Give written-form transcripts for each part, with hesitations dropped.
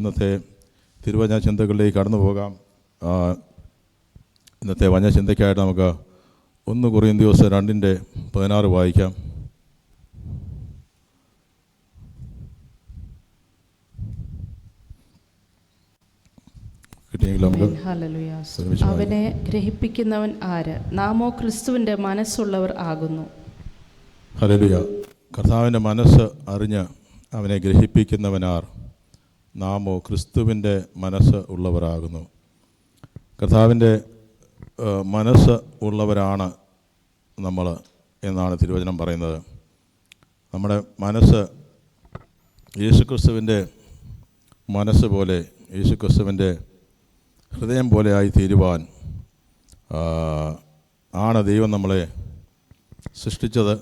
ഇന്നത്തെ തിരുവചന ചിന്തകളിലേക്ക് കടന്നു പോകാം. ഇന്നത്തെ വചനചിന്തയ്ക്കായിട്ട് നമുക്ക് 1 കൊറിന്ത്യസ് 2:16 വായിക്കാം. അവനെ ഗ്രഹിപ്പിക്കുന്നവൻ ആര്? നാമോ ക്രിസ്തുവിൻ്റെ മനസ്സുള്ളവർ ആകുന്നു. ഹല്ലേലൂയ. കർത്താവിൻ്റെ മനസ്സ് അറിഞ്ഞ് അവനെ ഗ്രഹിപ്പിക്കുന്നവനാർ? നാമോ ക്രിസ്തുവിൻ്റെ മനസ്സ് ഉള്ളവരാകുന്നു. കർത്താവിൻ്റെ മനസ്സ് ഉള്ളവരാണ് നമ്മൾ എന്നാണ് തിരുവചനം പറയുന്നത്. നമ്മുടെ മനസ്സ് യേശുക്രിസ്തുവിൻ്റെ മനസ്സ് പോലെ, യേശുക്രിസ്തുവിൻ്റെ ഹൃദയം പോലെ ആയി തീരുവാൻ ആണ് ദൈവം നമ്മളെ സൃഷ്ടിച്ചത്.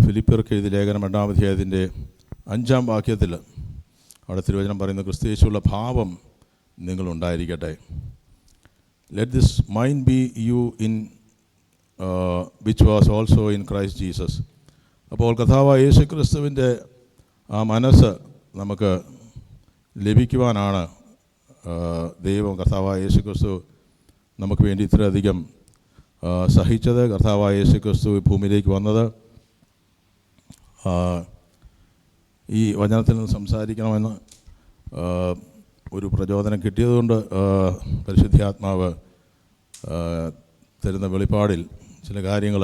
ഫിലിപ്പിയർക്ക് എഴുതിയ ലേഖനം 2-ാം അധ്യായത്തിൻ്റെ 5-ാം വാക്യത്തിൽ അവിടെ തിരുവചനം പറയുന്ന ക്രിസ്തുയേശുവിലുള്ള ഭാവം നിങ്ങളുണ്ടായിരിക്കട്ടെ. Let this mind be you in which was also in Christ Jesus. അപ്പോൾ കർത്താവായ യേശു ക്രിസ്തുവിൻ്റെ ആ മനസ്സ് നമുക്ക് ലഭിക്കുവാനാണ് ദൈവം, കർത്താവായ യേശു ക്രിസ്തു നമുക്ക് വേണ്ടി ഇത്രയധികം സഹിച്ചത്. കർത്താവായ യേശു ക്രിസ്തു ഭൂമിയിലേക്ക് വന്നത് ഈ വചനത്തിൽ നിന്ന് സംസാരിക്കണമെന്ന് ഒരു പ്രചോദനം കിട്ടിയതുകൊണ്ട് പരിശുദ്ധാത്മാവ് തരുന്ന വെളിപ്പാടിൽ ചില കാര്യങ്ങൾ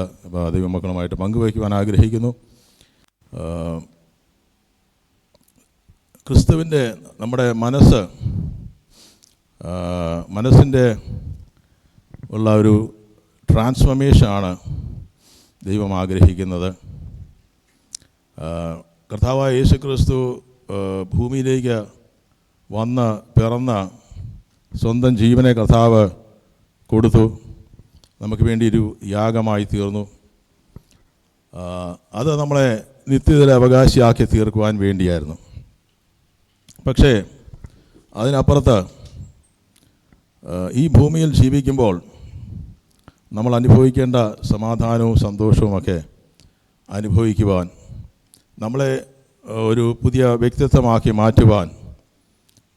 ദൈവമക്കളുമായിട്ട് പങ്കുവയ്ക്കുവാൻ ആഗ്രഹിക്കുന്നു. ക്രിസ്തുവിൻ്റെ നമ്മുടെ മനസ്സിൻ്റെ ഉള്ള ഒരു ട്രാൻസ്ഫോർമേഷനാണ് ദൈവം ആഗ്രഹിക്കുന്നത്. കർത്താവായ യേശു ക്രിസ്തു ഭൂമിയിലേക്ക് വന്ന് പിറന്ന സ്വന്തം ജീവനെ കർത്താവ് കൊടുത്തു, നമുക്ക് വേണ്ടി ഒരു യാഗമായി തീർന്നു. അത് നമ്മളെ നിത്യതയിലെ അവകാശിയാക്കി തീർക്കുവാൻ വേണ്ടിയായിരുന്നു. പക്ഷേ അതിനപ്പുറത്ത് ഈ ഭൂമിയിൽ ജീവിക്കുമ്പോൾ നമ്മൾ അനുഭവിക്കേണ്ട സമാധാനവും സന്തോഷവുമൊക്കെ അനുഭവിക്കുവാൻ, നമ്മളെ ഒരു പുതിയ വ്യക്തിത്വമാക്കി മാറ്റുവാൻ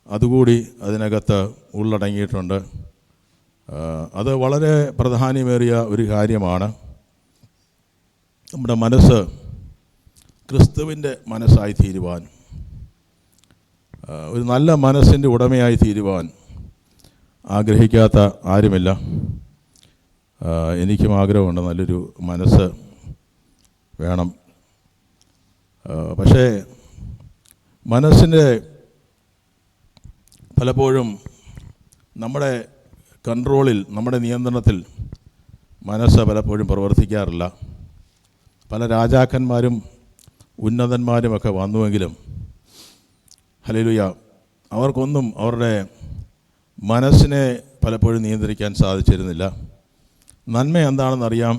അതുകൂടി അതിനകത്ത് ഉള്ളടങ്ങിയിട്ടുണ്ട്. അത് വളരെ പ്രാധാന്യമേറിയ ഒരു കാര്യമാണ്. നമ്മുടെ മനസ്സ് ക്രിസ്തുവിൻ്റെ മനസ്സായി തീരുവാൻ, ഒരു നല്ല മനസ്സിൻ്റെ ഉടമയായി തീരുവാൻ ആഗ്രഹിക്കാത്ത ആരുമില്ല. എനിക്കും ആഗ്രഹമുണ്ട് നല്ലൊരു മനസ്സ് വേണം. പക്ഷേ മനസ്സിൻ്റെ പലപ്പോഴും നമ്മുടെ കൺട്രോളിൽ, നമ്മുടെ നിയന്ത്രണത്തിൽ മനസ്സ് പലപ്പോഴും പ്രവർത്തിക്കാറില്ല. പല രാജാക്കന്മാരും ഉന്നതന്മാരുമൊക്കെ വന്നുവെങ്കിലും ഹല്ലേലൂയ, അവർക്കൊന്നും അവരുടെ മനസ്സിനെ പലപ്പോഴും നിയന്ത്രിക്കാൻ സാധിച്ചിരുന്നില്ല. നന്മ എന്താണെന്നറിയാം,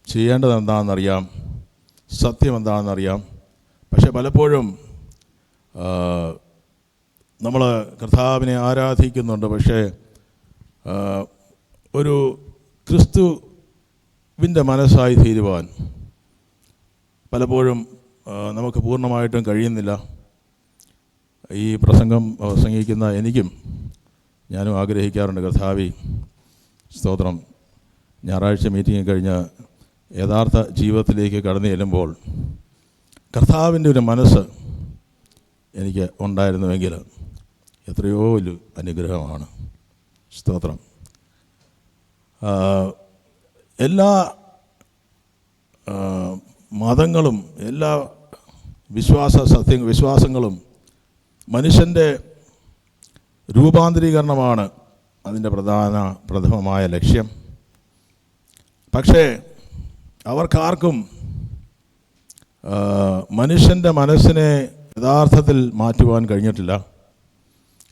ചെയ്യേണ്ടത് എന്താണെന്നറിയാം, സത്യം എന്താണെന്നറിയാം. പക്ഷെ പലപ്പോഴും നമ്മൾ കർത്താവിനെ ആരാധിക്കുന്നുണ്ട്, പക്ഷേ ഒരു ക്രിസ്തുവിൻ്റെ മനസ്സായി തീരുവാൻ പലപ്പോഴും നമുക്ക് പൂർണ്ണമായിട്ടും കഴിയുന്നില്ല. ഈ പ്രസംഗിക്കുന്ന ഞാനും ആഗ്രഹിക്കാറുണ്ട്, കർത്താവേ സ്തോത്രം, ഞായറാഴ്ച മീറ്റിംഗ് കഴിഞ്ഞ് യഥാർത്ഥ ജീവിതത്തിലേക്ക് കടന്നു ചെല്ലുമ്പോൾ കർത്താവിൻ്റെ ഒരു മനസ്സ് എനിക്ക് ഉണ്ടായിരുന്നുവെങ്കിൽ എത്രയോ വലിയ അനുഗ്രഹമാണ്. സ്തോത്രം. എല്ലാ മതങ്ങളും എല്ലാ വിശ്വാസങ്ങളും മനുഷ്യൻ്റെ രൂപാന്തരീകരണമാണ് അതിൻ്റെ പ്രഥമമായ ലക്ഷ്യം. പക്ഷേ അവർക്കാർക്കും മനുഷ്യൻ്റെ മനസ്സിനെ യഥാർത്ഥത്തിൽ മാറ്റുവാൻ കഴിഞ്ഞിട്ടില്ല.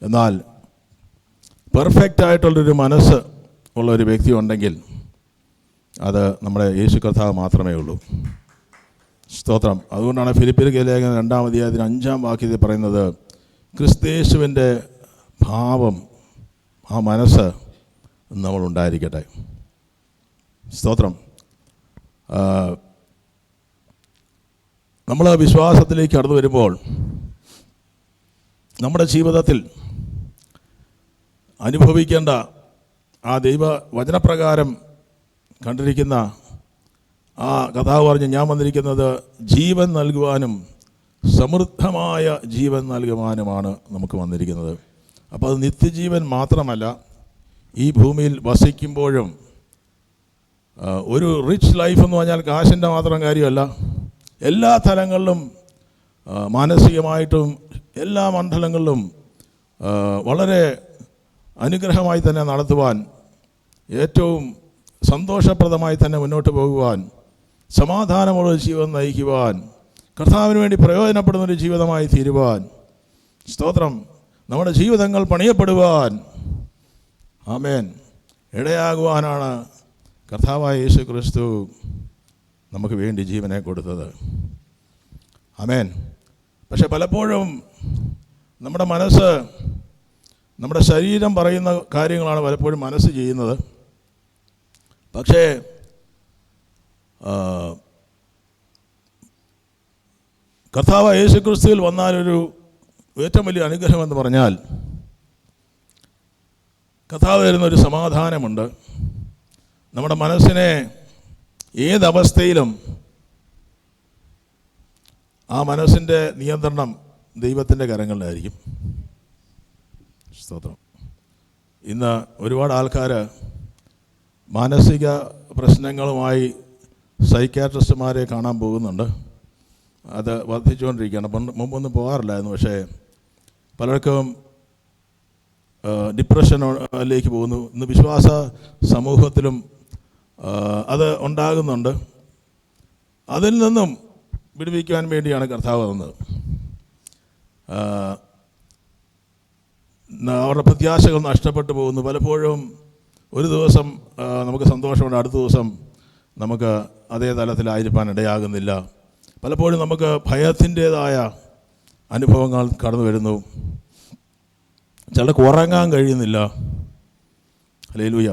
എന്നാൽ പെർഫെക്റ്റായിട്ടുള്ളൊരു മനസ്സ് ഉള്ളൊരു വ്യക്തി ഉണ്ടെങ്കിൽ അത് നമ്മുടെ യേശു കർത്താവ് മാത്രമേ ഉള്ളൂ. സ്തോത്രം. അതുകൊണ്ടാണ് ഫിലിപ്പിയർക്ക് ലേഖനം 2-ാം അധ്യായത്തിന് 5-ാം വാക്യത്തിൽ പറയുന്നത്, ക്രിസ്തയേശുവിൻ്റെ ഭാവം, ആ മനസ്സ് നമ്മളുണ്ടായിരിക്കട്ടെ. സ്തോത്രം. നമ്മൾ വിശ്വാസത്തിലേക്ക് കടന്നു വരുമ്പോൾ നമ്മുടെ ജീവിതത്തിൽ അനുഭവിക്കേണ്ട ആ ദൈവ വചനപ്രകാരം കണ്ടിരിക്കുന്ന ആ കഥാവ് പറഞ്ഞ് ഞാൻ വന്നിരിക്കുന്നത് ജീവൻ നൽകുവാനും സമൃദ്ധമായ ജീവൻ നൽകുവാനുമാണ് നമുക്ക് വന്നിരിക്കുന്നത്. അപ്പോൾ അത് നിത്യജീവൻ മാത്രമല്ല, ഈ ഭൂമിയിൽ വസിക്കുമ്പോഴും ഒരു റിച്ച് ലൈഫ് എന്ന് പറഞ്ഞാൽ കാശിൻ്റെ മാത്രം കാര്യമല്ല, എല്ലാ തലങ്ങളിലും മാനസികമായിട്ടും എല്ലാ മണ്ഡലങ്ങളിലും വളരെ അനുഗ്രഹമായി തന്നെ നടത്തുവാൻ, ഏറ്റവും സന്തോഷപ്രദമായി തന്നെ മുന്നോട്ട് പോകുവാൻ, സമാധാനമുള്ള ജീവൻ നയിക്കുവാൻ, കർത്താവിന് വേണ്ടി പ്രയോജനപ്പെടുന്നൊരു ജീവിതമായി തീരുവാൻ, സ്തോത്രം, നമ്മുടെ ജീവിതങ്ങൾ പണിയപ്പെടുവാൻ, ആമേൻ, ഇടയാകുവാനാണ് കർത്താവായ യേശു ക്രിസ്തു നമുക്ക് വേണ്ടി ജീവനെ കൊടുത്തത്. ആമേൻ. പക്ഷെ പലപ്പോഴും നമ്മുടെ മനസ്സ്, നമ്മുടെ ശരീരം പറയുന്ന കാര്യങ്ങളാണ് പലപ്പോഴും മനസ്സ് ചെയ്യുന്നത്. പക്ഷേ കർത്താവായ യേശു ക്രിസ്തുവിൽ വന്നാലൊരു ഏറ്റവും വലിയ അനുഗ്രഹം എന്ന് പറഞ്ഞാൽ കർത്താവ് തരുന്നൊരു സമാധാനമുണ്ട്. നമ്മുടെ മനസ്സിനെ ഏതവസ്ഥയിലും ആ മനസ്സിൻ്റെ നിയന്ത്രണം ദൈവത്തിൻ്റെ കരങ്ങളിലായിരിക്കും. സ്തോത്രം. ഇന്ന് ഒരുപാട് ആൾക്കാർ മാനസിക പ്രശ്നങ്ങളുമായി സൈക്യാട്രിസ്റ്റുമാരെ കാണാൻ പോകുന്നുണ്ട്. അത് വർദ്ധിച്ചുകൊണ്ടിരിക്കുകയാണ്. മുമ്പൊന്നും പോകാറില്ലായിരുന്നു. പക്ഷേ പലർക്കും ഡിപ്രഷനിലേക്ക് പോകുന്നു. ഇന്ന് വിശ്വാസ സമൂഹത്തിലും അത് ഉണ്ടാകുന്നുണ്ട്. അതിൽ നിന്നും വിടുവിക്കുവാൻ വേണ്ടിയാണ് കർത്താവ് വന്നത്. അവരുടെ പ്രത്യാശകൾ നഷ്ടപ്പെട്ടു പോകുന്നു. പലപ്പോഴും ഒരു ദിവസം നമുക്ക് സന്തോഷമുണ്ട്, അടുത്ത ദിവസം നമുക്ക് അതേ തലത്തിലായിരിക്കാൻ ഇടയാകുന്നില്ല. പലപ്പോഴും നമുക്ക് ഭയത്തിൻ്റേതായ അനുഭവങ്ങൾ കടന്നു വരുന്നു. ചിലർക്ക് ഉറങ്ങാൻ കഴിയുന്നില്ല. ഹല്ലേലൂയ.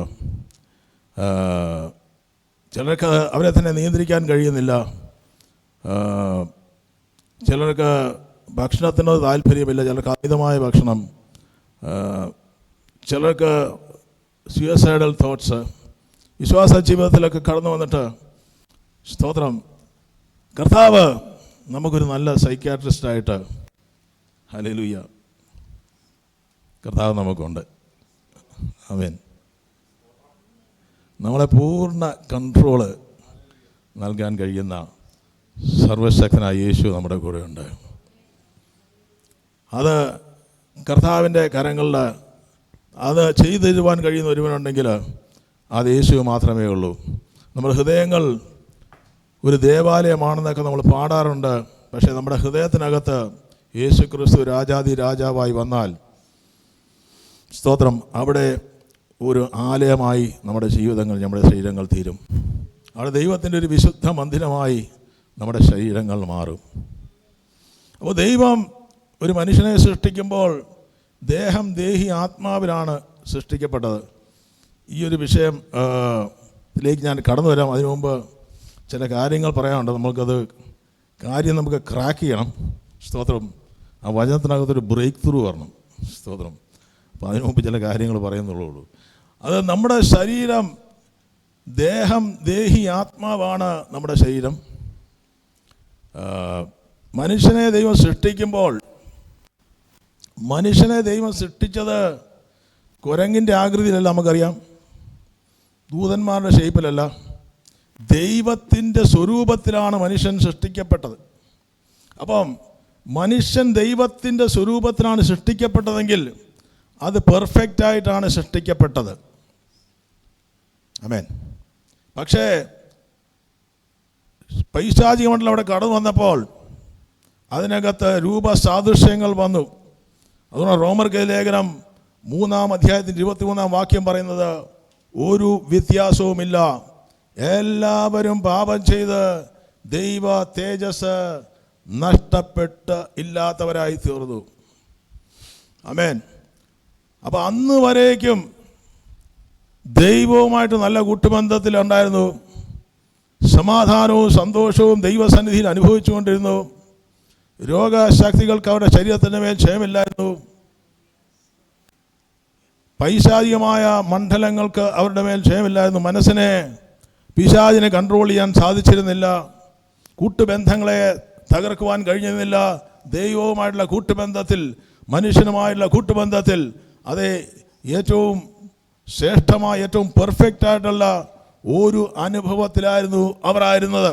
ചിലർക്ക് അവരെ തന്നെ നിയന്ത്രിക്കാൻ കഴിയുന്നില്ല. ചിലർക്ക് ഭക്ഷണത്തിനോട് താല്പര്യമില്ല, ചിലർക്ക് അമിതമായ ഭക്ഷണം, ചിലർക്ക് സ്യൂസൈഡൽ തോട്ട്സ്, വിശ്വാസ ജീവിതത്തിലൊക്കെ കടന്നു വന്നിട്ട്, സ്തോത്രം, കർത്താവ് നമുക്കൊരു നല്ല സൈക്യാട്രിസ്റ്റായിട്ട്, ഹല്ലേലൂയ, കർത്താവ് നമുക്കുണ്ട്. ആമേൻ. നമ്മളെ പൂർണ്ണ കൺട്രോള് നൽകാൻ കഴിയുന്ന സർവശക്തനായ യേശു നമ്മുടെ കൂടെയുണ്ട്. അത് കർത്താവിൻ്റെ കരങ്ങളിൽ അത് ചെയ്തു തരുവാൻ കഴിയുന്ന ഒരുവനുണ്ടെങ്കിൽ അത് യേശു മാത്രമേ ഉള്ളൂ. നമ്മുടെ ഹൃദയങ്ങൾ ഒരു ദേവാലയമാണെന്നൊക്കെ നമ്മൾ പാടാറുണ്ട്. പക്ഷേ നമ്മുടെ ഹൃദയത്തിനകത്ത് യേശു ക്രിസ്തു രാജാതി രാജാവായി വന്നാൽ, സ്തോത്രം, അവിടെ ഒരു ആലയമായി നമ്മുടെ ജീവിതങ്ങൾ, നമ്മുടെ ശരീരങ്ങൾ തീരും. അവിടെ ദൈവത്തിൻ്റെ ഒരു വിശുദ്ധ മന്ദിരമായി നമ്മുടെ ശരീരങ്ങൾ മാറും. അപ്പോൾ ദൈവം ഒരു മനുഷ്യനെ സൃഷ്ടിക്കുമ്പോൾ ദേഹം, ദേഹി, ആത്മാവിലാണ് സൃഷ്ടിക്കപ്പെട്ടത്. ഈ ഒരു വിഷയം ഇതിലേക്ക് ഞാൻ കടന്നു വരാം. അതിനു മുമ്പ് ചില കാര്യങ്ങൾ പറയാനുണ്ട്. നമുക്ക് ക്രാക്ക് ചെയ്യണം. സ്തോത്രം. ആ വചനത്തിനകത്തൊരു ബ്രേക്ക് ത്രൂ വരണം. സ്തോത്രം. അപ്പോൾ അതിനു മുമ്പ് ചില കാര്യങ്ങൾ പറയുന്നുള്ളൂ. അത് നമ്മുടെ ശരീരം, ദേഹം, ദേഹി, ആത്മാവാണ് നമ്മുടെ ശരീരം. മനുഷ്യനെ ദൈവം സൃഷ്ടിക്കുമ്പോൾ, മനുഷ്യനെ ദൈവം സൃഷ്ടിച്ചത് കുരങ്ങിൻ്റെ ആകൃതിയിലല്ല, നമുക്കറിയാം, ദൂതന്മാരുടെ ഷേപ്പിലല്ല, ദൈവത്തിൻ്റെ സ്വരൂപത്തിലാണ് മനുഷ്യൻ സൃഷ്ടിക്കപ്പെട്ടത്. അപ്പം മനുഷ്യൻ ദൈവത്തിൻ്റെ സ്വരൂപത്തിലാണ് സൃഷ്ടിക്കപ്പെട്ടതെങ്കിൽ അത് പെർഫെക്റ്റായിട്ടാണ് സൃഷ്ടിക്കപ്പെട്ടത്. ആമേൻ. പക്ഷേ പൈശാചിക മണ്ഡലം അവിടെ കടന്നു വന്നപ്പോൾ അതിനകത്ത് രൂപസാദൃശ്യങ്ങൾ വന്നു. അതുകൊണ്ട് റോമർക്ക് ലേഖനം 3-ാം അധ്യായത്തിൻ്റെ 23-ാം വാക്യം പറയുന്നത്, ഒരു വ്യത്യാസവുമില്ല, എല്ലാവരും പാപം ചെയ്ത് ദൈവ തേജസ് നഷ്ടപ്പെട്ട് ഇല്ലാത്തവരായി തീർന്നു. ആമേൻ. അപ്പോൾ അന്ന് വരേക്കും ദൈവവുമായിട്ട് നല്ല കൂട്ടുബന്ധത്തിലുണ്ടായിരുന്നു, സമാധാനവും സന്തോഷവും ദൈവസന്നിധിയിൽ അനുഭവിച്ചുകൊണ്ടിരുന്നു. രോഗശക്തികൾക്ക് അവരുടെ ശരീരത്തിൻ്റെ മേൽ ക്ഷയമില്ലായിരുന്നു. പൈശാചികമായ മണ്ഡലങ്ങൾക്ക് അവരുടെ മേൽ ക്ഷയമില്ലായിരുന്നു. മനസ്സിനെ പിശാചിനെ കൺട്രോൾ ചെയ്യാൻ സാധിച്ചിരുന്നില്ല. കൂട്ടുബന്ധങ്ങളെ തകർക്കുവാൻ കഴിഞ്ഞിരുന്നില്ല. ദൈവവുമായിട്ടുള്ള കൂട്ടുബന്ധത്തിൽ, മനുഷ്യനുമായിട്ടുള്ള കൂട്ടുബന്ധത്തിൽ അതേ ഏറ്റവും ശ്രേഷ്ഠമായ, ഏറ്റവും പെർഫെക്റ്റ് ആയിട്ടുള്ള ഒരു അനുഭവത്തിലായിരുന്നു അവരായിരുന്നത്.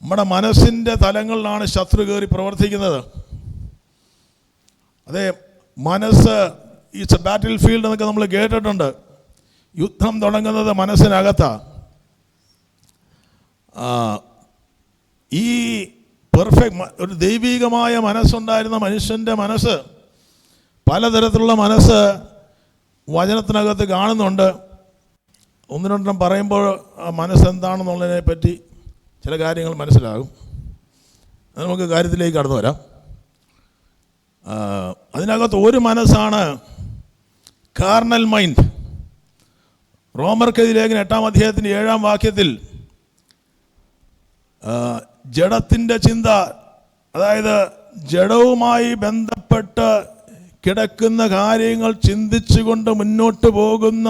നമ്മുടെ മനസ്സിൻ്റെ തലങ്ങളിലാണ് ശത്രു കയറി പ്രവർത്തിക്കുന്നത്. അതെ, മനസ്സ് ഈസ് എ ബാറ്റിൽ ഫീൽഡ് എന്നൊക്കെ നമ്മൾ കേട്ടിട്ടുണ്ട്. യുദ്ധം തുടങ്ങുന്നത് മനസ്സിനകത്താണ്. ഈ പെർഫെക്റ്റ് ഒരു ദൈവികമായ മനസ്സുണ്ടായിരുന്ന മനുഷ്യൻ്റെ മനസ്സ്, പലതരത്തിലുള്ള മനസ്സ് വചനത്തിനകത്ത് കാണുന്നുണ്ട്. ഒന്ന് രണ്ടെണ്ണം പറയുമ്പോൾ മനസ്സെന്താണെന്നുള്ളതിനെ പറ്റി ചില കാര്യങ്ങൾ മനസ്സിലാകും. അത് നമുക്ക് കാര്യത്തിലേക്ക് കടന്നു വരാം. അതിനകത്ത് ഒരു മനസ്സാണ് കാർണൽ മൈൻഡ്. റോമർക്കെതിരെ ലേഖനം 8-ാം അധ്യായത്തിൻ്റെ 7-ാം വാക്യത്തിൽ ജഡത്തിൻ്റെ ചിന്ത, അതായത് ജഡവുമായി ബന്ധപ്പെട്ട് കിടക്കുന്ന കാര്യങ്ങൾ ചിന്തിച്ചുകൊണ്ട് മുന്നോട്ട് പോകുന്ന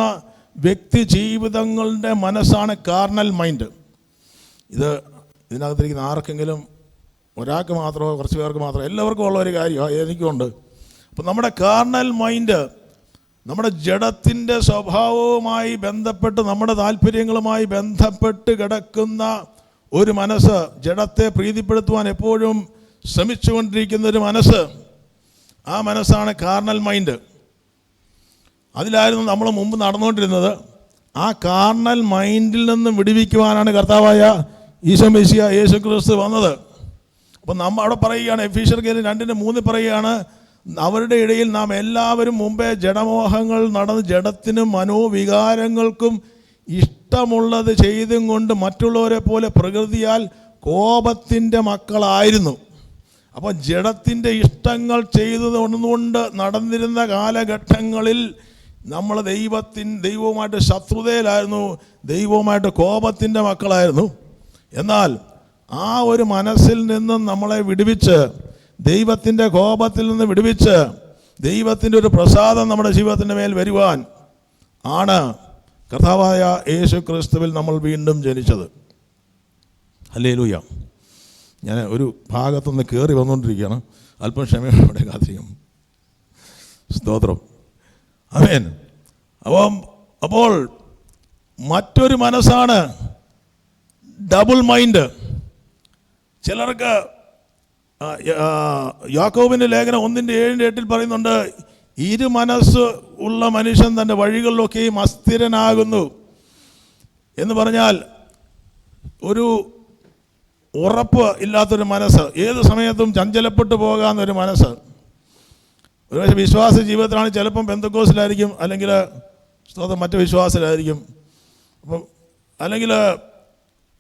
വ്യക്തി ജീവിതങ്ങളുടെ മനസ്സാണ് കാർണൽ മൈൻഡ്. ഇതിനകത്തിരിക്കുന്ന ആർക്കെങ്കിലും ഒരാൾക്ക് മാത്രമോ കുറച്ച് പേർക്ക് മാത്രമോ, എല്ലാവർക്കും ഉള്ള ഒരു കാര്യമാണ്, എനിക്കുണ്ട്. അപ്പം നമ്മുടെ കാർണൽ മൈൻഡ് നമ്മുടെ ജഡത്തിൻ്റെ സ്വഭാവവുമായി ബന്ധപ്പെട്ട്, നമ്മുടെ താല്പര്യങ്ങളുമായി ബന്ധപ്പെട്ട് കിടക്കുന്ന ഒരു മനസ്സ്, ജഡത്തെ പ്രീതിപ്പെടുത്തുവാൻ എപ്പോഴും ശ്രമിച്ചുകൊണ്ടിരിക്കുന്ന ഒരു മനസ്സ്, ആ മനസ്സാണ് കാർണൽ മൈൻഡ്. അതിലായിരുന്നു നമ്മൾ മുമ്പ് നടന്നുകൊണ്ടിരുന്നത്. ആ കാർണൽ മൈൻഡിൽ നിന്നും വിടുവിക്കുവാനാണ് കർത്താവായ ഈശോ മിശിഹ യേശു ക്രിസ്തു വന്നത്. അപ്പം നമ്മൾ അവിടെ പറയുകയാണ്, എഫീഷ്യർ 2:3 പറയുകയാണ്, അവരുടെ ഇടയിൽ നാം എല്ലാവരും മുമ്പേ ജഡമോഹങ്ങൾ നടന്ന് ജഡത്തിനും മനോവികാരങ്ങൾക്കും ഇഷ്ടമുള്ളത് ചെയ്തും കൊണ്ട് മറ്റുള്ളവരെ പോലെ പ്രകൃതിയാൽ കോപത്തിൻ്റെ മക്കളായിരുന്നു. അപ്പോൾ ജഡത്തിൻ്റെ ഇഷ്ടങ്ങൾ ചെയ്തതുകൊണ്ട് നടന്നിരുന്ന കാലഘട്ടങ്ങളിൽ നമ്മൾ ദൈവവുമായിട്ട് ശത്രുതയിലായിരുന്നു, ദൈവവുമായിട്ട് കോപത്തിൻ്റെ മക്കളായിരുന്നു. എന്നാൽ ആ ഒരു മനസ്സിൽ നിന്നും നമ്മളെ വിടുവിച്ച്, ദൈവത്തിൻ്റെ കോപത്തിൽ നിന്ന് വിടുവിച്ച്, ദൈവത്തിൻ്റെ ഒരു പ്രസാദം നമ്മുടെ ജീവിതത്തിൻ്റെ മേൽ വരുവാൻ ആണ് കർത്താവായ യേശു ക്രിസ്തുവിൽ നമ്മൾ വീണ്ടും ജനിച്ചത്. ഹല്ലേലൂയ. ഞാൻ ഒരു ഭാഗത്തുനിന്ന് കയറി വന്നുകൊണ്ടിരിക്കുകയാണ്, അല്പം ക്ഷമയോടെ കാത്തിരിക്കും. സ്തോത്രം. ആമേൻ. അപ്പോൾ മറ്റൊരു മനസ്സാണ് ഡബിൾ മൈൻഡ്. ചിലർക്ക് യാക്കോബിൻ്റെ ലേഖനം 1:7-8 പറയുന്നുണ്ട്, ഇരു മനസ്സ് ഉള്ള മനുഷ്യൻ തൻ്റെ വഴികളിലൊക്കെയും അസ്ഥിരനാകുന്നു എന്ന് പറഞ്ഞാൽ ഒരു ഉറപ്പ് ഇല്ലാത്തൊരു മനസ്സ്, ഏത് സമയത്തും ചഞ്ചലപ്പെട്ടു പോകാമെന്നൊരു മനസ്സ്. ഒരുപക്ഷെ വിശ്വാസ ജീവിതത്തിലാണ്, ചിലപ്പം പെന്തക്കോസിലായിരിക്കും, അല്ലെങ്കിൽ മറ്റു വിശ്വാസത്തിലായിരിക്കും. അപ്പം അല്ലെങ്കിൽ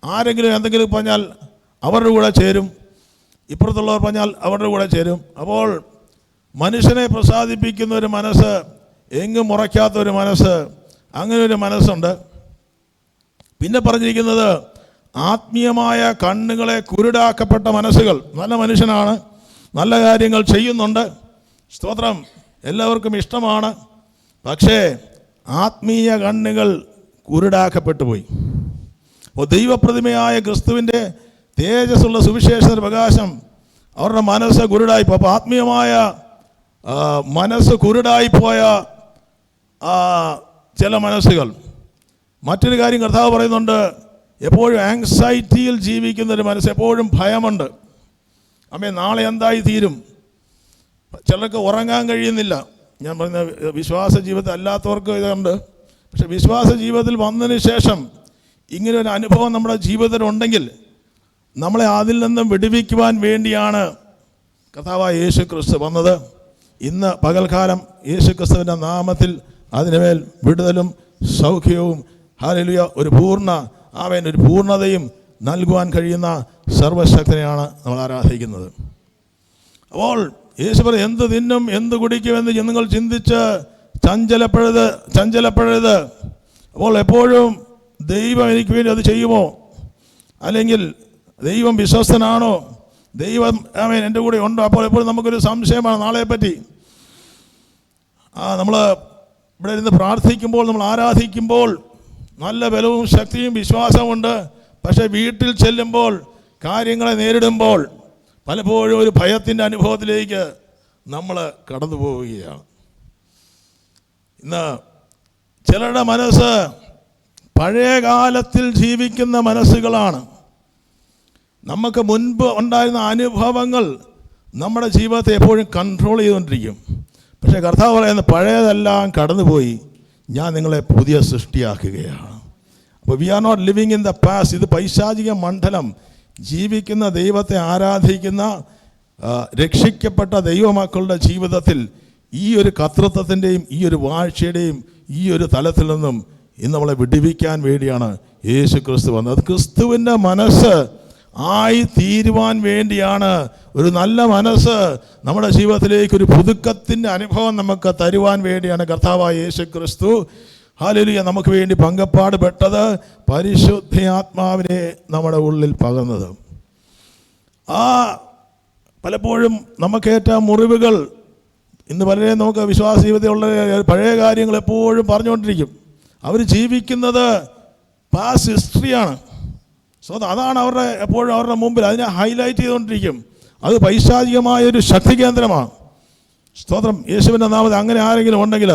ആരെങ്കിലും എന്തെങ്കിലും പറഞ്ഞാൽ അവരുടെ കൂടെ ചേരും, ഇപ്പുറത്തുള്ളവർ പറഞ്ഞാൽ അവരുടെ കൂടെ ചേരും. അപ്പോൾ മനുഷ്യനെ പ്രസാദിപ്പിക്കുന്ന ഒരു മനസ്സ്, എങ്ങും മുറയ്ക്കാത്തൊരു മനസ്സ്, അങ്ങനെ ഒരു മനസ്സുണ്ട്. പിന്നെ പറഞ്ഞിരിക്കുന്നത് ആത്മീയമായ കണ്ണുകളെ കുരുടാക്കപ്പെട്ട മനസ്സുകൾ. നല്ല മനുഷ്യനാണ്, നല്ല കാര്യങ്ങൾ ചെയ്യുന്നുണ്ട്, സ്തോത്രം, എല്ലാവർക്കും ഇഷ്ടമാണ്. പക്ഷേ ആത്മീയ കണ്ണുകൾ കുരുടാക്കപ്പെട്ടു പോയി. അപ്പോൾ ദൈവപ്രതിമയായ ക്രിസ്തുവിൻ്റെ തേജസ്സുള്ള സുവിശേഷത്തിൻ്റെ പ്രകാശം അവരുടെ മനസ്സ് കുരുടായിപ്പോൾ. അപ്പോൾ ആത്മീയമായ മനസ്സ് കുരുടായിപ്പോയ ചില മനസ്സുകൾ. മറ്റൊരു കാര്യം കർത്താവ് പറയുന്നുണ്ട്, എപ്പോഴും ആങ്സൈറ്റിയിൽ ജീവിക്കുന്നൊരു മനസ്സ്, എപ്പോഴും ഭയമുണ്ട്. നാളെ എന്തായി തീരും. ചിലർക്ക് ഉറങ്ങാൻ കഴിയുന്നില്ല. ഞാൻ പറയുന്ന വിശ്വാസ ജീവിതത്തിൽ അല്ലാത്തവർക്ക് ഇതുണ്ട്. പക്ഷെ വിശ്വാസ ജീവിതത്തിൽ വന്നതിന് ശേഷം ഇങ്ങനെ ഒരു അനുഭവം നമ്മുടെ ജീവിതത്തിലുണ്ടെങ്കിൽ നമ്മളെ അതിൽ നിന്നും വിടുവിക്കുവാൻ വേണ്ടിയാണ് കർത്താവായ യേശു ക്രിസ്തു വന്നത്. ഇന്ന് പകൽക്കാലം യേശു ക്രിസ്തുവിൻ്റെ നാമത്തിൽ അതിനുമേൽ വിടുതലും സൗഖ്യവും ഹല്ലേലൂയ ഒരു പൂർണ്ണതയും നൽകുവാൻ കഴിയുന്ന സർവശക്തനെയാണ് നമ്മൾ ആരാധിക്കുന്നത്. അപ്പോൾ യേശു പറയും, എന്ത് തിന്നും എന്ത് കുടിക്കുമെന്ന് നിങ്ങൾ ചിന്തിച്ച് ചഞ്ചലപ്പെടരുത്. അപ്പോൾ എപ്പോഴും ദൈവം എനിക്ക് വേണ്ടി അത് ചെയ്യുമോ, അല്ലെങ്കിൽ ദൈവം വിശ്വസ്തനാണോ, ദൈവം ആമേൻ എൻ്റെ കൂടെ ഉണ്ടോ? അപ്പോൾ എപ്പോഴും നമുക്കൊരു സംശയമാണ് നാളെപ്പറ്റി. നമ്മൾ ഇവിടെ ഇരുന്ന് പ്രാർത്ഥിക്കുമ്പോൾ, നമ്മൾ ആരാധിക്കുമ്പോൾ നല്ല ബലവും ശക്തിയും വിശ്വാസമുണ്ട്. പക്ഷേ വീട്ടിൽ ചെല്ലുമ്പോൾ, കാര്യങ്ങളെ നേരിടുമ്പോൾ പലപ്പോഴും ഒരു ഭയത്തിൻ്റെ അനുഭവത്തിലേക്ക് നമ്മൾ കടന്നു പോവുകയാണ്. ഇന്ന് ചിലരുടെ മനസ്സ് പഴയ കാലത്തിൽ ജീവിക്കുന്ന മനസ്സുകളാണ്. നമുക്ക് മുൻപ് ഉണ്ടായിരുന്ന അനുഭവങ്ങൾ നമ്മുടെ ജീവിതത്തെ എപ്പോഴും കൺട്രോൾ ചെയ്തുകൊണ്ടിരിക്കും. പക്ഷേ കർത്താവ് പറയുന്നത് പഴയതെല്ലാം കടന്നുപോയി, ഞാൻ നിങ്ങളെ പുതിയ സൃഷ്ടിയാക്കുകയാണ്. അപ്പോൾ we are not living in the past. ഇത് പൈശാചിക മണ്ഡലം. ജീവിക്കുന്ന ദൈവത്തെ ആരാധിക്കുന്ന രക്ഷിക്കപ്പെട്ട ദൈവമക്കളുടെ ജീവിതത്തിൽ ഈ ഒരു കർത്തൃത്വത്തിൻ്റെയും ഈ ഒരു വാഴ്ചയുടെയും ഈ ഒരു തലത്തിൽ നിന്നും ഇന്ന് നമ്മളെ വിടുവിക്കാൻ വേണ്ടിയാണ് യേശു ക്രിസ്തു വന്നത്. അത് ക്രിസ്തുവിൻ്റെ മനസ്സ് ആയി തീരുവാൻ വേണ്ടിയാണ്. ഒരു നല്ല മനസ്സ് നമ്മുടെ ജീവിതത്തിലേക്ക് ഒരു പുതുക്കത്തിൻ്റെ അനുഭവം നമുക്ക് തരുവാൻ വേണ്ടിയാണ് കർത്താവായ യേശു ക്രിസ്തു ഹല്ലേലൂയ നമുക്ക് വേണ്ടി പങ്കപ്പാട് പെട്ടത്, പരിശുദ്ധാത്മാവിനെ നമ്മുടെ ഉള്ളിൽ പകർന്നത്. പലപ്പോഴും നമുക്കേറ്റ മുറിവുകൾ ഇന്ന് പലരെയും നമുക്ക് വിശ്വാസ ജീവിതമുള്ള പഴയ കാര്യങ്ങൾ എപ്പോഴും പറഞ്ഞുകൊണ്ടിരിക്കും. അവർ ജീവിക്കുന്നത് പാസ്റ്റ് ഹിസ്റ്ററിയാണ്. അതാണ് അവരുടെ എപ്പോഴും അവരുടെ മുമ്പിൽ, അതിനെ ഹൈലൈറ്റ് ചെയ്തുകൊണ്ടിരിക്കും. അത് പൈശാചികമായൊരു ശക്തി കേന്ദ്രമാണ്. സ്തോത്രം. യേശുവിൻ്റെ നാമത്തിൽ അങ്ങനെ ആരെങ്കിലും ഉണ്ടെങ്കിൽ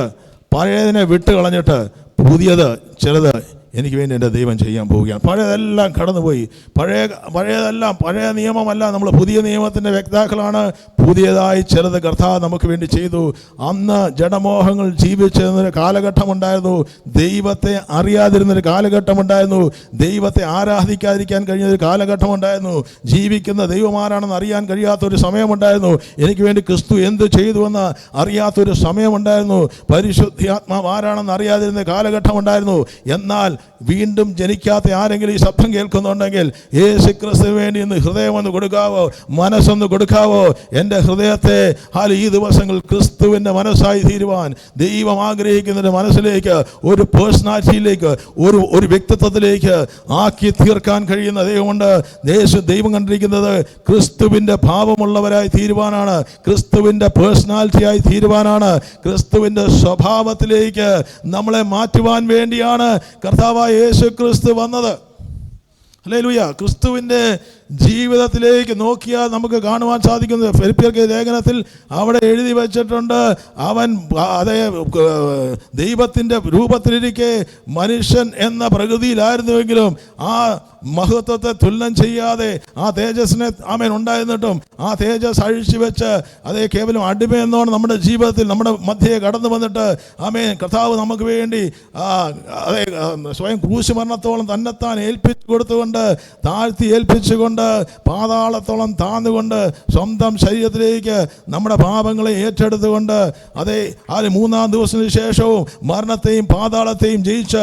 പഴയതിനെ വിട്ട് കളഞ്ഞിട്ട് പുതിയത് ചിലത് എനിക്ക് വേണ്ടി എൻ്റെ ദൈവം ചെയ്യാൻ പോവുകയാണ്. പഴയതെല്ലാം കടന്നുപോയി. പഴയതെല്ലാം പഴയ നിയമമല്ല, നമ്മൾ പുതിയ നിയമത്തിൻ്റെ വ്യക്താക്കളാണ്. പുതിയതായി ചിലത് കർത്താവ് നമുക്ക് വേണ്ടി ചെയ്തു. അന്ന് ജഡമോഹങ്ങൾ ജീവിച്ചിരുന്നൊരു കാലഘട്ടമുണ്ടായിരുന്നു. ദൈവത്തെ അറിയാതിരുന്നൊരു കാലഘട്ടമുണ്ടായിരുന്നു. ദൈവത്തെ ആരാധിക്കാതിരിക്കാൻ കഴിഞ്ഞൊരു കാലഘട്ടമുണ്ടായിരുന്നു. ജീവിക്കുന്ന ദൈവമാരാണെന്ന് അറിയാൻ കഴിയാത്തൊരു സമയമുണ്ടായിരുന്നു. എനിക്ക് വേണ്ടി ക്രിസ്തു എന്ത് ചെയ്തുവെന്ന് അറിയാത്തൊരു സമയമുണ്ടായിരുന്നു. പരിശുദ്ധാത്മാവ് ആരാണെന്ന് അറിയാതിരുന്ന കാലഘട്ടമുണ്ടായിരുന്നു. എന്നാൽ വീണ്ടും ജനിക്കാത്ത ആരെങ്കിലും ഈ ശബ്ദം കേൾക്കുന്നുണ്ടെങ്കിൽ യേശു ക്രിസ്തുവിന് വേണ്ടി ഇന്ന് ഹൃദയമൊന്ന് കൊടുക്കാവോ, മനസ്സൊന്ന് കൊടുക്കാവോ? എൻ്റെ ഹൃദയത്തെ ഈ ദിവസങ്ങൾ ക്രിസ്തുവിൻ്റെ മനസ്സായി തീരുവാൻ ദൈവം ആഗ്രഹിക്കുന്നൊരു മനസ്സിലേക്ക്, ഒരു പേഴ്സണാലിറ്റിയിലേക്ക്, ഒരു വ്യക്തിത്വത്തിലേക്ക് ആക്കി തീർക്കാൻ കഴിയുന്ന ദൈവമുണ്ട്. ദൈവം കണ്ടിരിക്കുന്നത് ക്രിസ്തുവിൻ്റെ ഭാവമുള്ളവരായി തീരുവാനാണ്, ക്രിസ്തുവിൻ്റെ പേഴ്സണാലിറ്റിയായി തീരുവാനാണ്, ക്രിസ്തുവിൻ്റെ സ്വഭാവത്തിലേക്ക് നമ്മളെ മാറ്റുവാൻ വേണ്ടിയാണ് കർത്താവായ യേശു ക്രിസ്തു വന്നത്. ഹല്ലേലൂയ. ക്രിസ്തുവിൻ്റെ ജീവിതത്തിലേക്ക് നോക്കിയാൽ നമുക്ക് കാണുവാൻ സാധിക്കുന്നത് ഫിലിപ്പിയർക്ക് ലേഖനത്തിൽ അവിടെ എഴുതി വച്ചിട്ടുണ്ട്, അവൻ അതേ ദൈവത്തിൻ്റെ രൂപത്തിലിരിക്കെ മനുഷ്യൻ എന്ന പ്രകൃതിയിലായിരുന്നുവെങ്കിലും ആ മഹത്വത്തെ തുലനം ചെയ്യാതെ ആ തേജസ്സിനെ ആമേൻ ഉണ്ടായിരുന്നിട്ടും ആ തേജസ് അഴിച്ചു വെച്ച് അതേ കേവലം അടിമയെന്നോണം നമ്മുടെ ജീവിതത്തിൽ നമ്മുടെ മധ്യയെ കടന്നു വന്നിട്ട് ആമേൻ കർത്താവ് നമുക്ക് വേണ്ടി അതേ സ്വയം ക്രൂശ് മരണത്തോളം തന്നെത്താൻ ഏൽപ്പിച്ചു കൊടുത്തുകൊണ്ട് താഴ്ത്തി ഏൽപ്പിച്ചുകൊണ്ട് പാതാളത്തോളം താഴ്ന്നുകൊണ്ട് സ്വന്തം ശരീരത്തിലേക്ക് നമ്മുടെ പാപങ്ങളെ ഏറ്റെടുത്തുകൊണ്ട് അതേ മൂന്നാം ദിവസത്തിന് ശേഷവും മരണത്തെയും പാതാളത്തെയും ജയിച്ച്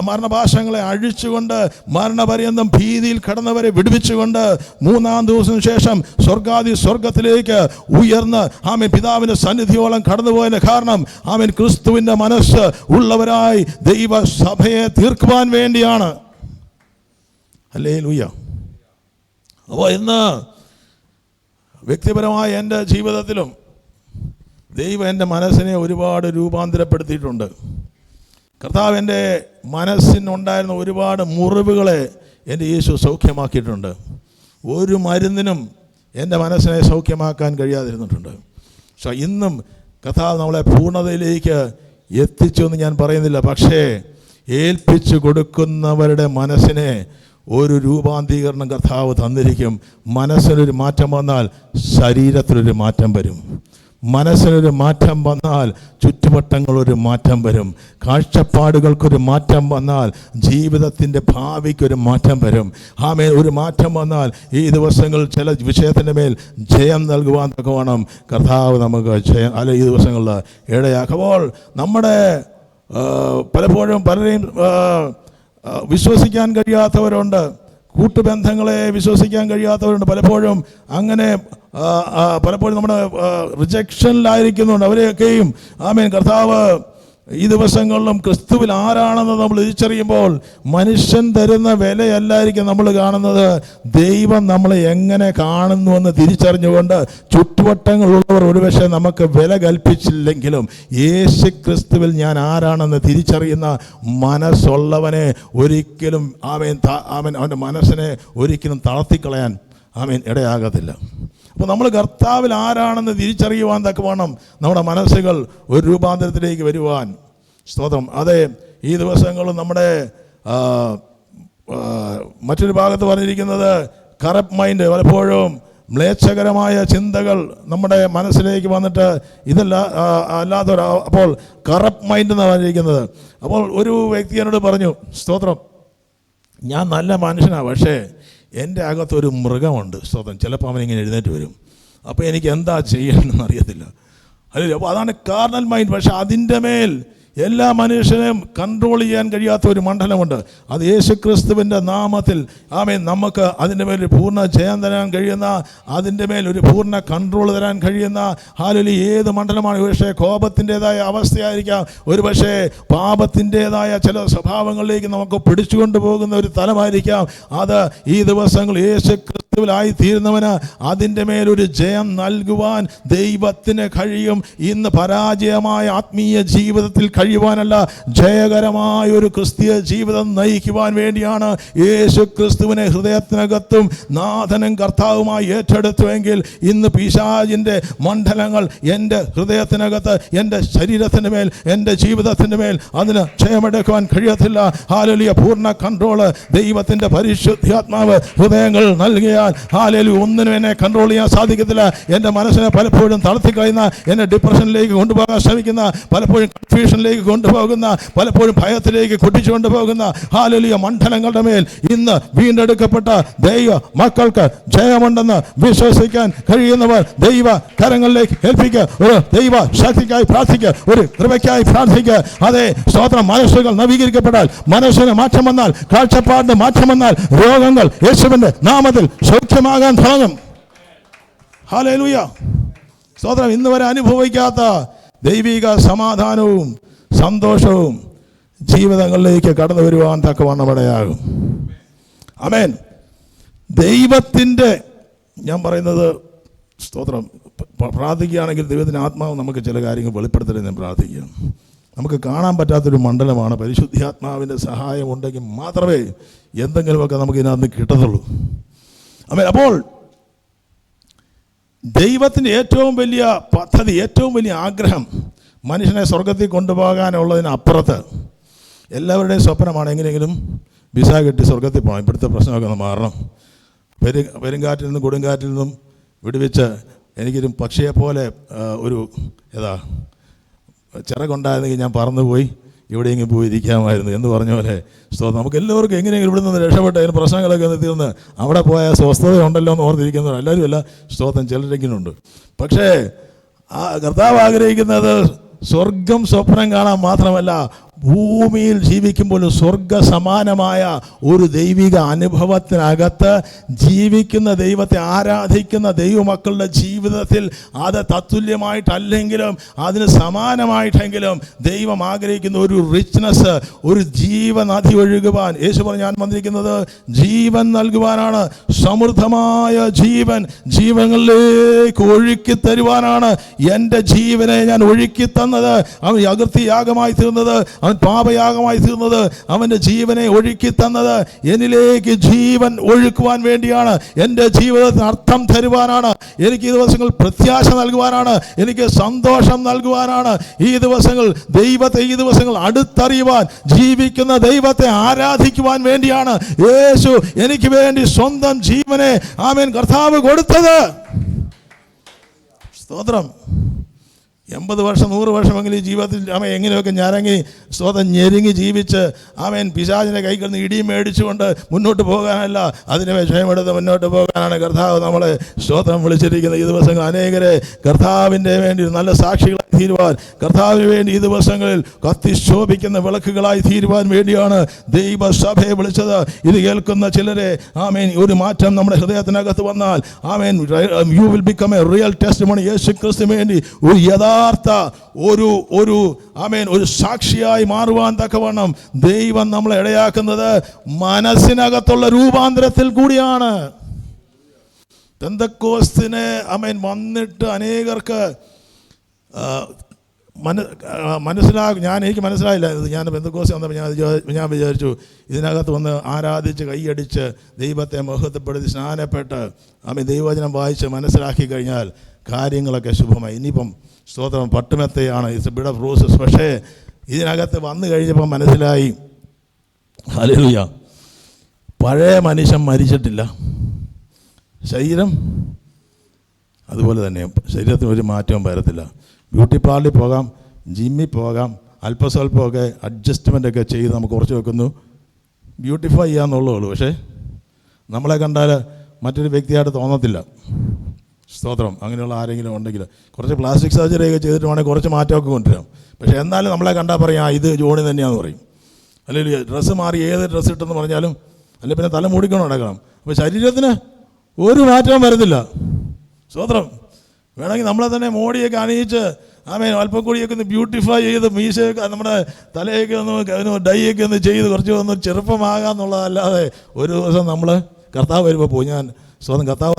മരണപാശങ്ങളെ അഴിച്ചുകൊണ്ട് മരണപര്യന്തം ഭീതിയിൽ കടന്നവരെ വിടുവിച്ചുകൊണ്ട് മൂന്നാം ദിവസത്തിന് ശേഷം സ്വർഗത്തിലേക്ക് ഉയർന്ന് ആമേൻ പിതാവിൻ്റെ സന്നിധിയോളം കടന്നുപോയതിന് കാരണം ആമേൻ ക്രിസ്തുവിൻ്റെ മനസ്സ് ഉള്ളവരായി ദൈവസഭയെ തീർക്കുവാൻ വേണ്ടിയാണ്. ഹല്ലേലൂയ. അപ്പോൾ ഇന്ന് വ്യക്തിപരമായ എൻ്റെ ജീവിതത്തിലും ദൈവം എൻ്റെ മനസ്സിനെ ഒരുപാട് രൂപാന്തരപ്പെടുത്തിയിട്ടുണ്ട്. കർത്താവ് എൻ്റെ മനസ്സിനുണ്ടായിരുന്ന ഒരുപാട് മുറിവുകളെ എൻ്റെ യേശു സൗഖ്യമാക്കിയിട്ടുണ്ട്. ഒരു മരുന്നിനും എൻ്റെ മനസ്സിനെ സൗഖ്യമാക്കാൻ കഴിയാതിരുന്നിട്ടുണ്ട്. പക്ഷേ ഇന്നും കർത്താവ് നമ്മളെ പൂർണ്ണതയിലേക്ക് എത്തിച്ചു എന്ന് ഞാൻ പറയുന്നില്ല. പക്ഷേ ഏൽപ്പിച്ചു കൊടുക്കുന്നവരുടെ മനസ്സിനെ ഒരു രൂപാന്തരീകരണം കർത്താവ് തന്നിരിക്കും. മനസ്സിനൊരു മാറ്റം വന്നാൽ ശരീരത്തിലൊരു മാറ്റം വരും. മനസ്സിനൊരു മാറ്റം വന്നാൽ ചുറ്റുവട്ടങ്ങളൊരു മാറ്റം വരും. കാഴ്ചപ്പാടുകൾക്കൊരു മാറ്റം വന്നാൽ ജീവിതത്തിൻ്റെ ഭാവിക്കൊരു മാറ്റം വരും. ആമേൻ. ഒരു മാറ്റം വന്നാൽ ഈ ദിവസങ്ങൾ ചില വിഷയത്തിൻ്റെ മേൽ ജയം നൽകുവാൻ തക്കവണ്ണം കർത്താവ് നമുക്ക് ഈ ദിവസങ്ങളിൽ ഇടയാക്കുമ്പോൾ നമ്മുടെ പലപ്പോഴും പലരെയും വിശ്വസിക്കാൻ കഴിയാത്തവരുണ്ട്, കൂട്ടുബന്ധങ്ങളെ വിശ്വസിക്കാൻ കഴിയാത്തവരുണ്ട്. പലപ്പോഴും അങ്ങനെ പലപ്പോഴും നമ്മുടെ റിജക്ഷനിലായിരിക്കുന്നുണ്ട്. അവരെയൊക്കെയും ആമേൻ കർത്താവ് ഈ ദിവസങ്ങളിലും ക്രിസ്തുവിൽ ആരാണെന്ന് നമ്മൾ തിരിച്ചറിയുമ്പോൾ മനുഷ്യൻ തരുന്ന വിലയല്ലായിരിക്കും നമ്മൾ കാണുന്നത്. ദൈവം നമ്മളെ എങ്ങനെ കാണുന്നുവെന്ന് തിരിച്ചറിഞ്ഞുകൊണ്ട് ചുറ്റുവട്ടങ്ങളുള്ളവർ ഒരുപക്ഷെ നമുക്ക് വില കൽപ്പിച്ചില്ലെങ്കിലും യേശു ക്രിസ്തുവിൽ ഞാൻ ആരാണെന്ന് തിരിച്ചറിയുന്ന മനസ്സുള്ളവനെ ഒരിക്കലും അവൻ്റെ മനസ്സിനെ ഒരിക്കലും തളർത്തിക്കളയാൻ ഇടയാകത്തില്ല. അപ്പോൾ നമ്മൾ കർത്താവിൽ ആരാണെന്ന് തിരിച്ചറിയുവാൻ തക്കവണ്ണം നമ്മുടെ മനസ്സുകൾ ഒരു രൂപാന്തരത്തിലേക്ക് വരുവാൻ സ്തോത്രം. അതെ, ഈ ദിവസങ്ങളും നമ്മുടെ മറ്റൊരു ഭാഗത്ത് പറഞ്ഞിരിക്കുന്നത് കറപ്റ്റ് മൈൻഡ്, പലപ്പോഴും മ്ലേച്ഛകരമായ ചിന്തകൾ നമ്മുടെ മനസ്സിലേക്ക് വന്നിട്ട് അപ്പോൾ കറപ്റ്റ് മൈൻഡ് എന്നാണ് പറഞ്ഞിരിക്കുന്നത്. അപ്പോൾ ഒരു വ്യക്തി എന്നോട് പറഞ്ഞു, സ്തോത്രം, ഞാൻ നല്ല മനുഷ്യനാണ്, പക്ഷേ എൻ്റെ അകത്തൊരു മൃഗമുണ്ട്. സ്തോത്രം. ചിലപ്പോൾ അവനിങ്ങനെ എഴുന്നേറ്റ് വരും. അപ്പോൾ എനിക്ക് എന്താ ചെയ്യണമെന്ന് അറിയത്തില്ല. അല്ലല്ലോ. അപ്പോൾ അതാണ് കാർണൽ മൈൻഡ്. പക്ഷെ അതിൻ്റെ മേൽ എല്ലാ മനുഷ്യനെയും കൺട്രോൾ ചെയ്യാൻ കഴിയാത്ത ഒരു മണ്ഡലമുണ്ട്. അത് യേശുക്രിസ്തുവിൻ്റെ നാമത്തിൽ നമുക്ക് അതിൻ്റെ മേൽ ഒരു പൂർണ്ണ ജയം തരാൻ കഴിയുന്ന, അതിൻ്റെ മേൽ ഒരു പൂർണ്ണ കൺട്രോൾ തരാൻ കഴിയുന്ന ഏത് മണ്ഡലമാണ്. ഒരുപക്ഷെ കോപത്തിൻ്റെതായ അവസ്ഥയായിരിക്കാം, ഒരുപക്ഷെ പാപത്തിൻ്റെതായ ചില സ്വഭാവങ്ങളിലേക്ക് നമുക്ക് പിടിച്ചുകൊണ്ട് പോകുന്ന ഒരു തലമായിരിക്കാം. അത് ഈ ദിവസങ്ങൾ യേശുക്രിസ്തുവിലായി തീരുന്നവന് അതിൻ്റെ മേലൊരു ജയം നൽകുവാൻ ദൈവത്തിന് കഴിയും. ഇന്ന് പരാജയമായ ആത്മീയ ജീവിതത്തിൽ കഴിയുവാനല്ല, ജയകരമായ ഒരു ക്രിസ്തീയ ജീവിതം നയിക്കുവാൻ വേണ്ടിയാണ് യേശു ക്രിസ്തുവിനെ ഹൃദയത്തിനകത്തും നാഥനും കർത്താവുമായി ഏറ്റെടുത്തുവെങ്കിൽ ഇന്ന് പിശാചിൻ്റെ മണ്ഡലങ്ങൾ എൻ്റെ ഹൃദയത്തിനകത്ത്, എൻ്റെ ശരീരത്തിൻ്റെ മേൽ, എൻ്റെ ജീവിതത്തിൻ്റെ മേൽ അതിന് ജയമെടുക്കുവാൻ കഴിയത്തില്ല. ഹല്ലേലൂയ. പൂർണ്ണ കൺട്രോള് ദൈവത്തിൻ്റെ പരിശുദ്ധാത്മാവ് ഹൃദയങ്ങൾ നൽകിയാൽ ഒന്നിനും എന്നെ കൺട്രോൾ ചെയ്യാൻ സാധിക്കത്തില്ല. എൻ്റെ മനസ്സിനെ പലപ്പോഴും തളർത്തിക്കളയുന്ന, എന്നെ ഡിപ്രഷനിലേക്ക് കൊണ്ടുപോകാൻ ശ്രമിക്കുന്ന, പലപ്പോഴും കൺഫ്യൂഷനിലേക്ക് കൊണ്ടുപോകുന്ന, പലപ്പോഴും ഭയത്തിലേക്ക് കൊട്ടിച്ചുകൊണ്ട് പോകുന്ന മണ്ഡലങ്ങളുടെ മേൽ ഇന്ന് വീണ്ടെടുക്കപ്പെട്ട ദൈവ മക്കൾക്ക് ജയമുണ്ടെന്ന് വിശ്വസിക്കാൻ കഴിയുന്നവർ ദൈവ കരങ്ങളിലേക്ക് ഏൽപ്പിക്കുക. ഒരു ദൈവ ശക്തിക്കായി പ്രാർത്ഥിക്കുക, ഒരു കൃപയ്ക്കായി പ്രാർത്ഥിക്കുക. അതെ, സ്തോത്രം. മനസ്സുകൾ നവീകരിക്കപ്പെട്ടാൽ, മനസ്സിന് മാറ്റം വന്നാൽ, കാഴ്ചപ്പാടിന് മാറ്റം വന്നാൽ രോഗങ്ങൾ യേശുവിന്റെ നാമത്തിൽ സൗഖ്യമാകാൻ തുടങ്ങും. ഹല്ലേലൂയ. സ്തോത്രം. ഇന്ന് വരെ അനുഭവിക്കാത്ത ദൈവിക സമാധാനവും സന്തോഷവും ജീവിതങ്ങളിലേക്ക് കടന്നു വരുവാൻ തക്കവണ്ണം ഇടയാകും. ആമേൻ. ദൈവത്തിൻ്റെ, ഞാൻ പറയുന്നത്, സ്തോത്രം, പ്രാർത്ഥിക്കുകയാണെങ്കിൽ ദൈവത്തിൻ്റെ ആത്മാവ് നമുക്ക് ചില കാര്യങ്ങൾ വെളിപ്പെടുത്തരുതെന്ന് ഞാൻ പ്രാർത്ഥിക്കുകയാണ്. നമുക്ക് കാണാൻ പറ്റാത്തൊരു മണ്ഡലമാണ്. പരിശുദ്ധാത്മാവിൻ്റെ സഹായം ഉണ്ടെങ്കിൽ മാത്രമേ എന്തെങ്കിലുമൊക്കെ നമുക്ക് ഇതിനകത്ത് കിട്ടത്തുള്ളൂ. ആമേൻ. അപ്പോൾ ദൈവത്തിൻ്റെ ഏറ്റവും വലിയ പദ്ധതി, ഏറ്റവും വലിയ ആഗ്രഹം മനുഷ്യനെ സ്വർഗത്തിൽ കൊണ്ടുപോകാനുള്ളതിനപ്പുറത്ത് എല്ലാവരുടെയും സ്വപ്നമാണ് എങ്ങനെയെങ്കിലും വിസ കിട്ടി സ്വർഗത്തിൽ പോകണം. ഇപ്പോഴത്തെ പ്രശ്നമൊക്കെ ഒന്ന് മാറണം. പെരുങ്കാറ്റിൽ നിന്നും കൊടുങ്കാറ്റിൽ നിന്നും വിടുവിച്ച് എനിക്കൊരു പക്ഷിയെപ്പോലെ ഒരു ചിറകുണ്ടായിരുന്നെങ്കിൽ ഞാൻ പറന്നുപോയി എവിടെയെങ്കിലും പോയി ഇരിക്കാമായിരുന്നു എന്ന് പറഞ്ഞ പോലെ നമുക്ക് എല്ലാവർക്കും എങ്ങനെയെങ്കിലും ഇവിടെ നിന്ന് രക്ഷപ്പെട്ട് അതിന് പ്രശ്നങ്ങളൊക്കെ ഒന്ന് തീർന്ന് അവിടെ പോയ സ്വസ്ഥതയുണ്ടല്ലോ എന്ന് ഓർത്തിരിക്കുന്നവർ എല്ലാവരും അല്ല. സ്തോത്രം. ചിലരെങ്കിലും ഉണ്ട്. പക്ഷേ കർത്താവ് ആഗ്രഹിക്കുന്നത് സ്വർഗം സ്വപ്നം കാണാൻ മാത്രമല്ല, ഭൂമിയിൽ ജീവിക്കുമ്പോൾ സ്വർഗ സമാനമായ ഒരു ദൈവിക അനുഭവത്തിനകത്ത് ജീവിക്കുന്ന, ദൈവത്തെ ആരാധിക്കുന്ന ദൈവമക്കളുടെ ജീവിതത്തിൽ അത് തത്തുല്യമായിട്ടല്ലെങ്കിലും അതിന് സമാനമായിട്ടെങ്കിലും ദൈവം ആഗ്രഹിക്കുന്ന ഒരു റിച്ച്നെസ്, ഒരു ജീവനദി ഒഴുകുവാൻ. യേശു പറഞ്ഞു, ഞാൻ വന്നിരിക്കുന്നത് ജീവൻ നൽകുവാനാണ്, സമൃദ്ധമായ ജീവൻ ജീവങ്ങളിലേക്ക് ഒഴുക്കി തരുവാനാണ്. എൻ്റെ ജീവനെ ഞാൻ ഒഴുക്കി തന്നത്, അവൻ അകൃത്യയാഗമായി തീർന്നത്, അവൻ പാപയാഗമായി തീർന്നത്, അവൻ്റെ ജീവനെ ഒഴുക്കി തന്നത് എന്നിലേക്ക് ജീവൻ ഒഴുക്കുവാൻ വേണ്ടിയാണ്. എൻ്റെ ജീവിതത്തിന് അർത്ഥം തരുവാനാണ്. എനിക്ക് ഈ ദിവസങ്ങൾ പ്രത്യാശ നൽകുവാനാണ്. എനിക്ക് സന്തോഷം നൽകുവാനാണ്. ഈ ദിവസങ്ങൾ ദൈവത്തെ, ഈ ദിവസങ്ങൾ അടുത്തറിയുവാൻ, ജീവിക്കുന്ന ദൈവത്തെ ആരാധിക്കുവാൻ വേണ്ടിയാണ് യേശു എനിക്ക് വേണ്ടി സ്വന്തം ജീവനെ ആമേൻ കർത്താവ് കൊടുത്തത്. സ്തോത്രം. 80 വർഷം 100 വർഷമെങ്കിലും ഈ ജീവിതത്തിൽ എങ്ങനെയൊക്കെ ഞരങ്ങി ഞെരുങ്ങി ജീവിച്ച് പിശാചിൻ്റെ കൈകളിൽ നിന്ന് ഇടിയും മേടിച്ചുകൊണ്ട് മുന്നോട്ട് പോകാനല്ല, അതിനെ വിഷയമെടുത്ത് മുന്നോട്ട് പോകാനാണ് കർത്താവ് നമ്മളെ സ്തോത്രം വിളിച്ചിരിക്കുന്നത്. ഈ ദിവസങ്ങൾ അനേകരെ കർത്താവിൻ്റെ വേണ്ടി നല്ല സാക്ഷികളായി തീരുവാൻ, കർത്താവിന് വേണ്ടി ഈ ദിവസങ്ങളിൽ കത്തിശോഭിക്കുന്ന വിളക്കുകളായി തീരുവാൻ വേണ്ടിയാണ് ദൈവസഭയെ വിളിച്ചത്. ഇത് കേൾക്കുന്ന ചിലരെ ഒരു മാറ്റം നമ്മുടെ ഹൃദയത്തിനകത്ത് വന്നാൽ you will become a real testimony. Yesu ക്രിസ്തുവിന് വേണ്ടി ഒരു യഥാർത്ഥ യഥാർത്ഥ ഒരു ഒരു സാക്ഷിയായി മാറുവാൻ തക്കവണ്ണം ദൈവം നമ്മളെ ഇടയാക്കുന്നത് മനസ്സിനകത്തുള്ള രൂപാന്തരത്തിൽ കൂടിയാണ്. പെന്തക്കോസ്തിന് വന്നിട്ട് അനേകർക്ക് എനിക്ക് മനസ്സിലായില്ല. ഞാൻ പെന്തക്കോസ്ത് വന്നപ്പോൾ ഞാൻ വിചാരിച്ചു ഇതിനകത്ത് വന്ന് ആരാധിച്ച് കൈയടിച്ച് ദൈവത്തെ മഹത്വപ്പെടുത്തി സ്നാനപ്പെട്ട് ദൈവവചനം വായിച്ച് മനസ്സിലാക്കി കഴിഞ്ഞാൽ കാര്യങ്ങളൊക്കെ ശുഭമായി. ഇനിയിപ്പം സ്തോത്രം പട്ടുമെത്തയാണ്, it's a bit of process. പക്ഷേ ഇതിനകത്ത് വന്നു കഴിഞ്ഞപ്പോൾ മനസ്സിലായി, ഹല്ലേലൂയ, പഴയ മനുഷ്യൻ മരിച്ചിട്ടില്ല, ശരീരം അതുപോലെ തന്നെ, ശരീരത്തിന് ഒരു മാറ്റവും വരത്തില്ല. ബ്യൂട്ടി പാർലറിൽ പോകാം, ജിമ്മിൽ പോകാം, അല്പസ്വല്പമൊക്കെ അഡ്ജസ്റ്റ്മെൻ്റൊക്കെ ചെയ്ത് നമുക്ക് കുറച്ച് വെക്കുന്നു, ബ്യൂട്ടിഫൈ ചെയ്യാമെന്നുള്ളൂ. പക്ഷേ നമ്മളെ കണ്ടാൽ മറ്റൊരു വ്യക്തിയായിട്ട് തോന്നത്തില്ല. സ്തോത്രം. അങ്ങനെയുള്ള ആരെങ്കിലും ഉണ്ടെങ്കിൽ കുറച്ച് പ്ലാസ്റ്റിക് സർജറിയൊക്കെ ചെയ്തിട്ട് വേണമെങ്കിൽ കുറച്ച് മാറ്റമൊക്കെ കൊണ്ടുവരാം. പക്ഷേ എന്നാലും നമ്മളെ കണ്ടാൽ പറയാം ഇത് ജോണി തന്നെയാണെന്ന് പറയും. അല്ലെങ്കിൽ ഡ്രസ്സ് മാറി ഏത് ഡ്രസ്സ് ഇട്ടെന്ന് പറഞ്ഞാലും, അല്ലെങ്കിൽ പിന്നെ തല മൂടിക്കൊണ്ട് നടക്കണം. അപ്പോൾ ശരീരത്തിന് ഒരു മാറ്റവും വരുന്നില്ല. സ്തോത്രം. വേണമെങ്കിൽ നമ്മളെ തന്നെ മോടിയൊക്കെ അണിയിച്ച് അല്പം കൂടിയൊക്കെ ഒന്ന് ബ്യൂട്ടിഫൈ ചെയ്ത് മീശയൊക്കെ നമ്മുടെ തലയൊക്കെ ഒന്ന് ഡൈയൊക്കെ ഒന്ന് ചെയ്ത് കുറച്ച് ഒന്ന് ചെറുപ്പമാകാമെന്നുള്ളതല്ലാതെ ഒരു ദിവസം നമ്മൾ കർത്താവ് വരുമ്പോൾ പോകും. ഞാൻ സ്വന്തം കർത്താവ്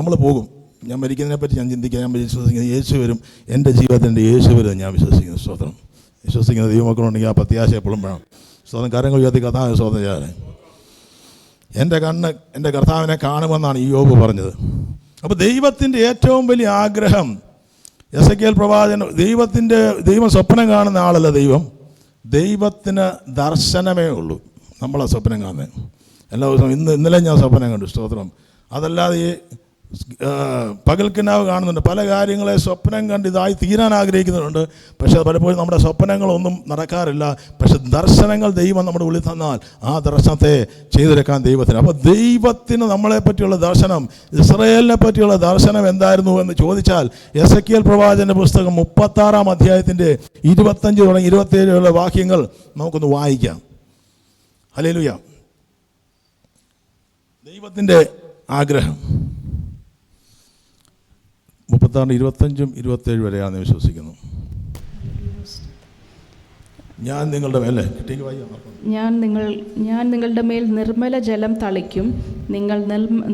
നമ്മൾ പോകും. ഞാൻ മരിക്കുന്നതിനെ പറ്റി ഞാൻ ചിന്തിക്കാൻ, ഞാൻ വിശ്വസിക്കുന്നത് യേശു വരും, എൻ്റെ ജീവിതത്തിൻ്റെ യേശു വരും ഞാൻ വിശ്വസിക്കുന്നു. സ്വതന്ത്രം വിശ്വസിക്കുന്ന ദൈവമക്കളുണ്ടെങ്കിൽ ആ പ്രത്യാശ എപ്പോഴും വേണം. സ്വന്തം കാര്യങ്ങൾ ഉയർത്തി കർത്താവ് സ്വതന്ത്രം ചെയ്യാൻ എൻ്റെ കണ്ണ് എൻ്റെ കർത്താവിനെ കാണുമെന്നാണ് ഈ യോബ് പറഞ്ഞത്. അപ്പോൾ ദൈവത്തിൻ്റെ ഏറ്റവും വലിയ ആഗ്രഹം, എസെക്കിയേൽ പ്രവാചകൻ, ദൈവം സ്വപ്നം കാണുന്ന ആളല്ല ദൈവത്തിന് ദർശനമേ ഉള്ളൂ. നമ്മളാ സ്വപ്നം കാണുന്നത് എല്ലാ ദിവസവും. ഇന്നലെ ഞാൻ സ്വപ്നം കണ്ടു. സ്തോത്രം. അതല്ലാതെ ഈ പകൽക്കിനാവ് കാണുന്നുണ്ട്, പല കാര്യങ്ങളെ സ്വപ്നം കണ്ട് ഇതായി തീരാൻ ആഗ്രഹിക്കുന്നുണ്ട്. പക്ഷേ പലപ്പോഴും നമ്മുടെ സ്വപ്നങ്ങളൊന്നും നടക്കാറില്ല. പക്ഷെ ദർശനങ്ങൾ ദൈവം നമ്മുടെ ഉള്ളിൽ തന്നാൽ ആ ദർശനത്തെ ചെയ്തെടുക്കാൻ ദൈവത്തിന്. അപ്പോൾ ദൈവത്തിന് നമ്മളെ പറ്റിയുള്ള ദർശനം, ഇസ്രായേലിനെ പറ്റിയുള്ള ദർശനം എന്തായിരുന്നു എന്ന് ചോദിച്ചാൽ, എസെക്കിയേൽ പ്രവാചകന്റെ പുസ്തകം 36-ാം അധ്യായത്തിൻ്റെ 25 തുടങ്ങി 27 വാക്യങ്ങൾ നമുക്കൊന്ന് വായിക്കാം. ഹല്ലേലൂയ. ദൈവത്തിൻ്റെ ആഗ്രഹം 36, 25, 27 വരെയാണെന്ന് വിശ്വസിക്കുന്നു. ഞാൻ നിങ്ങളുടെ മേലെ ഞാൻ നിങ്ങളുടെ മേൽ നിർമ്മല ജലം തളിക്കും, നിങ്ങൾ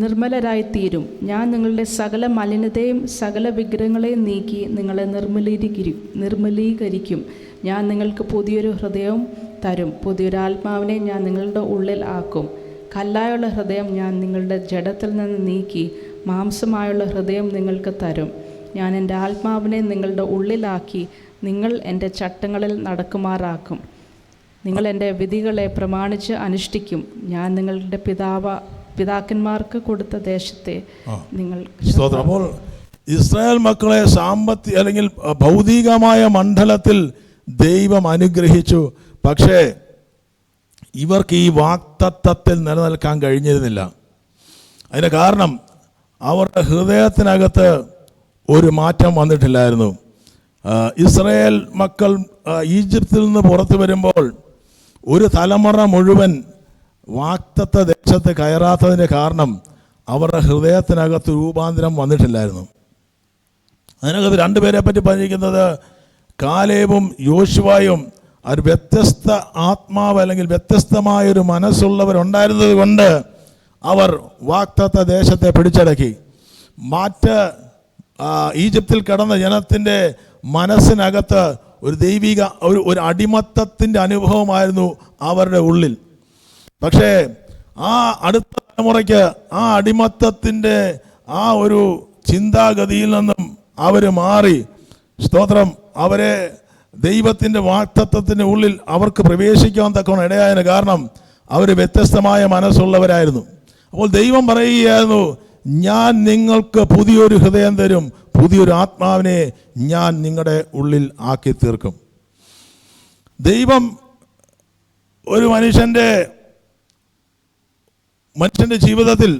നിർമ്മലരായിത്തീരും. ഞാൻ നിങ്ങളുടെ സകല മലിനതയും സകല വിഗ്രഹങ്ങളെയും നീക്കി നിങ്ങളെ നിർമ്മലീകരിക്കും. ഞാൻ നിങ്ങൾക്ക് പുതിയൊരു ഹൃദയവും തരും, പുതിയൊരു ആത്മാവിനെ ഞാൻ നിങ്ങളുടെ ഉള്ളിൽ ആക്കും. കല്ലായുള്ള ഹൃദയം ഞാൻ നിങ്ങളുടെ ജഡത്തിൽ നിന്ന് നീക്കി മാംസമായുള്ള ഹൃദയം നിങ്ങൾക്ക് തരും. ഞാൻ എൻ്റെ ആത്മാവിനെ നിങ്ങളുടെ ഉള്ളിലാക്കി നിങ്ങൾ എൻ്റെ ചട്ടങ്ങളിൽ നടക്കുമാറാക്കും. നിങ്ങൾ എൻ്റെ വിധികളെ പ്രമാണിച്ച് അനുഷ്ഠിക്കും. ഞാൻ നിങ്ങളുടെ പിതാക്കന്മാർക്ക് കൊടുത്ത ദേശത്തെ നിങ്ങൾ. അപ്പോൾ ഇസ്രായേൽ മക്കളെ സാമ്പത്തിക അല്ലെങ്കിൽ ഭൗതികമായ മണ്ഡലത്തിൽ ദൈവം അനുഗ്രഹിച്ചു. പക്ഷേ ഇവർക്ക് ഈ വാഗ്ദത്തത്തിൽ നിലനിൽക്കാൻ കഴിഞ്ഞിരുന്നില്ല. അതിന് കാരണം അവരുടെ ഹൃദയത്തിനകത്ത് ഒരു മാറ്റം വന്നിട്ടില്ലായിരുന്നു. ഇസ്രായേൽ മക്കൾ ഈജിപ്തിൽ നിന്ന് പുറത്തു വരുമ്പോൾ ഒരു തലമുറ മുഴുവൻ വാഗ്ദത്ത ദേശത്ത് കയറാത്തതിൻ്റെ കാരണം അവരുടെ ഹൃദയത്തിനകത്ത് രൂപാന്തരം വന്നിട്ടില്ലായിരുന്നു. അതിനകത്ത് 2 പേരെ പറ്റി പറഞ്ഞിരിക്കുന്നത് കാലേബും യോശുവയും. ഒരു വ്യത്യസ്ത ആത്മാവ് അല്ലെങ്കിൽ വ്യത്യസ്തമായൊരു മനസ്സുള്ളവരുണ്ടായിരുന്നത് കൊണ്ട് അവർ വാഗ്ദത്ത ദേശത്തെ പിടിച്ചടക്കി. ഈജിപ്തിൽ കിടന്ന ജനത്തിൻ്റെ മനസ്സിനകത്ത് ഒരു ദൈവിക ഒരു അടിമത്തത്തിൻ്റെ അനുഭവമായിരുന്നു അവരുടെ ഉള്ളിൽ. പക്ഷേ ആ അടുത്ത തലമുറയ്ക്ക് ആ അടിമത്തത്തിൻ്റെ ആ ഒരു ചിന്താഗതിയിൽ നിന്നും അവർ മാറി. സ്തോത്രം. അവരെ ദൈവത്തിൻ്റെ വാഗ്ദത്തത്തിൻ്റെ ഉള്ളിൽ അവർക്ക് പ്രവേശിക്കാൻ തക്കവണ്ണം ഇടയായതിന് കാരണം അവർ വ്യത്യസ്തമായ മനസ്സുള്ളവരായിരുന്നു. അപ്പോൾ ദൈവം പറയുകയായിരുന്നു, ഞാൻ നിങ്ങൾക്ക് പുതിയൊരു ഹൃദയം തരും, പുതിയൊരു ആത്മാവിനെ ഞാൻ നിങ്ങളുടെ ഉള്ളിൽ ആക്കി തീർക്കും. ദൈവം ഒരു മനുഷ്യൻ്റെ ജീവിതത്തിൽ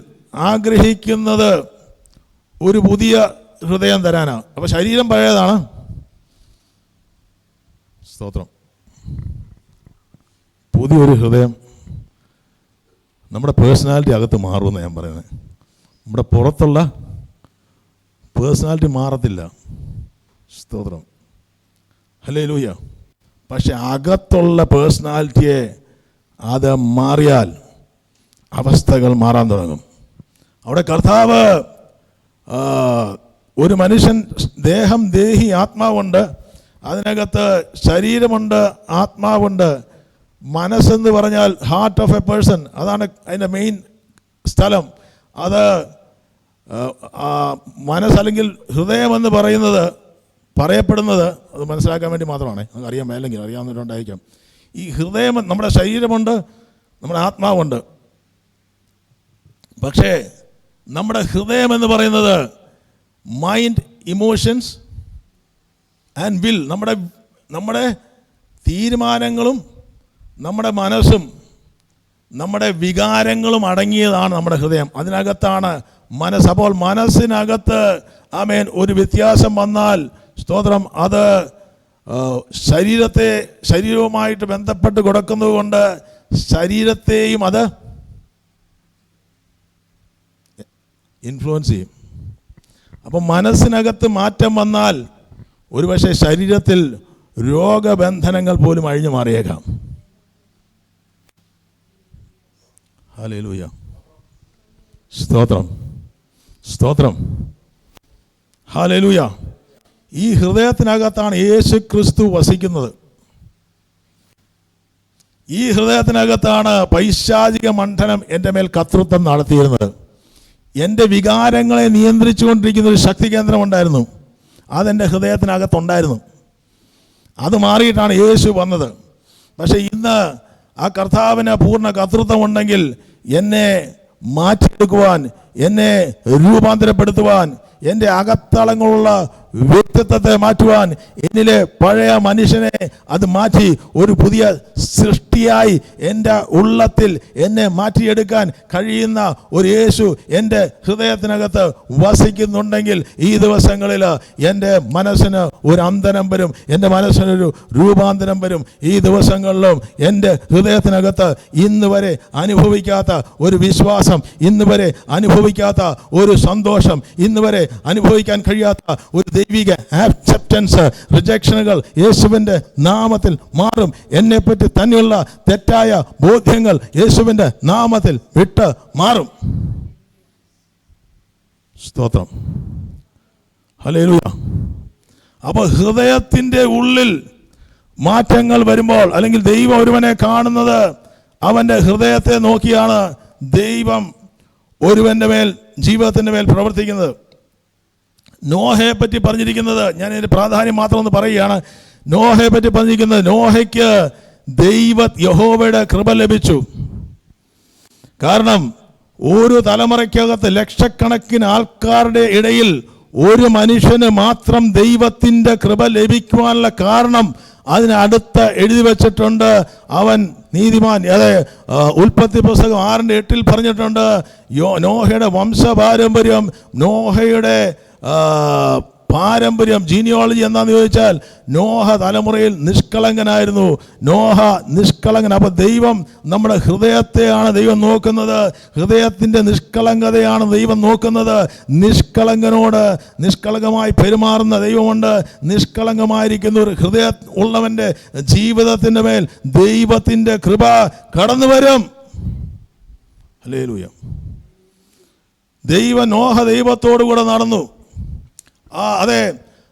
ആഗ്രഹിക്കുന്നത് ഒരു പുതിയ ഹൃദയം തരാനാണ്. അപ്പോൾ ശരീരം പഴയതാണ്. സ്തോത്രം. പുതിയൊരു ഹൃദയം നമ്മുടെ പേഴ്സണാലിറ്റി അകത്ത് മാറുമെന്ന് ഞാൻ പറയുന്നത്. നമ്മുടെ പുറത്തുള്ള പേഴ്സണാലിറ്റി മാറത്തില്ല. സ്തോത്രം. ഹല്ലേലൂയ. പക്ഷെ അകത്തുള്ള പേഴ്സണാലിറ്റിയെ അത് മാറിയാൽ അവസ്ഥകൾ മാറാൻ തുടങ്ങും. അവിടെ കർത്താവ് ഒരു മനുഷ്യൻ ദേഹം, ദേഹി, ആത്മാവുണ്ട്. അതിനകത്ത് ശരീരമുണ്ട്, ആത്മാവുണ്ട്. മനസ്സെന്ന് പറഞ്ഞാൽ ഹാർട്ട് ഓഫ് എ പേഴ്സൺ, അതാണ് അതിൻ്റെ മെയിൻ സ്ഥലം. അത് മനസ്സല്ലെങ്കിൽ ഹൃദയമെന്ന് പറയപ്പെടുന്നത് അത് മനസ്സിലാക്കാൻ വേണ്ടി മാത്രമാണ്. നമുക്ക് അറിയാൻ മേലെങ്കിൽ അറിയാവുന്നവരുണ്ടായിരിക്കാം. ഈ ഹൃദയം, നമ്മുടെ ശരീരമുണ്ട്, നമ്മുടെ ആത്മാവുണ്ട്. പക്ഷേ നമ്മുടെ ഹൃദയം എന്ന് പറയുന്നത് മൈൻഡ്, ഇമോഷൻസ് ആൻഡ് വിൽ, നമ്മുടെ തീരുമാനങ്ങളും നമ്മുടെ മനസ്സും നമ്മുടെ വികാരങ്ങളും അടങ്ങിയതാണ് നമ്മുടെ ഹൃദയം. അതിനകത്താണ് മനസ്സ്. അപ്പോൾ മനസ്സിനകത്ത് ഒരു വ്യത്യാസം വന്നാൽ, സ്തോത്രം, അത് ശരീരവുമായിട്ട് ബന്ധപ്പെട്ട് കൊടുക്കുന്നത് കൊണ്ട് ശരീരത്തെയും അത് ഇൻഫ്ലുവൻസ് ചെയ്യും. അപ്പം മനസ്സിനകത്ത് മാറ്റം വന്നാൽ ഒരുപക്ഷെ ശരീരത്തിൽ രോഗബന്ധനങ്ങൾ പോലും അഴിഞ്ഞു മാറിയേക്കാം. ഹല്ലേലൂയ. സ്തോത്രം, സ്തോത്രം, ഹല്ലേലൂയ. ഈ ഹൃദയത്തിനകത്താണ് യേശു ക്രിസ്തു വസിക്കുന്നത്. ഈ ഹൃദയത്തിനകത്താണ് പൈശാചിക മണ്ഡലം എൻ്റെ മേൽ കർത്തൃത്വം നടത്തിയിരുന്നത്. എൻ്റെ വികാരങ്ങളെ നിയന്ത്രിച്ചു കൊണ്ടിരിക്കുന്ന ഒരു ശക്തി കേന്ദ്രം ഉണ്ടായിരുന്നു. അതെൻ്റെ ഹൃദയത്തിനകത്തുണ്ടായിരുന്നു. അത് മാറിയിട്ടാണ് യേശു വന്നത്. പക്ഷേ ഇന്ന് ആ കർത്താവിന് പൂർണ്ണ കർത്തൃത്വം ഉണ്ടെങ്കിൽ എന്നെ മാറ്റിയെടുക്കുവാൻ, എന്നെ രൂപാന്തരപ്പെടുത്തുവാൻ, എൻ്റെ അകത്തളങ്ങളുള്ള വ്യക്തിത്വത്തെ മാറ്റുവാൻ, എന്നിലെ പഴയ മനുഷ്യനെ അത് മാറ്റി ഒരു പുതിയ സൃഷ്ടിയായി എൻ്റെ ഉള്ളത്തിൽ എന്നെ മാറ്റിയെടുക്കാൻ കഴിയുന്ന ഒരു യേശു എൻ്റെ ഹൃദയത്തിനകത്ത് വസിക്കുന്നുണ്ടെങ്കിൽ ഈ ദിവസങ്ങളിൽ എൻ്റെ മനസ്സിന് ഒരു അന്തരം വരും, എൻ്റെ മനസ്സിനൊരു രൂപാന്തരം വരും. ഈ ദിവസങ്ങളിലും എൻ്റെ ഹൃദയത്തിനകത്ത് ഇന്ന് വരെ അനുഭവിക്കാത്ത ഒരു വിശ്വാസം, ഇന്ന് വരെ അനുഭവിക്കാത്ത ഒരു സന്തോഷം, ഇന്ന് വരെ അനുഭവിക്കാൻ കഴിയാത്ത ഒരു ദൈവിക ആക്സെപ്റ്റൻസ്, റിജക്ഷനുകൾ യേശുവിൻ്റെ നാമത്തിൽ മാറും. എന്നെപ്പറ്റി തന്നെയുള്ള തെറ്റായ ബോധ്യങ്ങൾ യേശുവിൻ്റെ നാമത്തിൽ വിട്ട് മാറും. സ്തോത്രം, ഹല്ലേലൂയ. അപ്പോൾ ഹൃദയത്തിൻ്റെ ഉള്ളിൽ മാറ്റങ്ങൾ വരുമ്പോൾ, അല്ലെങ്കിൽ ദൈവം ഒരുവനെ കാണുന്നത് അവൻ്റെ ഹൃദയത്തെ നോക്കിയാണ് ദൈവം ഒരുവൻ്റെ മേൽ, ജീവിതത്തിൻ്റെ മേൽ പ്രവർത്തിക്കുന്നത്. നോഹയെ പറ്റി പറഞ്ഞിരിക്കുന്നത്, ഞാൻ ഇതിൻ്റെ പ്രാധാന്യം മാത്രം ഒന്ന് പറയുകയാണ്. നോഹയെ പറ്റി പറഞ്ഞിരിക്കുന്നത്, നോഹയ്ക്ക് യഹോവയുടെ കൃപ ലഭിച്ചു. കാരണം ഒരു തലമുറയ്ക്കകത്ത് ലക്ഷക്കണക്കിന് ആൾക്കാരുടെ ഇടയിൽ ഒരു മനുഷ്യന് മാത്രം ദൈവത്തിൻ്റെ കൃപ ലഭിക്കുവാനുള്ള കാരണം അതിനടുത്ത് എഴുതി വച്ചിട്ടുണ്ട്. അവൻ നീതിമാൻ. അതെ, ഉൽപ്പത്തി പുസ്തകം 6:8 പറഞ്ഞിട്ടുണ്ട്, നോഹയുടെ വംശപാരമ്പര്യം, നോഹയുടെ പാരമ്പര്യം, ജീനിയോളജി എന്താണെന്ന് ചോദിച്ചാൽ നോഹ തലമുറയിൽ നിഷ്കളങ്കനായിരുന്നു. നോഹ നിഷ്കളങ്കൻ. അപ്പോൾ ദൈവം നമ്മുടെ ഹൃദയത്തെയാണ് ദൈവം നോക്കുന്നത്. ഹൃദയത്തിൻ്റെ നിഷ്കളങ്കതയാണ് ദൈവം നോക്കുന്നത്. നിഷ്കളങ്കമായി പെരുമാറുന്ന ദൈവമുണ്ട്. നിഷ്കളങ്കമായിരിക്കുന്ന ഒരു ഹൃദയ ഉള്ളവൻ്റെ ജീവിതത്തിൻ്റെ മേൽ ദൈവത്തിൻ്റെ കൃപ കടന്നു വരും. ഹല്ലേലൂയ. നോഹ ദൈവത്തോടു കൂടെ നടന്നു. അതെ.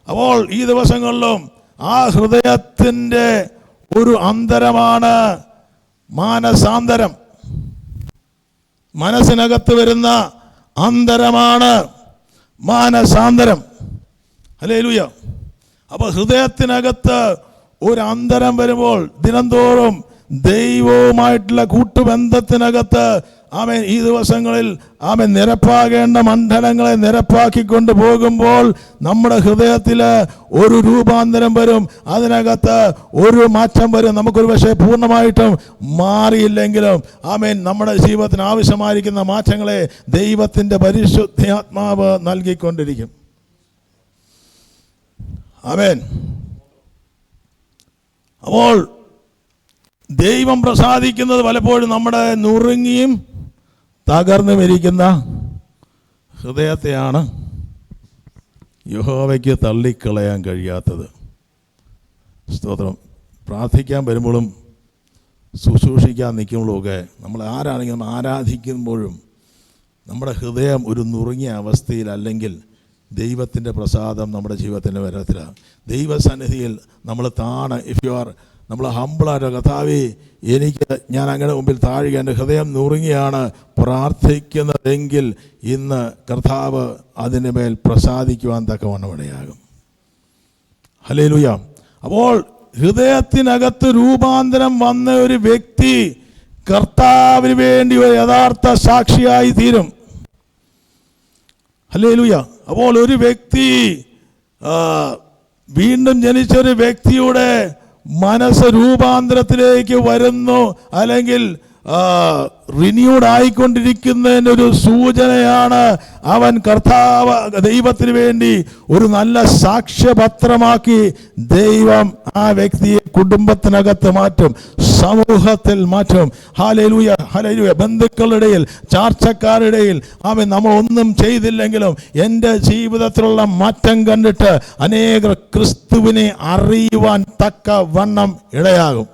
അപ്പോൾ ഈ ദിവസങ്ങളിലും ആ ഹൃദയത്തിൻ്റെ ഒരു അന്തരമാണ് മാനസാന്തരം. മനസ്സിനകത്ത് വരുന്ന അന്തരമാണ് മാനസാന്തരം. ഹല്ലേലൂയ. അപ്പോൾ ഹൃദയത്തിനകത്ത് ഒരു അന്തരം വരുമ്പോൾ ദിനംതോറും ദൈവവുമായിട്ടുള്ള കൂട്ടുബന്ധത്തിനകത്ത് ഈ ദിവസങ്ങളിൽ നിരപ്പാകേണ്ട മണ്ഡലങ്ങളെ നിരപ്പാക്കിക്കൊണ്ട് പോകുമ്പോൾ നമ്മുടെ ഹൃദയത്തിൽ ഒരു രൂപാന്തരം വരും. അതിനകത്ത് ഒരു മാറ്റം വരും. നമുക്കൊരു പക്ഷേ പൂർണ്ണമായിട്ടും മാറിയില്ലെങ്കിലും നമ്മുടെ ജീവിതത്തിന് ആവശ്യമായിരിക്കുന്ന മാറ്റങ്ങളെ ദൈവത്തിൻ്റെ പരിശുദ്ധാത്മാവ് നൽകിക്കൊണ്ടിരിക്കും. ആമേൻ. അപ്പോൾ ദൈവം പ്രസാദിക്കുന്നത് പലപ്പോഴും നമ്മുടെ നുറുങ്ങിയും തകർന്നും ഇരിക്കുന്ന ഹൃദയത്തെയാണ് യഹോവയ്ക്ക് തള്ളിക്കളയാൻ കഴിയാത്തത്. സ്തോത്രം. പ്രാർത്ഥിക്കാൻ വരുമ്പോഴും ശുശ്രൂഷിക്കാൻ നിൽക്കുമ്പോഴുമൊക്കെ നമ്മൾ ആരാണെങ്കിലും ആരാധിക്കുമ്പോഴും നമ്മുടെ ഹൃദയം ഒരു നുറുങ്ങിയ അവസ്ഥയിലല്ലെങ്കിൽ ദൈവത്തിൻ്റെ പ്രസാദം നമ്മുടെ ജീവിതത്തിൻ്റെ വരത്തില്ല. ദൈവസന്നിധിയിൽ നമ്മൾ നമ്മൾ ഹമ്പിളായിട്ട് കർത്താവേ ഞാൻ അങ്ങയുടെ മുമ്പിൽ താഴുക, എൻ്റെ ഹൃദയം നുറുങ്ങിയാണ് പ്രാർത്ഥിക്കുന്നതെങ്കിൽ ഇന്ന് കർത്താവ് അതിൻ്റെ മേൽ പ്രസാദിക്കുവാൻ തക്കവണ്ണം ഇടയാകും. ഹല്ലേലൂയ. അപ്പോൾ ഹൃദയത്തിനകത്ത് രൂപാന്തരം വന്ന ഒരു വ്യക്തി കർത്താവിന് വേണ്ടി ഒരു യഥാർത്ഥ സാക്ഷിയായി തീരും. ഹല്ലേലൂയ. അപ്പോൾ ഒരു വ്യക്തി വീണ്ടും ജനിച്ചൊരു വ്യക്തിയുടെ മനസ്സ് രൂപാന്തരത്തിലേക്ക് വരുന്നു, അല്ലെങ്കിൽ റിന്യൂഡ് ആയിക്കൊണ്ടിരിക്കുന്നതിനൊരു സൂചനയാണ് അവൻ ദൈവത്തിന് വേണ്ടി ഒരു നല്ല സാക്ഷ്യപത്രമാക്കി ദൈവം ആ വ്യക്തിയെ കുടുംബത്തിനകത്ത് മാറ്റും, സമൂഹത്തിൽ മാറ്റും. Hallelujah, hallelujah. ബന്ധുക്കളുടെ ഇടയിൽ, ചാർച്ചക്കാരുടെ ഇടയിൽ നമ്മൾ ഒന്നും ചെയ്തില്ലെങ്കിലും എൻ്റെ ജീവിതത്തിലുള്ള മാറ്റം കണ്ടിട്ട് അനേകർ ക്രിസ്തുവിനെ അറിയുവാൻ തക്ക വണ്ണം ഇടയാകും.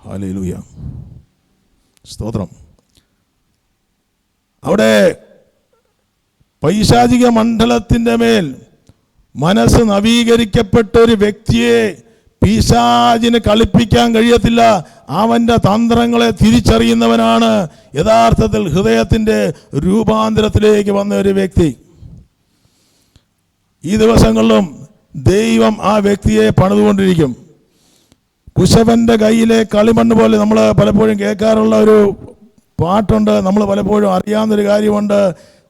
ഹല്ലേലൂയ, സ്തോത്രം. അവിടെ പൈശാചിക മണ്ഡലത്തിൻ്റെ മേൽ മനസ്സ് നവീകരിക്കപ്പെട്ട ഒരു വ്യക്തിയെ പിശാചിന് കളിപ്പിക്കാൻ കഴിയത്തില്ല. അവൻ്റെ തന്ത്രങ്ങളെ തിരിച്ചറിയുന്നവനാണ് യഥാർത്ഥത്തിൽ ഹൃദയത്തിൻ്റെ രൂപാന്തരത്തിലേക്ക് വന്ന ഒരു വ്യക്തി. ഈ ദിവസങ്ങളിലും ദൈവം ആ വ്യക്തിയെ പണിതുകൊണ്ടിരിക്കും. കുശവൻ്റെ കയ്യിലെ കളിമണ്ണ് പോലെ നമ്മൾ പലപ്പോഴും കേൾക്കാറുള്ള ഒരു പാട്ടുണ്ട്, നമ്മൾ പലപ്പോഴും അറിയാവുന്നൊരു കാര്യമുണ്ട്.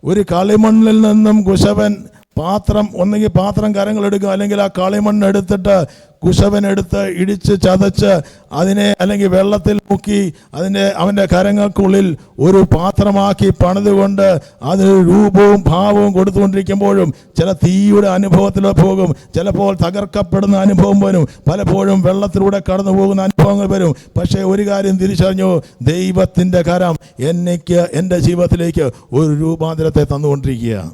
ഒരു കളിമണ്ണിൽ നിന്നും കുശവൻ ഒന്നെങ്കിൽ പാത്രം കരങ്ങളെടുക്കും, അല്ലെങ്കിൽ ആ കളിമണ്ണ് എടുത്തിട്ട് കുശവനെടുത്ത് ഇടിച്ച് ചതച്ച് അതിനെ അല്ലെങ്കിൽ വെള്ളത്തിൽ മുക്കി അവൻ്റെ കരങ്ങൾക്കുള്ളിൽ ഒരു പാത്രമാക്കി പണിതുകൊണ്ട് അതിന് രൂപവും ഭാവവും കൊടുത്തുകൊണ്ടിരിക്കുമ്പോഴും ചില തീയുടെ അനുഭവത്തിലൂടെ പോകും, ചിലപ്പോൾ തകർക്കപ്പെടുന്ന അനുഭവം വരും, പലപ്പോഴും വെള്ളത്തിലൂടെ കടന്നു പോകുന്ന അനുഭവങ്ങൾ വരും. പക്ഷേ ഒരു കാര്യം തിരിച്ചറിഞ്ഞു, ദൈവത്തിൻ്റെ കരം എൻ്റെ ജീവിതത്തിലേക്ക് ഒരു രൂപാന്തരത്തെ തന്നുകൊണ്ടിരിക്കുകയാണ്.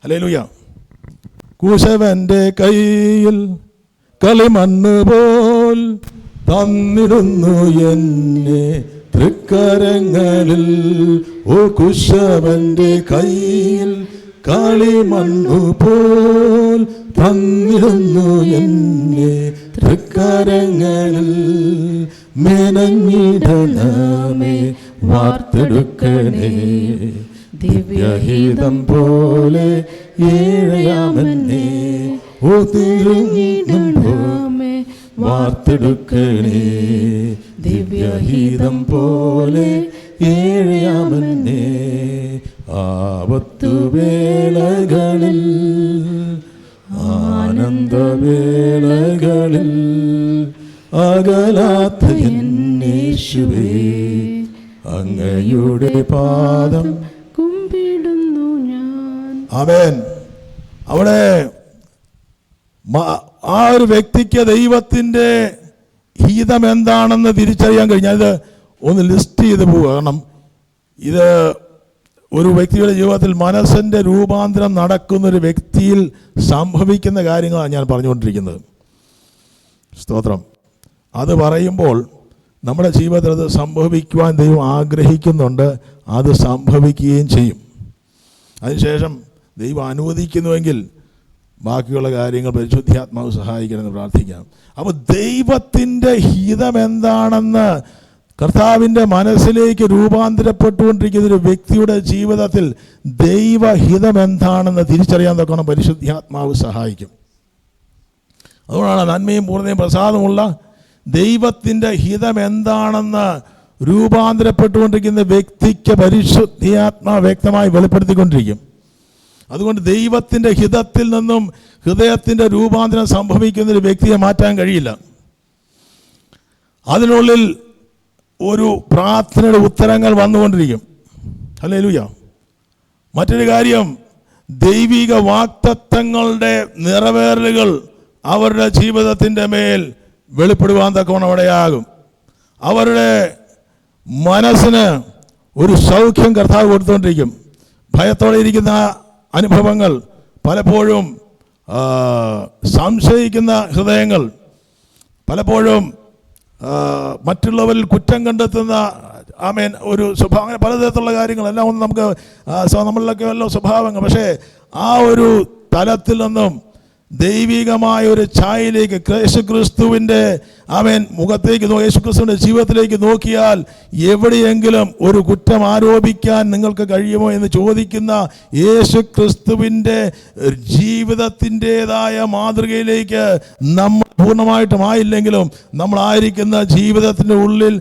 ഹല്ലേലൂയ. കുശവന്റെ കയ്യിൽ കളിമണ്ണ് പോൽ തന്നിടുന്നു എന്നെ തൃക്കരങ്ങളിൽ. ഓ കുശവന്റെ കയ്യിൽ കളിമണ്ണു പോൽ തന്നിടുന്നു എന്നെ തൃക്കരങ്ങളിൽ. മെനഞ്ഞിടണമേ വാർത്തെടുക്കണേ ദിവ്യഹിതം പോലെ ഏഴയാമെന്നെ. ഒതിരുങ്ങിടണമേ വാർത്തെടുക്കണേ ദിവ്യഹിതം പോലെ ഏഴയാമെന്നെ. ആപത്തുവേളകളിൽ ആനന്ദവേളകളിൽ അകലാത്ത യേശുവേ അങ്ങയുടെ പാദം കുമ്പിടുന്നു ഞാൻ. ആമേൻ. അവിടെ ആ ഒരു വ്യക്തിക്ക് ദൈവത്തിൻ്റെ ഹിതം എന്താണെന്ന് തിരിച്ചറിയാൻ കഴിഞ്ഞാൽ ഇത് ഒന്ന് ലിസ്റ്റ് ചെയ്ത് പോവുക. കാരണം ഇത് ഒരു വ്യക്തിയുടെ ജീവിതത്തിൽ മനസ്സിൻ്റെ രൂപാന്തരം നടക്കുന്നൊരു വ്യക്തിയിൽ സംഭവിക്കുന്ന കാര്യങ്ങളാണ് ഞാൻ പറഞ്ഞുകൊണ്ടിരിക്കുന്നത്. സ്തോത്രം. അത് പറയുമ്പോൾ നമ്മുടെ ജീവിതത്തിൽ അത് സംഭവിക്കുവാൻ ദൈവം ആഗ്രഹിക്കുന്നുണ്ട്, അത് സംഭവിക്കുകയും ചെയ്യും. അതിനുശേഷം ദൈവം അനുവദിക്കുന്നുവെങ്കിൽ ബാക്കിയുള്ള കാര്യങ്ങൾ പരിശുദ്ധാത്മാവ് സഹായിക്കണമെന്ന് പ്രാർത്ഥിക്കാം. അപ്പോൾ ദൈവത്തിൻ്റെ ഹിതം എന്താണെന്ന് കർത്താവിൻ്റെ മനസ്സിലേക്ക് രൂപാന്തരപ്പെട്ടുകൊണ്ടിരിക്കുന്ന ഒരു വ്യക്തിയുടെ ജീവിതത്തിൽ ദൈവഹിതം എന്താണെന്ന് തിരിച്ചറിയാൻ തക്കണം പരിശുദ്ധാത്മാവ് സഹായിക്കും. അതുകൊണ്ടാണ് നന്മയും പൂർണ്ണയും പ്രസാദമുള്ള ദൈവത്തിൻ്റെ ഹിതം എന്താണെന്ന് രൂപാന്തരപ്പെട്ടുകൊണ്ടിരിക്കുന്ന വ്യക്തിക്ക് പരിശുദ്ധാത്മാവ് വ്യക്തമായി വെളിപ്പെടുത്തിക്കൊണ്ടിരിക്കും. അതുകൊണ്ട് ദൈവത്തിൻ്റെ ഹിതത്തിൽ നിന്നും ഹൃദയത്തിൻ്റെ രൂപാന്തരം സംഭവിക്കുന്ന ഒരു വ്യക്തിയെ മാറ്റാൻ കഴിയില്ല. അതിനുള്ളിൽ ഒരു പ്രാർത്ഥനയുടെ ഉത്തരങ്ങൾ വന്നുകൊണ്ടിരിക്കും. ഹല്ലേലൂയ. മറ്റൊരു കാര്യം, ദൈവിക വാഗ്ദത്തങ്ങളുടെ നിറവേറലുകൾ അവരുടെ ജീവിതത്തിൻ്റെ മേൽ വെളിപ്പെടുവാൻ തക്കവണ്ണം അവിടെയാകും. അവരുടെ മനസ്സിന് ഒരു സൗഖ്യം കർത്താവ് കൊടുത്തുകൊണ്ടിരിക്കും. ഭയത്തോടെ ഇരിക്കുന്ന അനുഭവങ്ങൾ പലപ്പോഴും സംശയിക്കുന്ന ഹൃദയങ്ങൾ, പലപ്പോഴും മറ്റുള്ളവരിൽ കുറ്റം കണ്ടെത്തുന്ന ഒരു സ്വഭാവം, അങ്ങനെ പലതരത്തിലുള്ള കാര്യങ്ങളെല്ലാം ഒന്നും നമുക്ക് നമ്മളിലൊക്കെ വല്ല സ്വഭാവങ്ങൾ. പക്ഷേ ആ ഒരു തലത്തിൽ നിന്നും ദൈവികമായ ഒരു ഛായയിലേക്ക് യേശുക്രിസ്തുവിൻ്റെ മുഖത്തേക്ക് യേശുക്രിസ്തുവിൻ്റെ ജീവിതത്തിലേക്ക് നോക്കിയാൽ എവിടെയെങ്കിലും ഒരു കുറ്റം ആരോപിക്കാൻ നിങ്ങൾക്ക് കഴിയുമോ എന്ന് ചോദിക്കുന്ന യേശുക്രിസ്തുവിൻ്റെ ജീവിതത്തിൻ്റെതായ മാതൃകയിലേക്ക് നമ്മൾ പൂർണ്ണമായിട്ടും ആയില്ലെങ്കിലും നമ്മളായിരിക്കുന്ന ജീവിതത്തിൻ്റെ ഉള്ളിൽ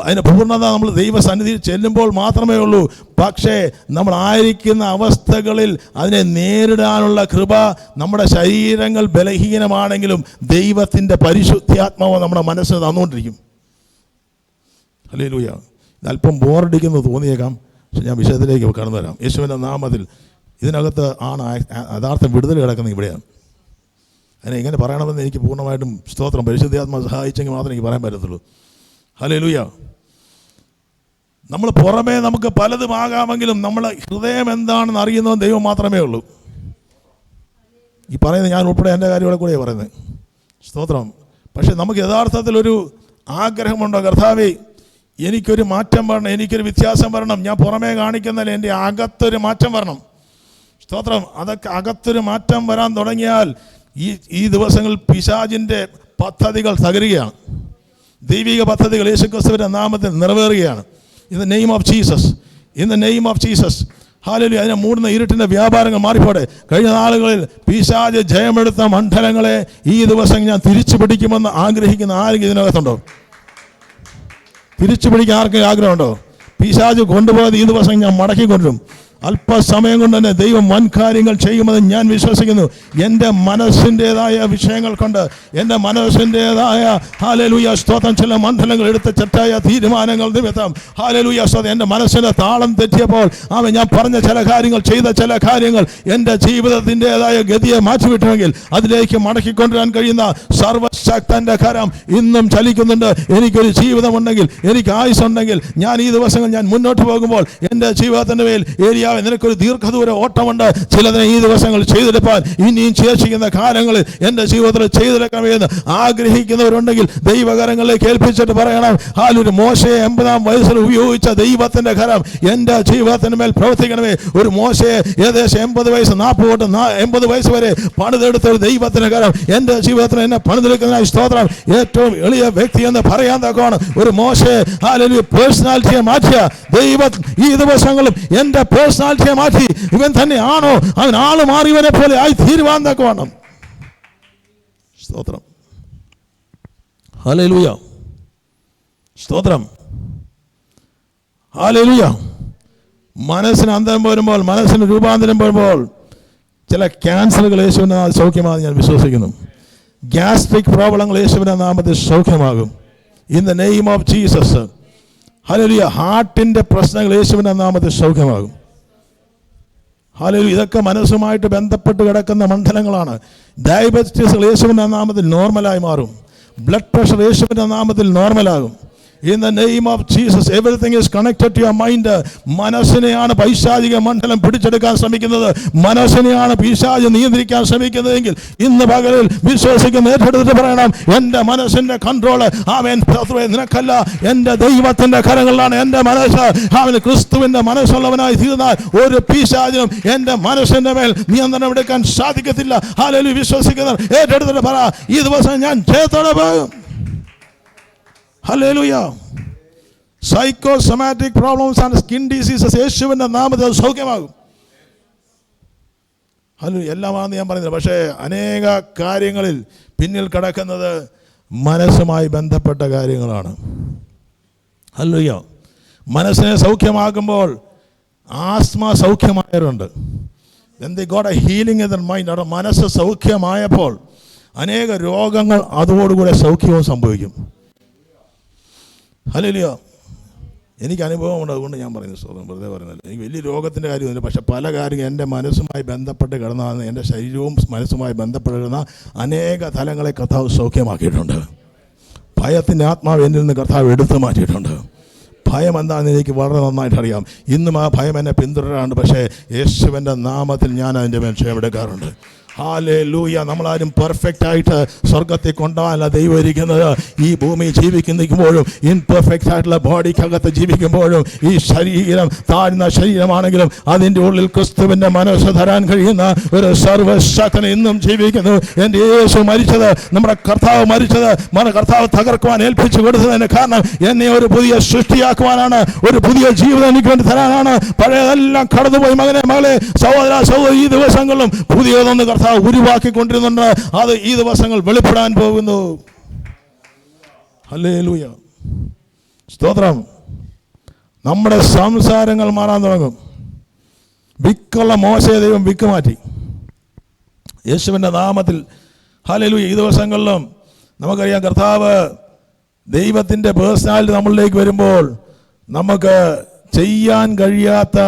അതിന് പൂർണ്ണത നമ്മൾ ദൈവസന്നിധിയിൽ ചെല്ലുമ്പോൾ മാത്രമേ ഉള്ളൂ. പക്ഷേ നമ്മളായിരിക്കുന്ന അവസ്ഥകളിൽ അതിനെ നേരിടാനുള്ള കൃപ, നമ്മുടെ ശരീരങ്ങൾ ബലഹീനമാണെങ്കിലും ദൈവത്തിൻ്റെ പരിശുദ്ധാത്മാവ് നമ്മുടെ മനസ്സിന് തന്നുകൊണ്ടിരിക്കും. ഹല്ലേലൂയ. അല്പം ബോറടിക്കുന്നത് തോന്നിയേക്കാം, പക്ഷെ ഞാൻ വിഷയത്തിലേക്ക് കടന്നു വരാം. യേശുവിൻ്റെ നാമത്തിൽ ഇതിനകത്ത് ആണ് യഥാർത്ഥ വിടുതൽ കിടക്കുന്നത് ഇവിടെയാണ്. അതിനെ എങ്ങനെ പറയണമെന്ന് എനിക്ക് പൂർണ്ണമായിട്ടും സ്തോത്രം പരിശുദ്ധാത്മാവ് സഹായിച്ചെങ്കിൽ മാത്രമേ എനിക്ക് പറയാൻ പറ്റത്തുള്ളൂ. ഹല്ലേലൂയ. നമ്മൾ പുറമേ നമുക്ക് പലതും ആകാമെങ്കിലും നമ്മളെ ഹൃദയം എന്താണെന്ന് അറിയുന്നത് ദൈവം മാത്രമേ ഉള്ളൂ. ഈ പറയുന്നത് ഞാൻ ഉൾപ്പെടെ എൻ്റെ കാര്യങ്ങളെ കൂടെയാണ് പറയുന്നത്. സ്തോത്രം. പക്ഷെ നമുക്ക് യഥാർത്ഥത്തിലൊരു ആഗ്രഹമുണ്ടോ? കർത്താവേ, എനിക്കൊരു മാറ്റം വരണം, എനിക്കൊരു വ്യത്യാസം വരണം, ഞാൻ പുറമേ കാണിക്കുന്നതിൽ എൻ്റെ അകത്തൊരു മാറ്റം വരണം. സ്തോത്രം. അതൊക്കെ അകത്തൊരു മാറ്റം വരാൻ തുടങ്ങിയാൽ ഈ ദിവസങ്ങളിൽ പിശാചിൻ്റെ പദ്ധതികൾ തകരുകയാണ്. ദൈവിക പദ്ധതികൾ യേശുക്രിസ്തുവിൻ്റെ നാമത്തിൽ നിറവേറുകയാണ്. In the name of Jesus, in the name of Jesus. Hallelujah. അതിനെ മൂടുന്ന ഇരുട്ടിൻ്റെ വ്യാപാരങ്ങൾ മാറിപ്പോടെ. കഴിഞ്ഞ നാളുകളിൽ പിശാച് ജയമെടുത്ത മണ്ഡലങ്ങളെ ഈ ദിവസം ഞാൻ തിരിച്ചു പിടിക്കുമെന്ന് ആഗ്രഹിക്കുന്ന ആരെങ്കിലും ഇതിനകത്തുണ്ടോ? തിരിച്ചു പിടിക്കാൻ ആർക്കും ആഗ്രഹമുണ്ടോ? പിശാച് കൊണ്ടുപോയത് ഈ ദിവസം ഞാൻ മടക്കി കൊണ്ടുവരും. അല്പസമയം കൊണ്ട് തന്നെ ദൈവം വൻ കാര്യങ്ങൾ ചെയ്യുമെന്ന് ഞാൻ വിശ്വസിക്കുന്നു. എൻ്റെ മനസ്സിൻ്റെതായ വിഷയങ്ങൾ കൊണ്ട്, എൻ്റെ മനസ്സിൻ്റെതായ ഹല്ലേലൂയ സ്തോത്രം ചില മണ്ഡലങ്ങൾ എടുത്ത തെറ്റായ തീരുമാനങ്ങൾ നിമിത്തം ഹല്ലേലൂയ സ്തോത്രം എൻ്റെ മനസ്സിൻ്റെ താളം തെറ്റിയപ്പോൾ ഞാൻ പറഞ്ഞ ചില കാര്യങ്ങൾ, ചെയ്ത ചില കാര്യങ്ങൾ എൻ്റെ ജീവിതത്തിൻ്റെതായ ഗതിയെ മാറ്റിവിട്ടുമെങ്കിൽ അതിലേക്ക് മടക്കിക്കൊണ്ടുവരാൻ കഴിയുന്ന സർവശക്തൻ്റെ കരം ഇന്നും ചലിക്കുന്നുണ്ട്. എനിക്കൊരു ജീവിതമുണ്ടെങ്കിൽ, എനിക്ക് ആയുസ്സുണ്ടെങ്കിൽ, ഞാൻ ഈ ദിവസങ്ങൾ ഞാൻ മുന്നോട്ട് പോകുമ്പോൾ എൻ്റെ ജീവിതത്തിൻ്റെ മേൽ നിനക്കൊരു ദീർഘദൂര ഓട്ടമുണ്ട്. ചിലതിനെ ഈ ദിവസങ്ങൾ ചെയ്തെടുപ്പാൻ ഇനിയും ശേഷിക്കുന്ന കാലങ്ങളിൽ എൻ്റെ ജീവിതത്തിൽ ചെയ്തെടുക്കണമെന്ന് ആഗ്രഹിക്കുന്നവരുണ്ടെങ്കിൽ ദൈവകരങ്ങളിലേക്ക് ഏൽപ്പിച്ചിട്ട് പറയണം, ഒരു മോശയെ 80-ാം വയസ്സിൽ ഉപയോഗിച്ച ദൈവത്തിൻ്റെ കരം എൻ്റെ ജീവിതത്തിന് മേൽ പ്രവർത്തിക്കണമേ. ഒരു മോശയെ ഏകദേശം 80 വയസ്സ് 40 തൊട്ട് 80 വയസ്സ് വരെ പണിതെടുത്ത ഒരു ദൈവത്തിൻ്റെ കരം എൻ്റെ ജീവിതത്തിന് എന്നെ പണിതെടുക്കുന്നതിനായി സ്തോത്രം. ഏറ്റവും എളിയ വ്യക്തി എന്ന് പറയാൻ തക്കമാണ് ഒരു മോശയെ പേഴ്സണാലിറ്റിയെ മാറ്റിയ ദൈവം ഈ ദിവസങ്ങളും എൻ്റെ പേഴ്സണാലിറ്റിയെ മാറ്റി ഇവൻ തന്നെയാണോ അവൻ ആള് മാറിയവനെ പോലെ ആയി തീരുവാൻ തക്കവണ്ണം സ്തോത്രം. ഹല്ലേലൂയ. സ്തോത്രം. ഹല്ലേലൂയ. മനസ്സിന് അന്തരം വരുമ്പോൾ, മനസ്സിന് രൂപാന്തരം വരുമ്പോൾ ചില ക്യാൻസറുകൾ യേശുവിൻ്റെ സൗഖ്യമാകും ഞാൻ വിശ്വസിക്കുന്നു. ഗ്യാസ്ട്രിക് പ്രോബ്ലങ്ങൾ യേശുവിൻ്റെ നാമത്തിൽ സൗഖ്യമാകും. In the name of Jesus. Hallelujah. ഹാർട്ടിൻ്റെ പ്രശ്നങ്ങൾ യേശുവിൻ്റെ നാമത്തിൽ സൗഖ്യമാകും. ഹല്ലേലൂയ. ഇതൊക്കെ മനസ്സുമായിട്ട് ബന്ധപ്പെട്ട് കിടക്കുന്ന മണ്ഡലങ്ങളാണ്. ഡയബറ്റീസ് യേശുവിൻ്റെ നാമത്തിൽ നോർമലായി മാറും. ബ്ലഡ് പ്രഷർ യേശുവിൻ്റെ നാമത്തിൽ നോർമലാകും. In the name of Jesus, everything is connected to your mind. മനസ്സിനെയാണ് പൈശാചിക മണ്ഡലം പിടിച്ചെടുക്കാൻ ശ്രമിക്കുന്നത്, മനസ്സിനെയാണ് പിശാച് നിയന്ത്രിക്കാൻ ശ്രമിക്കുന്നതെങ്കിൽ ഇന്ന് പകലിൽ വിശ്വസിക്കുന്ന ഏറ്റെടുത്തിട്ട് പറയണം, എൻ്റെ മനസ്സിൻ്റെ കൺട്രോൾ നിനക്കല്ല, എൻ്റെ ദൈവത്തിൻ്റെ കരങ്ങളിലാണ് എൻ്റെ മനസ്സ്. അവൻ ക്രിസ്തുവിൻ്റെ മനസ്സുള്ളവനായി തീർന്നാൽ ഒരു പിശാചിനും എൻ്റെ മനസ്സിൻ്റെ മേൽ നിയന്ത്രണം എടുക്കാൻ സാധിക്കത്തില്ല. ഹല്ലേലൂയ. വിശ്വസിക്കുന്നവർ ഏറ്റെടുത്തിട്ട് പറ, ഈ ദിവസം ഞാൻ ജയത്തോടെ പോകും. Hallelujah. Psychosomatic problems and skin diseases യേശുവിൻ്റെ നാമത്തിൽ സൗഖ്യമാകും. ഹല്ലേലൂയ. എല്ലാമാണെന്ന് ഞാൻ പറയുന്നില്ല, പക്ഷേ അനേക കാര്യങ്ങളിൽ പിന്നിൽ കിടക്കുന്നത് മനസ്സുമായി ബന്ധപ്പെട്ട കാര്യങ്ങളാണ്. ഹല്ലേലൂയ. മനസ്സിനെ സൗഖ്യമാക്കുമ്പോൾ asthma സൗഖ്യമായവരുണ്ട്. When they got a healing in their mind, അവരുടെ മനസ്സ് സൗഖ്യമായപ്പോൾ അനേക രോഗങ്ങൾ അതോടുകൂടെ സൗഖ്യവും സംഭവിക്കും. ഹല്ലേലൂയ. എനിക്ക് അനുഭവമുണ്ട്, അതുകൊണ്ട് ഞാൻ പറയുന്നത് സ്വന്തം വെറുതെ പറയുന്നില്ല. എനിക്ക് വലിയ രോഗത്തിൻ്റെ കാര്യമൊന്നുമില്ല, പക്ഷേ പല കാര്യങ്ങൾ എൻ്റെ മനസ്സുമായി ബന്ധപ്പെട്ട് കിടന്നതാണ്. എൻ്റെ ശരീരവും മനസ്സുമായി ബന്ധപ്പെട്ട് കിടന്ന അനേക തലങ്ങളെ കർത്താവ് സൗഖ്യമാക്കിയിട്ടുണ്ട്. ഭയത്തിൻ്റെ ആത്മാവ് എന്നിൽ നിന്ന് കർത്താവ് എടുത്തു മാറ്റിയിട്ടുണ്ട്. ഭയം എന്താണെന്ന് എനിക്ക് വളരെ നന്നായിട്ട് അറിയാം. ഇന്നും ആ ഭയം എന്നെ പിന്തുടരാറുണ്ട്. പക്ഷേ യേശുവിൻ്റെ നാമത്തിൽ ഞാൻ അതിൻ്റെ മേൽ ക്ഷയമെടുക്കാറുണ്ട്. ഹല്ലേലൂയ. നമ്മളാരും പെർഫെക്റ്റ് ആയിട്ട് സ്വർഗത്തിൽ കൊണ്ടുപോകാനല്ല ദൈവം ഇരിക്കുന്നത്. ഈ ഭൂമി ജീവിക്കുമ്പോഴും ഇൻപെർഫെക്റ്റ് ആയിട്ടുള്ള ബോഡിക്കകത്ത് ജീവിക്കുമ്പോഴും ഈ ശരീരം താഴ്ന്ന ശരീരമാണെങ്കിലും അതിൻ്റെ ഉള്ളിൽ ക്രിസ്തുവിൻ്റെ മനസ്സ് തരാൻ കഴിയുന്ന ഒരു സർവശക്തൻ ഇന്നും ജീവിക്കുന്നു. എൻ്റെ യേശു മരിച്ചത്, നമ്മുടെ കർത്താവ് മരിച്ചത്, കർത്താവ് തകർക്കുവാൻ ഏൽപ്പിച്ചു കൊടുത്തതിന് കാരണം എന്നെ ഒരു പുതിയ സൃഷ്ടിയാക്കുവാനാണ്, ഒരു പുതിയ ജീവിതം എനിക്ക് വേണ്ടി തരാനാണ്. പഴയതെല്ലാം കടന്നുപോയി. മകനെ, മകളെ, സഹോദര, സഹോദരി, ഈ ദിവസങ്ങളിലും പുതിയതൊന്ന് കർത്താവ് ഉരുവാക്കിക്കൊണ്ടിരുന്നുണ്ട്. അത് ഈ ദിവസങ്ങൾ വെളിപ്പെടാൻ പോകുന്നു. ഹല്ലേലൂയ, സ്തോത്രം. നമ്മുടെ സംസാരങ്ങൾ മാറാൻ തുടങ്ങും. വിക്കുള്ള മോശയെ ദൈവം വിക്ക് മാറ്റി യേശുവിൻ്റെ നാമത്തിൽ. ഹല്ലേലൂയ. ഈ ദിവസങ്ങളിലും നമുക്കറിയാം, കർത്താവ് ദൈവത്തിൻ്റെ പേഴ്സണാലിറ്റി നമ്മളിലേക്ക് വരുമ്പോൾ നമുക്ക് ചെയ്യാൻ കഴിയാത്ത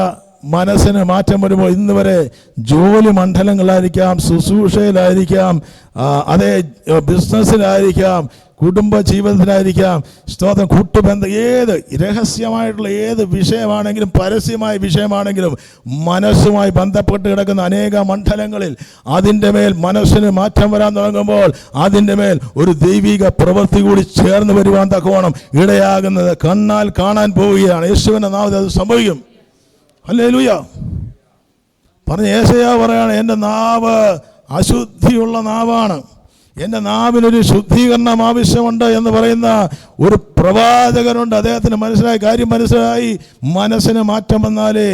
മനസ്സിന് മാറ്റം വരുമ്പോൾ, ഇന്ന് വരെ ജോലി മണ്ഡലങ്ങളായിരിക്കാം, ശുശ്രൂഷയിലായിരിക്കാം, അതേ ബിസിനസ്സിലായിരിക്കാം, കുടുംബ ജീവിതത്തിലായിരിക്കാം, സ്തോത്രം, കൂട്ടുബന്ധം, ഏത് രഹസ്യമായിട്ടുള്ള ഏത് വിഷയമാണെങ്കിലും പരസ്യമായ വിഷയമാണെങ്കിലും മനസ്സുമായി ബന്ധപ്പെട്ട് കിടക്കുന്ന അനേക മണ്ഡലങ്ങളിൽ അതിൻ്റെ മേൽ മനസ്സിന് മാറ്റം വരാൻ തുടങ്ങുമ്പോൾ അതിൻ്റെ മേൽ ഒരു ദൈവിക പ്രവൃത്തി കൂടി ചേർന്ന് വരുവാൻ തക്കവണ്ണം ഇടയാകുന്നത് കണ്ണാൽ കാണാൻ പോവുകയാണ്. യേശുവിൻ്റെ നാമത്തിൽ അത് സംഭവിക്കും. ഹല്ലേലൂയ. പറഞ്ഞ യേശയ്യാ പറയാണ്, എൻ്റെ നാവ് അശുദ്ധിയുള്ള നാവാണ്, എൻ്റെ നാവിനൊരു ശുദ്ധീകരണം ആവശ്യമുണ്ട് എന്ന് പറയുന്ന ഒരു പ്രവാചകനുണ്ട്. അദ്ദേഹത്തിന് കാര്യം മനസ്സിലായി. മനസ്സിന് മാറ്റം വന്നാലേ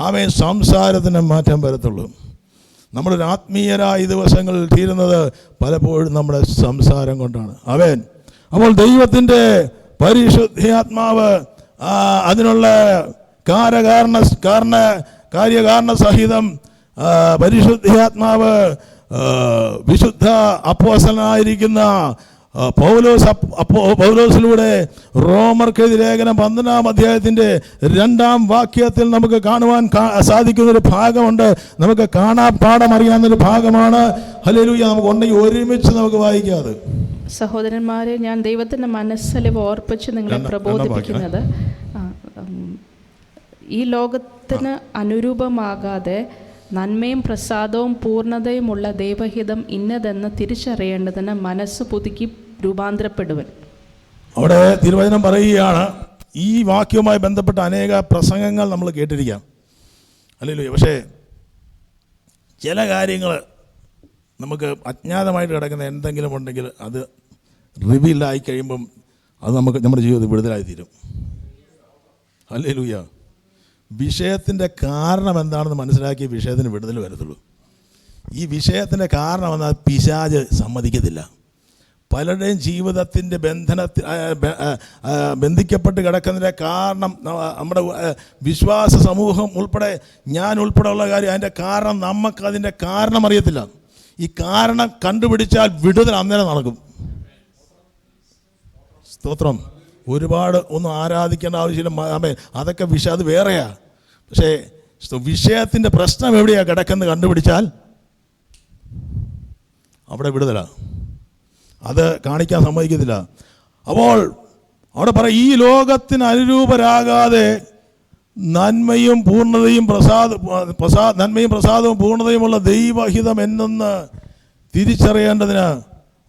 അവൻ സംസാരത്തിന് മാറ്റം വരത്തുള്ളൂ. നമ്മളൊരു ആത്മീയരായ ദിവസങ്ങളിൽ തീരുന്നത് പലപ്പോഴും നമ്മുടെ സംസാരം കൊണ്ടാണ്. അപ്പോൾ ദൈവത്തിൻ്റെ പരിശുദ്ധാത്മാവ് അതിനുള്ള കാര്യകാരണ സഹിതം പരിശുദ്ധാത്മാവ് വിശുദ്ധ അപ്പോസ്തലനായിരിക്കുന്ന പൗലോസിലൂടെ റോമർക്കെതിരെ ലേഖനം 12-ാം അധ്യായത്തിൻ്റെ 2-ാം വാക്യത്തിൽ നമുക്ക് കാണുവാൻ സാധിക്കുന്നൊരു ഭാഗമുണ്ട്. നമുക്ക് പാഠം അറിയാവുന്നൊരു ഭാഗമാണ്. ഹല്ലേലൂയ. നമുക്ക് ഉണ്ടെങ്കിൽ ഒരുമിച്ച് നമുക്ക് വായിക്കാതെ. സഹോദരന്മാരെ, ഞാൻ ദൈവത്തിൻ്റെ മനസ്സലിവ് ഓർപ്പിച്ച് നിങ്ങളെ പ്രബോധിപ്പിക്കുന്നത്, ഈ ലോകത്തിന് അനുരൂപമാകാതെ നന്മയും പ്രസാദവും പൂർണ്ണതയുമുള്ള ദൈവഹിതം ഇന്നതെന്ന് തിരിച്ചറിയേണ്ടതിന് മനസ്സ് പുതുക്കി രൂപാന്തരപ്പെടുവൻ. അവിടെ തിരുവചനം പറയുകയാണ്. ഈ വാക്യവുമായി ബന്ധപ്പെട്ട അനേക പ്രസംഗങ്ങൾ നമ്മൾ കേട്ടിരിക്കാം, അല്ലല്ലോ. പക്ഷേ ചില കാര്യങ്ങൾ നമുക്ക് അജ്ഞാതമായിട്ട് കിടക്കുന്ന എന്തെങ്കിലും ഉണ്ടെങ്കിൽ അത് റിവീലായി കഴിയുമ്പം അത് നമ്മുടെ ജീവിതത്തിൽ വിടുതലായിത്തീരും. ഹല്ലേലൂയ. വിഷയത്തിൻ്റെ കാരണം എന്താണെന്ന് മനസ്സിലാക്കി വിഷയത്തിന് വിടുതൽ വരത്തുള്ളൂ. ഈ വിഷയത്തിൻ്റെ കാരണം എന്നാൽ പിശാച് സമ്മതിക്കത്തില്ല. പലരുടെയും ജീവിതത്തിൻ്റെ ബന്ധിക്കപ്പെട്ട് കിടക്കുന്നതിൻ്റെ കാരണം നമ്മുടെ വിശ്വാസ സമൂഹം ഉൾപ്പെടെ ഞാൻ ഉൾപ്പെടെ ഉള്ള കാര്യം, അതിൻ്റെ കാരണം നമുക്കതിൻ്റെ കാരണം അറിയത്തില്ല. ഈ കാരണം കണ്ടുപിടിച്ചാൽ വിടുതൽ അന്നേരം നടക്കും. സ്തോത്രം. ഒരുപാട് ഒന്നും ആരാധിക്കേണ്ട ആവശ്യമില്ല. അതൊക്കെ അത് വേറെയാ. പക്ഷേ വിഷയത്തിൻ്റെ പ്രശ്നം എവിടെയാണ് കിടക്കുന്നത് കണ്ടുപിടിച്ചാൽ അവിടെ വിടുതലാണ്. അത് കാണിക്കാൻ സമ്മതിക്കത്തില്ല. അപ്പോൾ അവിടെ പറയും, ഈ ലോകത്തിന് അനുരൂപരാകാതെ നന്മയും പ്രസാദവും പൂർണ്ണതയുമുള്ള ദൈവഹിതം എന്നൊന്ന് തിരിച്ചറിയേണ്ടതിന്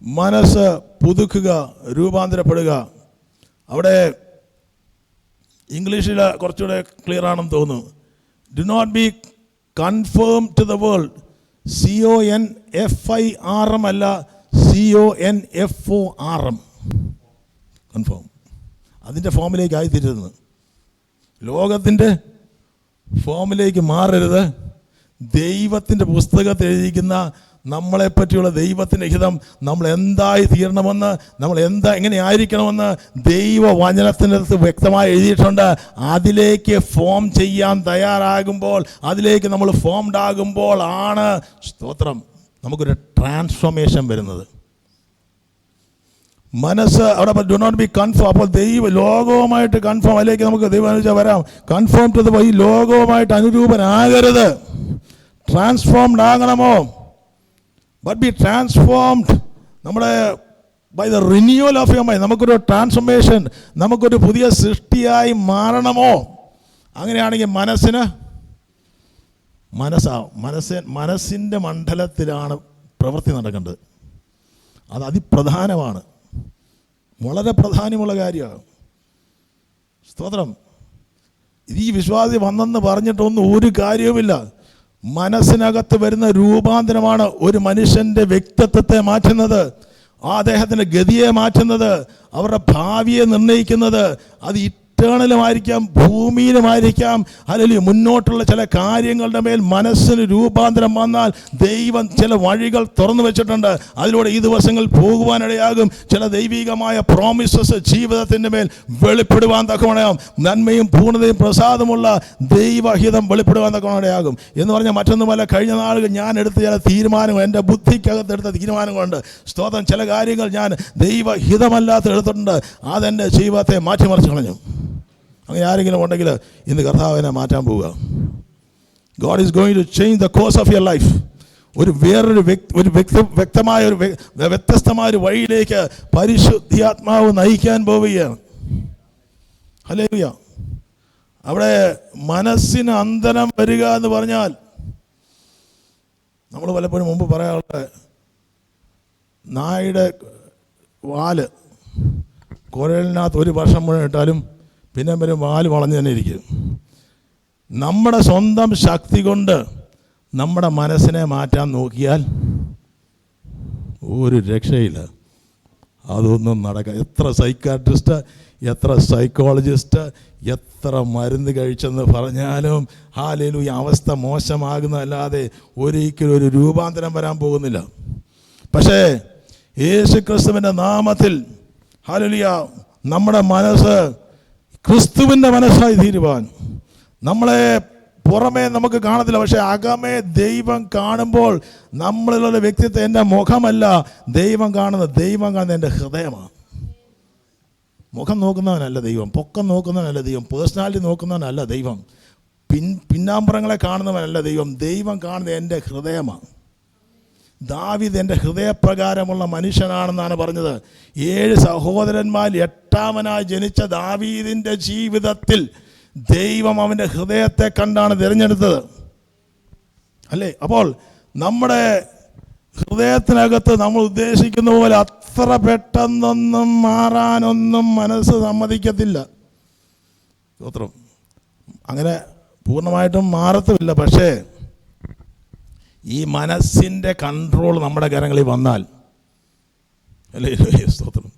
മനസ്സ് പുതുക്കുക, രൂപാന്തരപ്പെടുക. അവിടെ ഇംഗ്ലീഷിൽ കുറച്ചുകൂടെ ക്ലിയർ ആണെന്ന് തോന്നുന്നു. Do not be conform to the world. CONFIRM അല്ല, CONFORM. കൺഫേം. അതിൻ്റെ ഫോമിലേക്ക് ആയിത്തീരുന്നത്. ലോകത്തിൻ്റെ ഫോമിലേക്ക് മാറരുത്. ദൈവത്തിൻ്റെ പുസ്തകത്തിൽ എഴുതിയിരിക്കുന്ന നമ്മളെപ്പറ്റിയുള്ള ദൈവത്തിൻ്റെ ഹിതം, നമ്മൾ എന്തായി തീരണമെന്ന്, നമ്മൾ എങ്ങനെ ആയിരിക്കണമെന്ന് ദൈവവചനത്തിനകത്ത് വ്യക്തമായി എഴുതിയിട്ടുണ്ട്. അതിലേക്ക് ഫോം ചെയ്യാൻ തയ്യാറാകുമ്പോൾ, അതിലേക്ക് നമ്മൾ ഫോംഡ് ആകുമ്പോൾ ആണ്, സ്തോത്രം, നമുക്കൊരു ട്രാൻസ്ഫോർമേഷൻ വരുന്നത്. മനസ്സ് അവിടെ ഡു നോട്ട് ബി കൺഫേം. അപ്പോൾ ലോകവുമായിട്ട് കൺഫേം, അതിലേക്ക് നമുക്ക് ദൈവം വരാം. കൺഫേം ടു ദ ഈ ലോകവുമായിട്ട് അനുരൂപനാകരുത്. ട്രാൻസ്ഫോംഡ് ആകണമോ? But be transformed. നമ്മുടെ by the renewal of your mind. നമുക്കൊരു ട്രാൻസ്ഫോർമേഷൻ, നമുക്കൊരു പുതിയ സൃഷ്ടിയായി മാറണമോ? അങ്ങനെയാണെങ്കിൽ മനസ്സിൻ്റെ മണ്ഡലത്തിലാണ് പ്രവൃത്തി നടക്കേണ്ടത്. അത് അതിപ്രധാനമാണ്, വളരെ പ്രാധാന്യമുള്ള കാര്യമാണ്. സ്തോത്രം. ഈ വിശ്വാസി വന്നെന്ന് പറഞ്ഞിട്ടൊന്നും ഒരു കാര്യവുമില്ല. മനസ്സിനകത്ത് വരുന്ന രൂപാന്തരമാണ് ഒരു മനുഷ്യൻ്റെ വ്യക്തിത്വത്തെ മാറ്റുന്നത്, അദ്ദേഹത്തിൻ്റെ ഗതിയെ മാറ്റുന്നത്, അവരുടെ ഭാവിയെ നിർണ്ണയിക്കുന്നത്. അത് ഇറ്റേണലുമായിരിക്കാം, ഭൂമിയിലുമായിരിക്കാം. അല്ലെങ്കിൽ മുന്നോട്ടുള്ള ചില കാര്യങ്ങളുടെ മേൽ മനസ്സിന് രൂപാന്തരം വന്നാൽ ദൈവം ചില വഴികൾ തുറന്നു വെച്ചിട്ടുണ്ട്. അതിലൂടെ ഈ ദിവസങ്ങൾ പോകുവാനിടയാകും. ചില ദൈവികമായ പ്രോമിസസ് ജീവിതത്തിൻ്റെ മേൽ വെളിപ്പെടുവാൻ തക്കവണ്ണം, നന്മയും പൂർണ്ണതയും പ്രസാദമുള്ള ദൈവഹിതം വെളിപ്പെടുവാൻ തക്കവണ്ണം എന്ന് പറഞ്ഞാൽ മറ്റൊന്നുമല്ല, കഴിഞ്ഞ നാളുകൾ ഞാൻ എടുത്ത ചില തീരുമാനങ്ങൾ, എൻ്റെ ബുദ്ധിക്കകത്തെടുത്ത തീരുമാനങ്ങളുണ്ട്. സ്തോത്രം. ചില കാര്യങ്ങൾ ഞാൻ ദൈവഹിതമല്ലാത്ത എടുത്തിട്ടുണ്ട്. അതെൻ്റെ ജീവിതത്തെ മാറ്റിമറിച്ച് കളഞ്ഞു. അങ്ങനെ ആരെങ്കിലും ഉണ്ടെങ്കിൽ ഇന്ന് കർത്താവിനെ മാറ്റാൻ പോവുക. God is going to change the course of your life. വേറൊരു വ്യക്തമായ വ്യത്യസ്തമായ ഒരു വഴിയിലേക്ക് പരിശുദ്ധാത്മാവ് നയിക്കാൻ പോവുകയാണ്. ഹല്ലേലൂയ. അവിടെ മനസ്സിന് അന്തരം വരിക എന്ന് പറഞ്ഞാൽ, നമ്മൾ പലപ്പോഴും മുമ്പ് പറയാറുള്ള നായുടെ വാല് കുഴലിനകത്ത് ഒരു വർഷം മുഴുവൻ ഇട്ടാലും പിന്നെ വരും വാല് വളഞ്ഞു തന്നെ ഇരിക്കും. നമ്മുടെ സ്വന്തം ശക്തി കൊണ്ട് നമ്മുടെ മനസ്സിനെ മാറ്റാൻ നോക്കിയാൽ ഒരു രക്ഷയില്ല. അതൊന്നും നടക്കുക. എത്ര സൈക്കാട്രിസ്റ്റ്, എത്ര സൈക്കോളജിസ്റ്റ്, എത്ര മരുന്ന് കഴിച്ചെന്ന് പറഞ്ഞാലും ഹല്ലേലൂയ അവസ്ഥ മോശമാകുന്നതല്ലാതെ ഒരിക്കലും ഒരു രൂപാന്തരം വരാൻ പോകുന്നില്ല. പക്ഷേ യേശുക്രിസ്തുവിൻ്റെ നാമത്തിൽ ഹല്ലേലൂയ നമ്മുടെ മനസ്സ് ക്രിസ്തുവിൻ്റെ മനസ്സായി തീരുവാൻ, നമ്മളെ പുറമേ നമുക്ക് കാണത്തില്ല, പക്ഷേ അകമേ ദൈവം കാണുമ്പോൾ നമ്മളിലുള്ള വ്യക്തിത്വം എൻ്റെ മുഖമല്ല ദൈവം കാണുന്നത് എൻ്റെ ഹൃദയമാണ്. മുഖം നോക്കുന്നവനല്ല ദൈവം, പൊക്കം നോക്കുന്നവനല്ല ദൈവം, പേഴ്സണാലിറ്റി നോക്കുന്നവനല്ല ദൈവം, പിന്നാമ്പുറങ്ങളെ കാണുന്നവനല്ല ദൈവം. ദൈവം കാണുന്നത് എൻ്റെ ഹൃദയമാണ്. ദാവീദ് എൻ്റെ ഹൃദയപ്രകാരമുള്ള മനുഷ്യനാണെന്നാണ് പറഞ്ഞത്. 7 സഹോദരന്മാരിൽ 8ാമനായി ജനിച്ച ദാവീദിൻ്റെ ജീവിതത്തിൽ ദൈവം അവൻ്റെ ഹൃദയത്തെ കണ്ടാണ് തിരഞ്ഞെടുത്തത്, അല്ലേ? അപ്പോൾ നമ്മുടെ ഹൃദയത്തിനകത്ത് നമ്മൾ ഉദ്ദേശിക്കുന്ന പോലെ അത്ര പെട്ടെന്നൊന്നും മാറാനൊന്നും മനസ്സ് സമ്മതിക്കത്തില്ല. സ്തോത്രം. അങ്ങനെ പൂർണ്ണമായിട്ടും മാറത്തുമില്ല. പക്ഷേ ഈ മനസ്സിൻ്റെ കൺട്രോൾ നമ്മുടെ കരങ്ങളിൽ വന്നാൽ, അല്ലേ? സ്തോത്രം.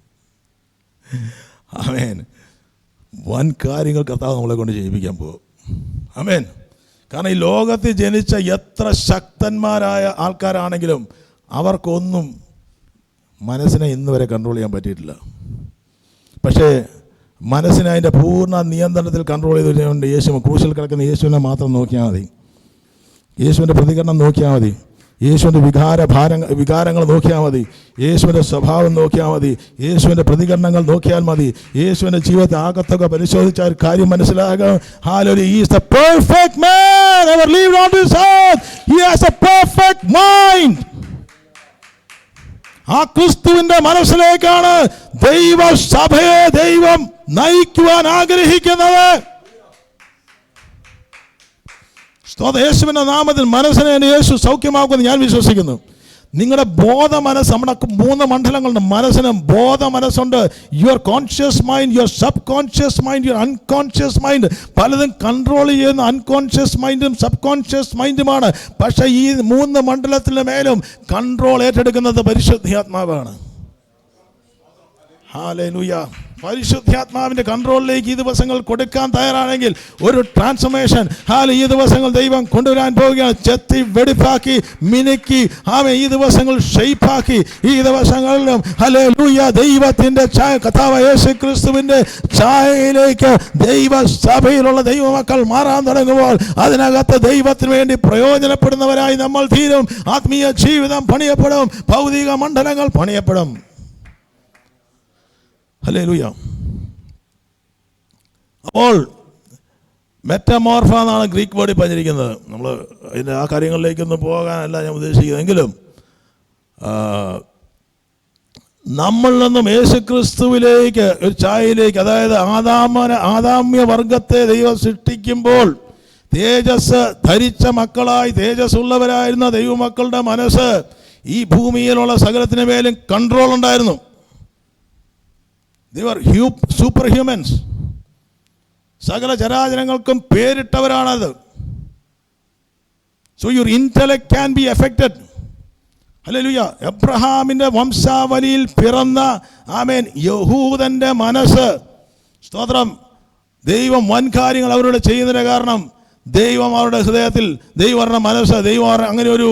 ആമേൻ. വൻ കാര്യങ്ങൾ കർത്താവ് നമ്മളെ കൊണ്ട് ചെയ്യിപ്പിക്കാൻ പോകും. ആമേൻ. കാരണം ഈ ലോകത്തിൽ ജനിച്ച എത്ര ശക്തന്മാരായ ആൾക്കാരാണെങ്കിലും അവർക്കൊന്നും മനസ്സിനെ ഇന്ന് വരെ കൺട്രോൾ ചെയ്യാൻ പറ്റിയിട്ടില്ല. പക്ഷേ മനസ്സിനെ അതിൻ്റെ പൂർണ്ണ നിയന്ത്രണത്തിൽ കൺട്രോൾ ചെയ്തുകൊണ്ട് യേശു ക്രൂശിൽ കിടക്കുന്ന യേശുവിനെ മാത്രം നോക്കിയാൽ മതി. യേശുവിൻ്റെ പ്രതികരണം നോക്കിയാൽ മതി. യേശുവിൻ്റെ വികാരങ്ങൾ നോക്കിയാൽ മതി. യേശുവിൻ്റെ സ്വഭാവം നോക്കിയാൽ മതി. യേശുവിൻ്റെ പ്രതികരണങ്ങൾ നോക്കിയാൽ മതി. യേശുവിൻ്റെ ജീവിതത്തെ ആകത്തൊക്കെ പരിശോധിച്ചാൽ കാര്യം മനസ്സിലാകും. Hallelujah. He is the perfect man ever lived on this earth. He has a perfect mind. ആ ക്രിസ്തുവിൻ്റെ മനസ്സിലേക്കാണ് ദൈവസഭയെ ദൈവം നയിക്കുവാൻ ആഗ്രഹിക്കുന്നത്. യേശുവിൻ്റെ നാമത്തിൽ മനസ്സിനെ യേശു സൗഖ്യമാക്കുമെന്ന് ഞാൻ വിശ്വസിക്കുന്നു. നിങ്ങളുടെ ബോധ മനസ്സ്, നമ്മുടെ 3 മണ്ഡലങ്ങളുണ്ട്. മനസ്സിനും ബോധ മനസ്സുണ്ട്. Your conscious mind, your sub conscious mind, your unconscious mind. പലതും കൺട്രോൾ ചെയ്യുന്ന അൺകോൺഷ്യസ് മൈൻഡും സബ് കോൺഷ്യസ് മൈൻഡുമാണ്. പക്ഷേ ഈ 3 മണ്ഡലത്തിന് മേലും കൺട്രോൾ ഏറ്റെടുക്കുന്നത് പരിശുദ്ധാത്മാവാണ്. ഹല്ലേലൂയ. പരിശുദ്ധാത്മാവിൻ്റെ കൺട്രോളിലേക്ക് ഈ ദിവസങ്ങൾ കൊടുക്കാൻ തയ്യാറാണെങ്കിൽ ഒരു ട്രാൻസ്ഫോർമേഷൻ ഈ ദിവസങ്ങൾ ദൈവം കൊണ്ടുവരാൻ പോവുകയാണ്. ചെത്തി വെടിപ്പാക്കി മിനുക്കി ഈ ദിവസങ്ങൾ ഷെയ്പ്പാക്കി ഈ ദിവസങ്ങളിലും ഹല്ലേലൂയ ദൈവത്തിൻ്റെ കർത്താവ് യേശു ക്രിസ്തുവിൻ്റെ ഛായയിലേക്ക് ദൈവസഭയിലുള്ള ദൈവമക്കൾ മാറാൻ തുടങ്ങുമ്പോൾ അതിനകത്ത് ദൈവത്തിന് വേണ്ടി പ്രയോജനപ്പെടുന്നവരായി നമ്മൾ തീരും. ആത്മീയ ജീവിതം പണിയപ്പെടും, ഭൗതിക മണ്ഡലങ്ങൾ പണിയപ്പെടും. ഹല്ലേലൂയ. അപ്പോൾ മെറ്റമോർഫ എന്നാണ് ഗ്രീക്ക് വേർഡിൽ പറഞ്ഞിരിക്കുന്നത്. നമ്മൾ അതിൻ്റെ ആ കാര്യങ്ങളിലേക്കൊന്നും പോകാനല്ല ഞാൻ ഉദ്ദേശിക്കുന്നതെങ്കിലും നമ്മളിൽ നിന്നും യേശുക്രിസ്തുവിലേക്ക് ഒരു ഛായയിലേക്ക്, അതായത് ആദാമ്യ വർഗത്തെ ദൈവം സൃഷ്ടിക്കുമ്പോൾ തേജസ് ധരിച്ച മക്കളായി തേജസ്സുള്ളവരായിരുന്ന ദൈവമക്കളുടെ മനസ്സ് ഈ ഭൂമിയിലുള്ള സകലത്തിന് മേലും കൺട്രോൾ ഉണ്ടായിരുന്നു. They were super humans. സകല ചരാചരങ്ങൾക്കും പേരിട്ടവരാണത്. So your intellect can be affected. Hallelujah. എബ്രഹാമിൻ്റെ വംശാവലിയിൽ പിറന്ന ആമേൻ യഹൂദൻ്റെ മനസ്സ്, സ്തോത്രം, ദൈവം വൻ കാര്യങ്ങൾ അവരോട് ചെയ്യുന്നതിന് കാരണം ദൈവം അവരുടെ ഹൃദയത്തിൽ, ദൈവം അവരുടെ മനസ്സ്, ദൈവം അങ്ങനെ ഒരു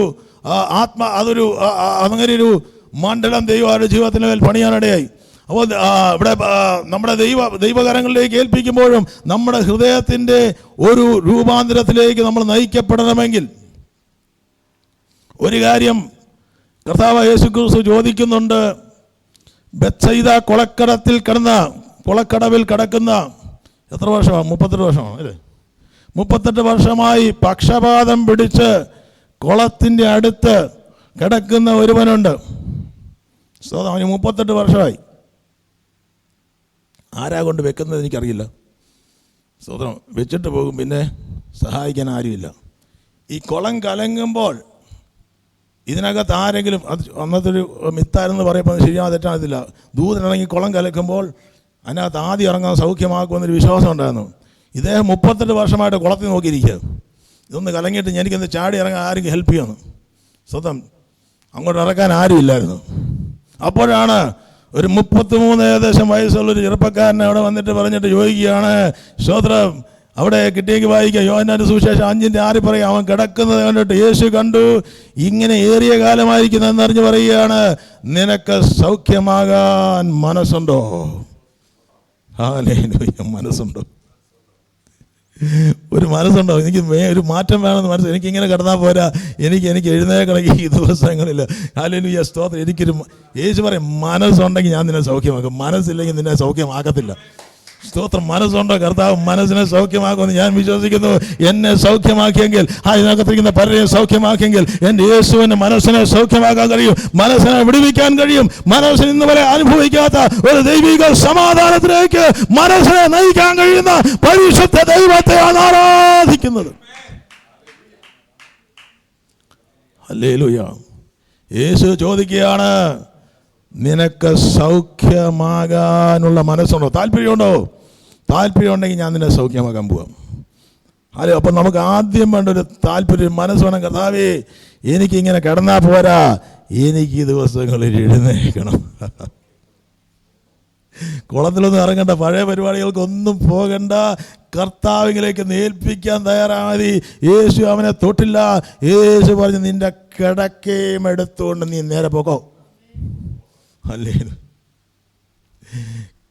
അങ്ങനെ ഒരു മണ്ഡലം ദൈവം അവരുടെ ജീവിതത്തിന് മേൽ പണിയാനിടയായി. അപ്പോൾ ഇവിടെ നമ്മുടെ ദൈവകരങ്ങളിലേക്ക് ഏൽപ്പിക്കുമ്പോഴും നമ്മുടെ ഹൃദയത്തിൻ്റെ ഒരു രൂപാന്തരത്തിലേക്ക് നമ്മൾ നയിക്കപ്പെടണമെങ്കിൽ ഒരു കാര്യം കർത്താവ് യേശുക്രിസ്തു ചോദിക്കുന്നുണ്ട്. ബെത്സയിദ കൊളക്കടവിൽ കിടക്കുന്ന എത്ര വർഷമാണ്? 38 വർഷമാണ് അല്ലേ? 38 വർഷമായി പക്ഷപാതം പിടിച്ച് കുളത്തിൻ്റെ അടുത്ത് കിടക്കുന്ന ഒരുവനുണ്ട്. അവന് 38 വർഷമായി. ആരാ കൊണ്ട് വെക്കുന്നത് എനിക്കറിയില്ല. സ്തോത്രം. വെച്ചിട്ട് പോകും, പിന്നെ സഹായിക്കാൻ ആരുമില്ല. ഈ കുളം കലങ്ങുമ്പോൾ ഇതിനകത്ത് ആരെങ്കിലും, അത് അന്നത്തെ ഒരു മിത്താരെന്ന് പറയുമ്പോൾ ശരിയാ തെറ്റാകത്തില്ല, ദൂതനിറങ്ങി കുളം കലക്കുമ്പോൾ അതിനകത്ത് ആദ്യം ഇറങ്ങാൻ സൗഖ്യമാക്കുമെന്നൊരു വിശ്വാസം ഉണ്ടായിരുന്നു. ഇദ്ദേഹം 38 വർഷമായിട്ട് കുളത്തിൽ നോക്കിയിരിക്കുക. ഇതൊന്ന് കലങ്ങിയിട്ട് എനിക്കൊന്ന് ചാടി ഇറങ്ങാൻ ആരെങ്കിലും ഹെൽപ്പ് ചെയ്യുന്നു. സ്വന്തം അങ്ങോട്ട് ഇറക്കാൻ ആരുമില്ലായിരുന്നു. അപ്പോഴാണ് ഒരു 33 ഏകദേശം വയസ്സുള്ളൊരു ചെറുപ്പക്കാരനെ അവിടെ വന്നിട്ട് പറഞ്ഞിട്ട് ചോദിക്കുകയാണ്, സ്തോത്രം, അവിടെ കിട്ടിയേക്ക് വായിക്കുക, യോഹന്നാന്റെ സുവിശേഷം 5:6 പറയും, അവൻ കിടക്കുന്നത് കണ്ടിട്ട് യേശു കണ്ടു, ഇങ്ങനെ ഏറിയ കാലമായിരിക്കുന്നതെന്നറിഞ്ഞ് പറയുകയാണ്, നിനക്ക് സൗഖ്യമാകാൻ മനസ്സുണ്ടോ? ഹല്ലേലൂയ. മനസ്സുണ്ടോ? ഒരു മനസ്സുണ്ടോ? എനിക്ക് ഒരു മാറ്റം വേണമെന്ന് മനസ്സ്. എനിക്കിങ്ങനെ കിടന്നാൽ പോരാ, എനിക്ക് എഴുന്നേക്കണം ഈ ദിവസങ്ങളിൽ. ഹല്ലേലൂയ, സ്തോത്രം. എനിക്കൊരു യേശു പറയും, മനസ്സുണ്ടെങ്കിൽ ഞാൻ നിന്നെ സൗഖ്യമാക്കും, മനസ്സില്ലെങ്കിൽ നിന്നെ സൗഖ്യമാക്കത്തില്ല. സ്തോത്രം. മനസ്സുണ്ടോ? കർത്താവ് മനസ്സിനെ സൗഖ്യമാക്കുമെന്ന് ഞാൻ വിശ്വസിക്കുന്നു. എന്നെ സൗഖ്യമാക്കിയെങ്കിൽ, ഇതിനകത്തിരിക്കുന്ന പലരെയും സൗഖ്യമാക്കിയെങ്കിൽ എൻ്റെ യേശുവിന് മനസ്സിനെ സൗഖ്യമാക്കാൻ കഴിയും, മനസ്സിനെ വിടുവിക്കാൻ കഴിയും. മനസ്സിന് ഇന്ന് വരെ അനുഭവിക്കാത്ത ഒരു ദൈവിക സമാധാനത്തിലേക്ക് മനസ്സിനെ നയിക്കാൻ കഴിയുന്ന പരിശുദ്ധ ദൈവത്തെയാണ് ആരാധിക്കുന്നത്. ഹല്ലേലൂയ. യേശു ചോദിക്കുകയാണ്, നിനക്ക് സൗഖ്യമാകാനുള്ള മനസ്സുണ്ടോ? താല്പര്യമുണ്ടോ? താല്പര്യമുണ്ടെങ്കിൽ ഞാൻ നിന്നെ സൗഖ്യമാക്കാൻ പോവാം. അല്ലേ? അപ്പം നമുക്ക് ആദ്യം വേണ്ട ഒരു താല്പര്യം, മനസ്സ് വേണം. കർത്താവേ, എനിക്കിങ്ങനെ കിടന്നാൽ പോരാ, എനിക്ക് ഈ ദിവസങ്ങളിൽ എഴുന്നേൽക്കണം. കുളത്തിലൊന്നും ഇറങ്ങണ്ട, പഴയ പരിപാടികൾക്കൊന്നും പോകണ്ട, കർത്താവിലേക്ക് ഏൽപ്പിക്കാൻ തയ്യാറാമതി. യേശു അവനെ തൊട്ടില്ല. യേശു പറഞ്ഞു, നിന്റെ കിടക്കയും എടുത്തുകൊണ്ട് നീ നേരെ പോക്കോ. അല്ലേ?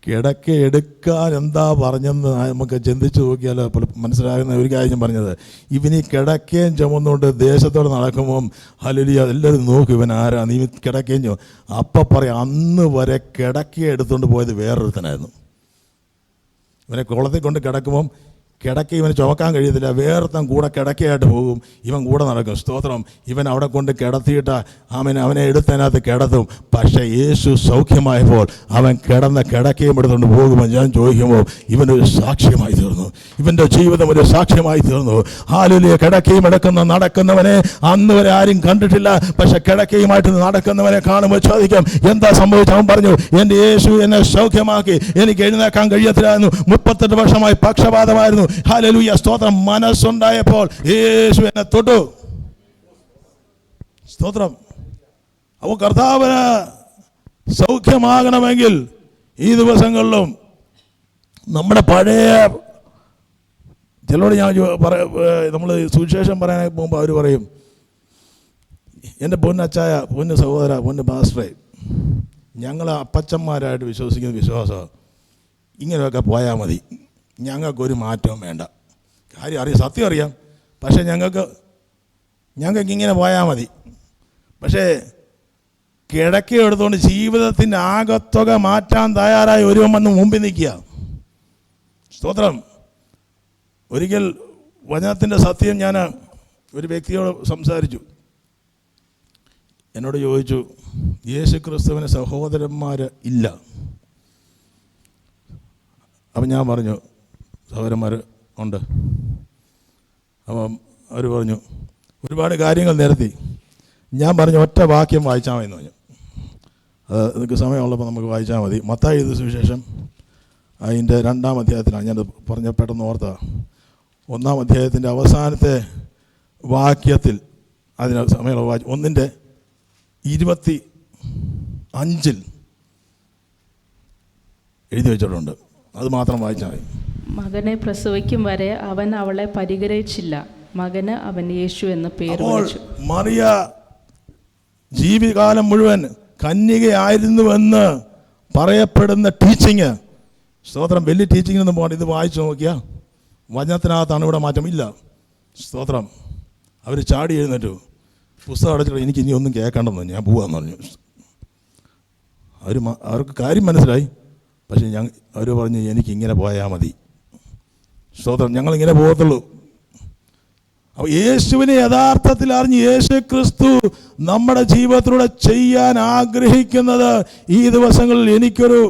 കിടക്ക എടുക്കാൻ എന്താ പറഞ്ഞെന്ന് നമുക്ക് ചിന്തിച്ച് നോക്കിയാലോ മനസ്സിലാകുന്ന ഒരു കാര്യം പറഞ്ഞത്. ഇവനീ കിടക്കയും ചുമന്നുകൊണ്ട് ദേശത്തോടെ നടക്കുമ്പം ഹല്ലേലൂയ എല്ലാവരും നോക്കും, ഇവൻ ആരാ, നീ കിടക്കയും ചുമ. അപ്പം പറയാം, അന്ന് വരെ കിടക്കയെ എടുത്തുകൊണ്ട് പോയത് വേറൊരുത്തനായിരുന്നു. ഇവനെ കുളത്തിൽ കൊണ്ട് കിടക്കുമ്പം കിടക്ക ഇവന് ചുമക്കാൻ കഴിയത്തില്ല, വേറെത്തം കൂടെ കിടക്കയായിട്ട് പോകും, ഇവൻ കൂടെ നടക്കും. സ്തോത്രം. ഇവൻ അവിടെ കൊണ്ട് കിടത്തിയിട്ട് അവനെ എടുത്തതിനകത്ത് കിടത്തും. പക്ഷേ യേശു സൗഖ്യമായപ്പോൾ അവൻ കിടന്ന കിടക്കയും എടുത്തുകൊണ്ട് പോകുമ്പോൾ ഞാൻ ചോദിക്കുമ്പോൾ ഇവനൊരു സാക്ഷ്യമായി തീർന്നു, ഇവൻ്റെ ജീവിതം ഒരു സാക്ഷ്യമായി തീർന്നു. ഹല്ലേലൂയ. കിടക്കയും നടക്കുന്നവനെ അന്ന് വരെ ആരും കണ്ടിട്ടില്ല. പക്ഷെ കിടക്കയുമായിട്ട് നടക്കുന്നവനെ കാണുമ്പോൾ ചോദിക്കാം, എന്താ സംഭവിച്ചത്? അവൻ പറഞ്ഞു, എൻ്റെ യേശു എന്നെ സൗഖ്യമാക്കി, എനിക്ക് എഴുന്നേക്കാൻ കഴിയത്തില്ലായിരുന്നു, 38 വർഷമായി പക്ഷപാതമായിരുന്നു. ഹല്ലേലൂയ, സ്തോത്രം. മനസ്സുണ്ടായപ്പോൾ യേശു എന്നെ തൊട്ടു. സ്തോത്രം. അപ്പോൾ കർത്താവിന് സൗഖ്യമാകണമെങ്കിൽ ഈ ദിവസങ്ങളിലും നമ്മുടെ പഴയ ചിലരോട് ഞാൻ നമ്മൾ സുവിശേഷം പറയാനായി പോകുമ്പോൾ അവർ പറയും, എൻ്റെ പൊന്നച്ചായ, പൊന്ന് സഹോദര, പൊന്ന് പാസ്റ്ററെ, ഞങ്ങൾ അപ്പച്ചന്മാരായിട്ട് വിശ്വസിക്കുന്ന വിശ്വാസം ഇങ്ങനെയൊക്കെ പോയാൽ മതി, ഞങ്ങൾക്കൊരു മാറ്റവും വേണ്ട. കാര്യം അറിയാം, സത്യം അറിയാം, പക്ഷേ ഞങ്ങൾക്ക് ഇങ്ങനെ പോയാൽ മതി. പക്ഷേ കിടക്കയെടുത്തുകൊണ്ട് ജീവിതത്തിൻ്റെ ആകത്തുക മാറ്റാൻ തയ്യാറായി ഒരുവൻ വന്ന് മുമ്പിൽ നിൽക്കുക. സ്തോത്രം. ഒരിക്കൽ വചനത്തിൻ്റെ സത്യം ഞാൻ ഒരു വ്യക്തിയോട് സംസാരിച്ചു. എന്നോട് ചോദിച്ചു, യേശു ക്രിസ്തുവിന് സഹോദരന്മാർ ഇല്ല. അപ്പം ഞാൻ പറഞ്ഞു, സഹോദരന്മാർ ഉണ്ട്. അപ്പം അവർ പറഞ്ഞു, ഒരുപാട് കാര്യങ്ങൾ നിരത്തി. ഞാൻ പറഞ്ഞു, ഒറ്റ വാക്യം വായിച്ചാൽ മതി എന്ന് പറഞ്ഞു. അത് നിങ്ങൾക്ക് സമയമുള്ളപ്പോൾ നമുക്ക് വായിച്ചാൽ മതി. മത്തായി എഴുതിയ സുവിശേഷം അതിൻ്റെ 2-ാം അധ്യായത്തിലാണ് ഞാൻ പറഞ്ഞ പെട്ടെന്ന് ഓർത്ത. 1-ാം അധ്യായത്തിൻ്റെ അവസാനത്തെ വാക്യത്തിൽ അതിന് സമയമുള്ള 1:25 എഴുതി വെച്ചിട്ടുണ്ട്. അത് മാത്രം വായിച്ചാൽ മതി. മകനെ പ്രസവിക്കും വരെ അവൻ അവളെ പരിഗ്രഹിച്ചില്ല. മകന് അവൻ യേശു എന്ന് പേര് വിളിച്ചു. മറിയ ജീവിതകാലം മുഴുവൻ കന്യകയായിരുന്നുവെന്ന് പറയപ്പെടുന്ന ടീച്ചിങ്, സ്തോത്രം, വലിയ ടീച്ചിങ്ങിനൊന്നും പോകണ്ട. ഇത് വായിച്ചു നോക്കിയാൽ വചനത്തിനകത്താണ് ഇവിടെ മാറ്റമില്ല. സ്തോത്രം. അവർ ചാടി എഴുന്നേറ്റു, പുസ്തകം അടച്ചിട്ട് എനിക്ക് ഇനി ഒന്നും കേൾക്കേണ്ടെന്ന്, ഞാൻ പോവാന്ന് പറഞ്ഞു. അവർക്ക് കാര്യം മനസ്സിലായി. പക്ഷേ അവർ പറഞ്ഞു, എനിക്കിങ്ങനെ പോയാൽ മതി. സ്തോത്രം, ഞങ്ങളിങ്ങനെ പോകത്തുള്ളൂ. അപ്പോൾ യേശുവിനെ യഥാർത്ഥത്തിൽ അറിഞ്ഞ് യേശു ക്രിസ്തു നമ്മുടെ ജീവിതത്തിലൂടെ ചെയ്യാൻ ആഗ്രഹിക്കുന്നത് ഈ ദിവസങ്ങളിൽ എനിക്കൊരു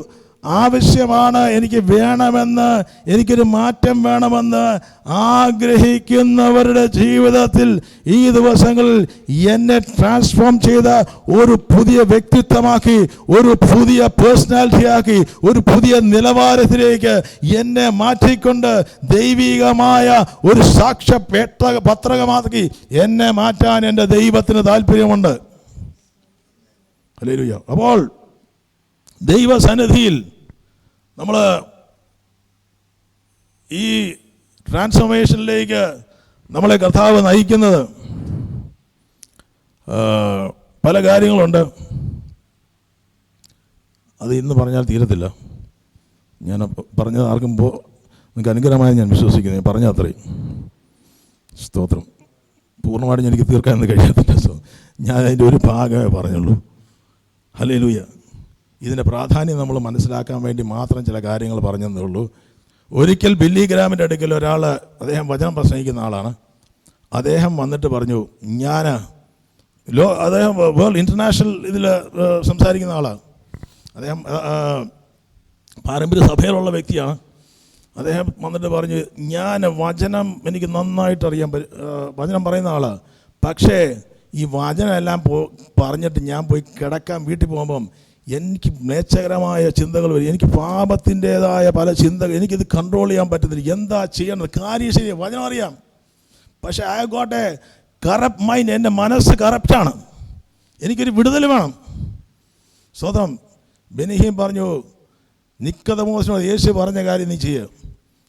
ആവശ്യമാണ്, എനിക്ക് വേണമെന്ന്, എനിക്കൊരു മാറ്റം വേണമെന്ന് ആഗ്രഹിക്കുന്നവരുടെ ജീവിതത്തിൽ ഈ ദിവസങ്ങളിൽ എന്നെ ട്രാൻസ്ഫോം ചെയ്ത ഒരു പുതിയ വ്യക്തിത്വമാക്കി, ഒരു പുതിയ പേഴ്സണാലിറ്റിയാക്കി, ഒരു പുതിയ നിലവാരത്തിലേക്ക് എന്നെ മാറ്റിക്കൊണ്ട് ദൈവികമായ ഒരു സാക്ഷ്യപത്രകമാക്കി എന്നെ മാറ്റാൻ എൻ്റെ ദൈവത്തിന് താല്പര്യമുണ്ട്. ഹല്ലേലൂയ. അപ്പോൾ ദൈവസന്നിധിയിൽ നമ്മൾ ഈ ട്രാൻസ്ഫോർമേഷനിലേക്ക് നമ്മളെ കർത്താവ് നയിക്കുന്നത് പല കാര്യങ്ങളുണ്ട്. അത് ഇന്ന് പറഞ്ഞാൽ തീരത്തില്ല. ഞാൻ പറഞ്ഞത് ആർക്കും നിങ്ങൾക്ക് അനുഗ്രഹമായി ഞാൻ വിശ്വസിക്കുന്നു. പറഞ്ഞ അത്രയും. സ്തോത്രം. പൂർണ്ണമായിട്ടും എനിക്ക് തീർക്കാനൊന്നും കഴിയത്തില്ല. ഞാൻ അതിൻ്റെ ഒരു ഭാഗമേ പറഞ്ഞുള്ളൂ. ഹല്ലേലൂയ. ഇതിൻ്റെ പ്രാധാന്യം നമ്മൾ മനസ്സിലാക്കാൻ വേണ്ടി മാത്രം ചില കാര്യങ്ങൾ പറഞ്ഞതേ ഉള്ളൂ. ഒരിക്കൽ ബില്ലി ഗ്രാമിൻ്റെ അടുക്കൽ ഒരാൾ, അദ്ദേഹം വചനം പ്രസംഗിക്കുന്ന ആളാണ്. അദ്ദേഹം വന്നിട്ട് പറഞ്ഞു, അദ്ദേഹം വേൾഡ് ഇൻ്റർനാഷണൽ ഇതിൽ സംസാരിക്കുന്ന ആളാണ്. അദ്ദേഹം പാരമ്പര്യ സഭയിലുള്ള വ്യക്തിയാണ്. അദ്ദേഹം വന്നിട്ട് പറഞ്ഞു, ഞാൻ വചനം എനിക്ക് നന്നായിട്ട് അറിയാൻ വചനം പറയുന്ന ആളാണ്. പക്ഷേ ഈ വചനം എല്ലാം പറഞ്ഞിട്ട് ഞാൻ പോയി കിടക്കാൻ വീട്ടിൽ പോകുമ്പം എനിക്ക് മ്ലേച്ഛകരമായ ചിന്തകൾ വരും. എനിക്ക് പാപത്തിൻ്റേതായ പല ചിന്തകൾ, എനിക്കിത് കൺട്രോൾ ചെയ്യാൻ പറ്റുന്നില്ല. എന്താ ചെയ്യണത്? കാര്യം ശരി, വചനം അറിയാം, പക്ഷേ I got A corrupt mind. എൻ്റെ മനസ്സ് കറപ്റ്റാണ്. എനിക്കൊരു വിടുതൽ വേണം. സ്വതം ബെനിഹീം പറഞ്ഞു, നിക്കോദെമോസിനോട് യേശു പറഞ്ഞ കാര്യം നീ ചെയ്യുക.